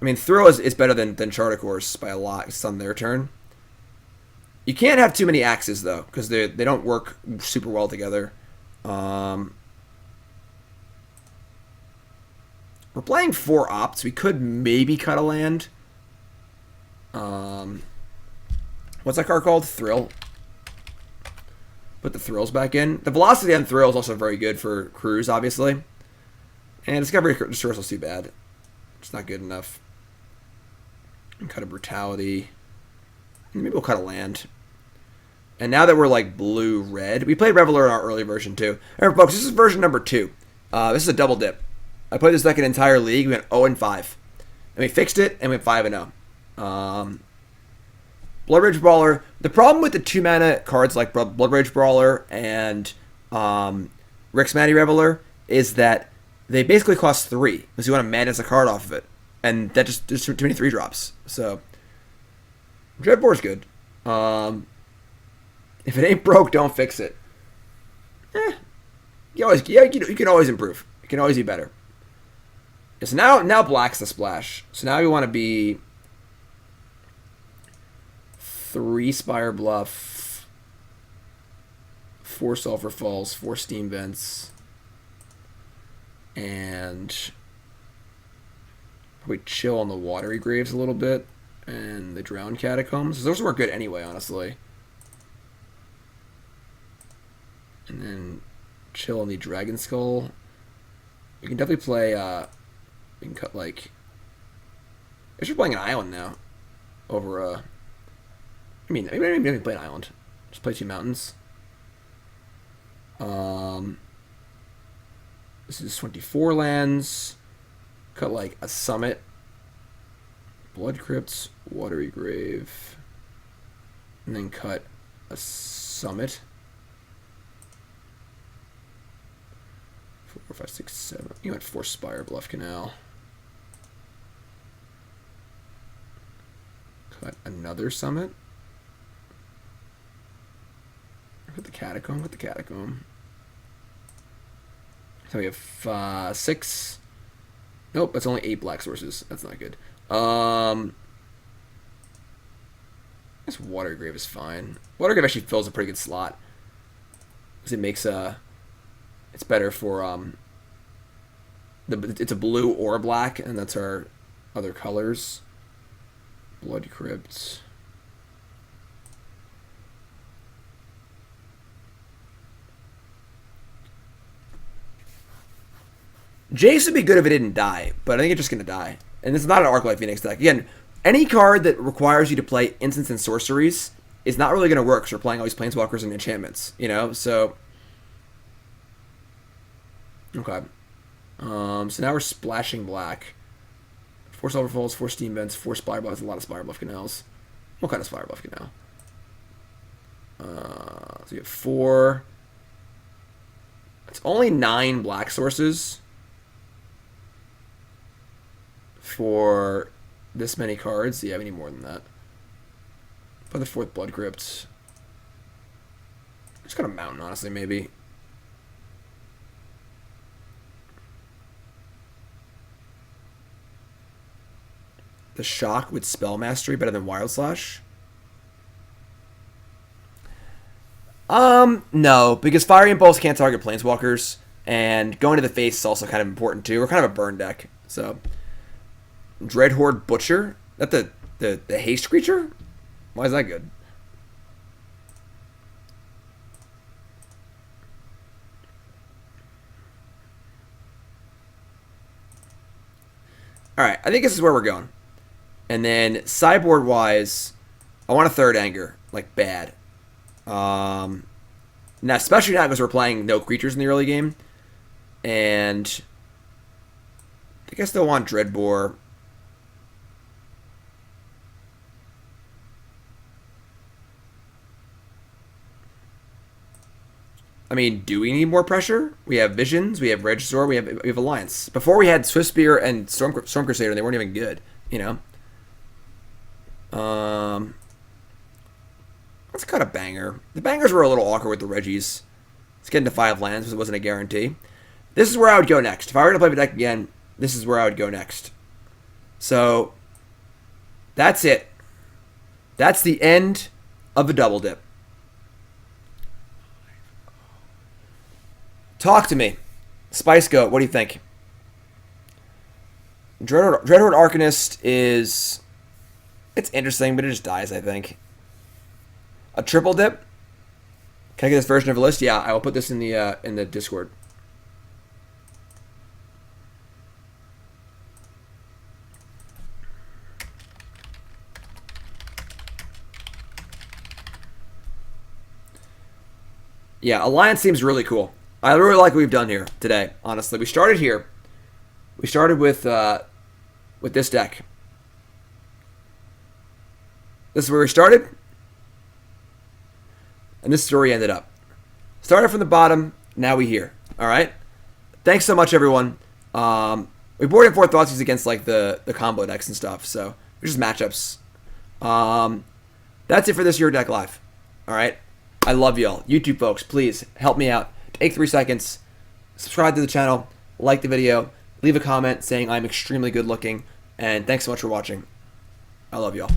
mean, Thrill is better than Charter Course by a lot. It's on their turn. You can't have too many axes though, because they don't work super well together. We're playing 4 Opts. We could maybe cut a land. What's that card called? Thrill. Put the Thrills back in. The velocity on Thrill is also very good for Cruise, obviously. And Discovery Dispersal is too bad. It's not good enough. And cut a Brutality. Maybe we'll cut a land. And now that we're like blue-red, we played Reveler in our early version too. Remember, folks, this is version number 2. This is a double dip. I played this deck an entire league. We went 0-5. And we fixed it and went 5-0. Blood Rage Brawler. The problem with the 2-mana cards like Blood Rage Brawler and Rixmanny Reveler is that they basically cost 3 because you want to madness a card off of it. And that just there's too many 3-drops. So Dreadbore's good. If it ain't broke, don't fix it. You can always improve. You can always be better. So now black's the splash. So now we want to be 3 Spirebluff, 4 Sulfur Falls, 4 Steam Vents, and probably chill on the Watery Graves a little bit, and the Drowned Catacombs. Those work good anyway, honestly. And then chill on the Dragonskull. We can definitely play, we can cut like, I should playing an island now. Over, I mean, maybe we can play an island. Just play 2 mountains. This is 24 lands. Cut like a Summit. Blood Crypt, Watery Grave. And then cut a Summit. 4, 5, 6, 7. You went 4 Spirebluff Canal. Cut another Summit. Put the Catacomb. Put the Catacomb. So we have 6. Nope, that's only 8 black sources. That's not good. This Water Grave is fine. Water Grave actually fills a pretty good slot. Because it makes it's better for it's a blue or a black, and that's our other colors. Blood Crypt. Jace would be good if it didn't die, but I think it's just going to die. And it's not an Arclight Phoenix deck. Again, any card that requires you to play instants and sorceries is not really going to work because we're playing all these Planeswalkers and enchantments, you know? So, okay. So now we're splashing black. 4 Sulfur Falls, 4 Steam Vents, 4 Spirebluffs, a lot of Spirebluff Canals. What kind of Spirebluff Canal? So you have 4. It's only 9 black sources for this many cards. Yeah, we need more than that. Play the 4th Blood Crypt. Just got a mountain, honestly, maybe. The Shock with Spell Mastery better than Wild Slash? No, because Fire Impulse can't target Planeswalkers, and going to the face is also kind of important too. We're kind of a burn deck, so Dreadhorde Butcher? That the haste creature? Why is that good? Alright, I think this is where we're going. And then sideboard wise, I want a 3rd Anger. Like bad. Now especially now because we're playing no creatures in the early game. And I think I still want Dreadbore. I mean, do we need more pressure? We have Visions, we have Regisaur, we have Alliance. Before we had Swiftspear and Storm Crusader, and they weren't even good, you know? Let's cut a banger. The bangers were a little awkward with the Reggies. Let's get into 5 lands, because it wasn't a guarantee. This is where I would go next. If I were going to play the deck again, this is where I would go next. So, that's it. That's the end of the double dip. Talk to me. Spice Goat, what do you think? Dreadhorde Arcanist is... It's interesting, but it just dies, I think. A triple dip? Can I get this version of a list? Yeah, I will put this in the Discord. Yeah, Alliance seems really cool. I really like what we've done here today, honestly. We started here. We started with this deck. This is where we started. And this is where we ended up. Started from the bottom, now we here. Alright? Thanks so much, everyone. We boarded in 4 Thoughtseize against like the combo decks and stuff, so they're just matchups. That's it for this Your Deck Live. Alright? I love y'all. YouTube folks, please help me out. Take 3 seconds, subscribe to the channel, like the video, leave a comment saying I'm extremely good looking, and thanks so much for watching. I love y'all.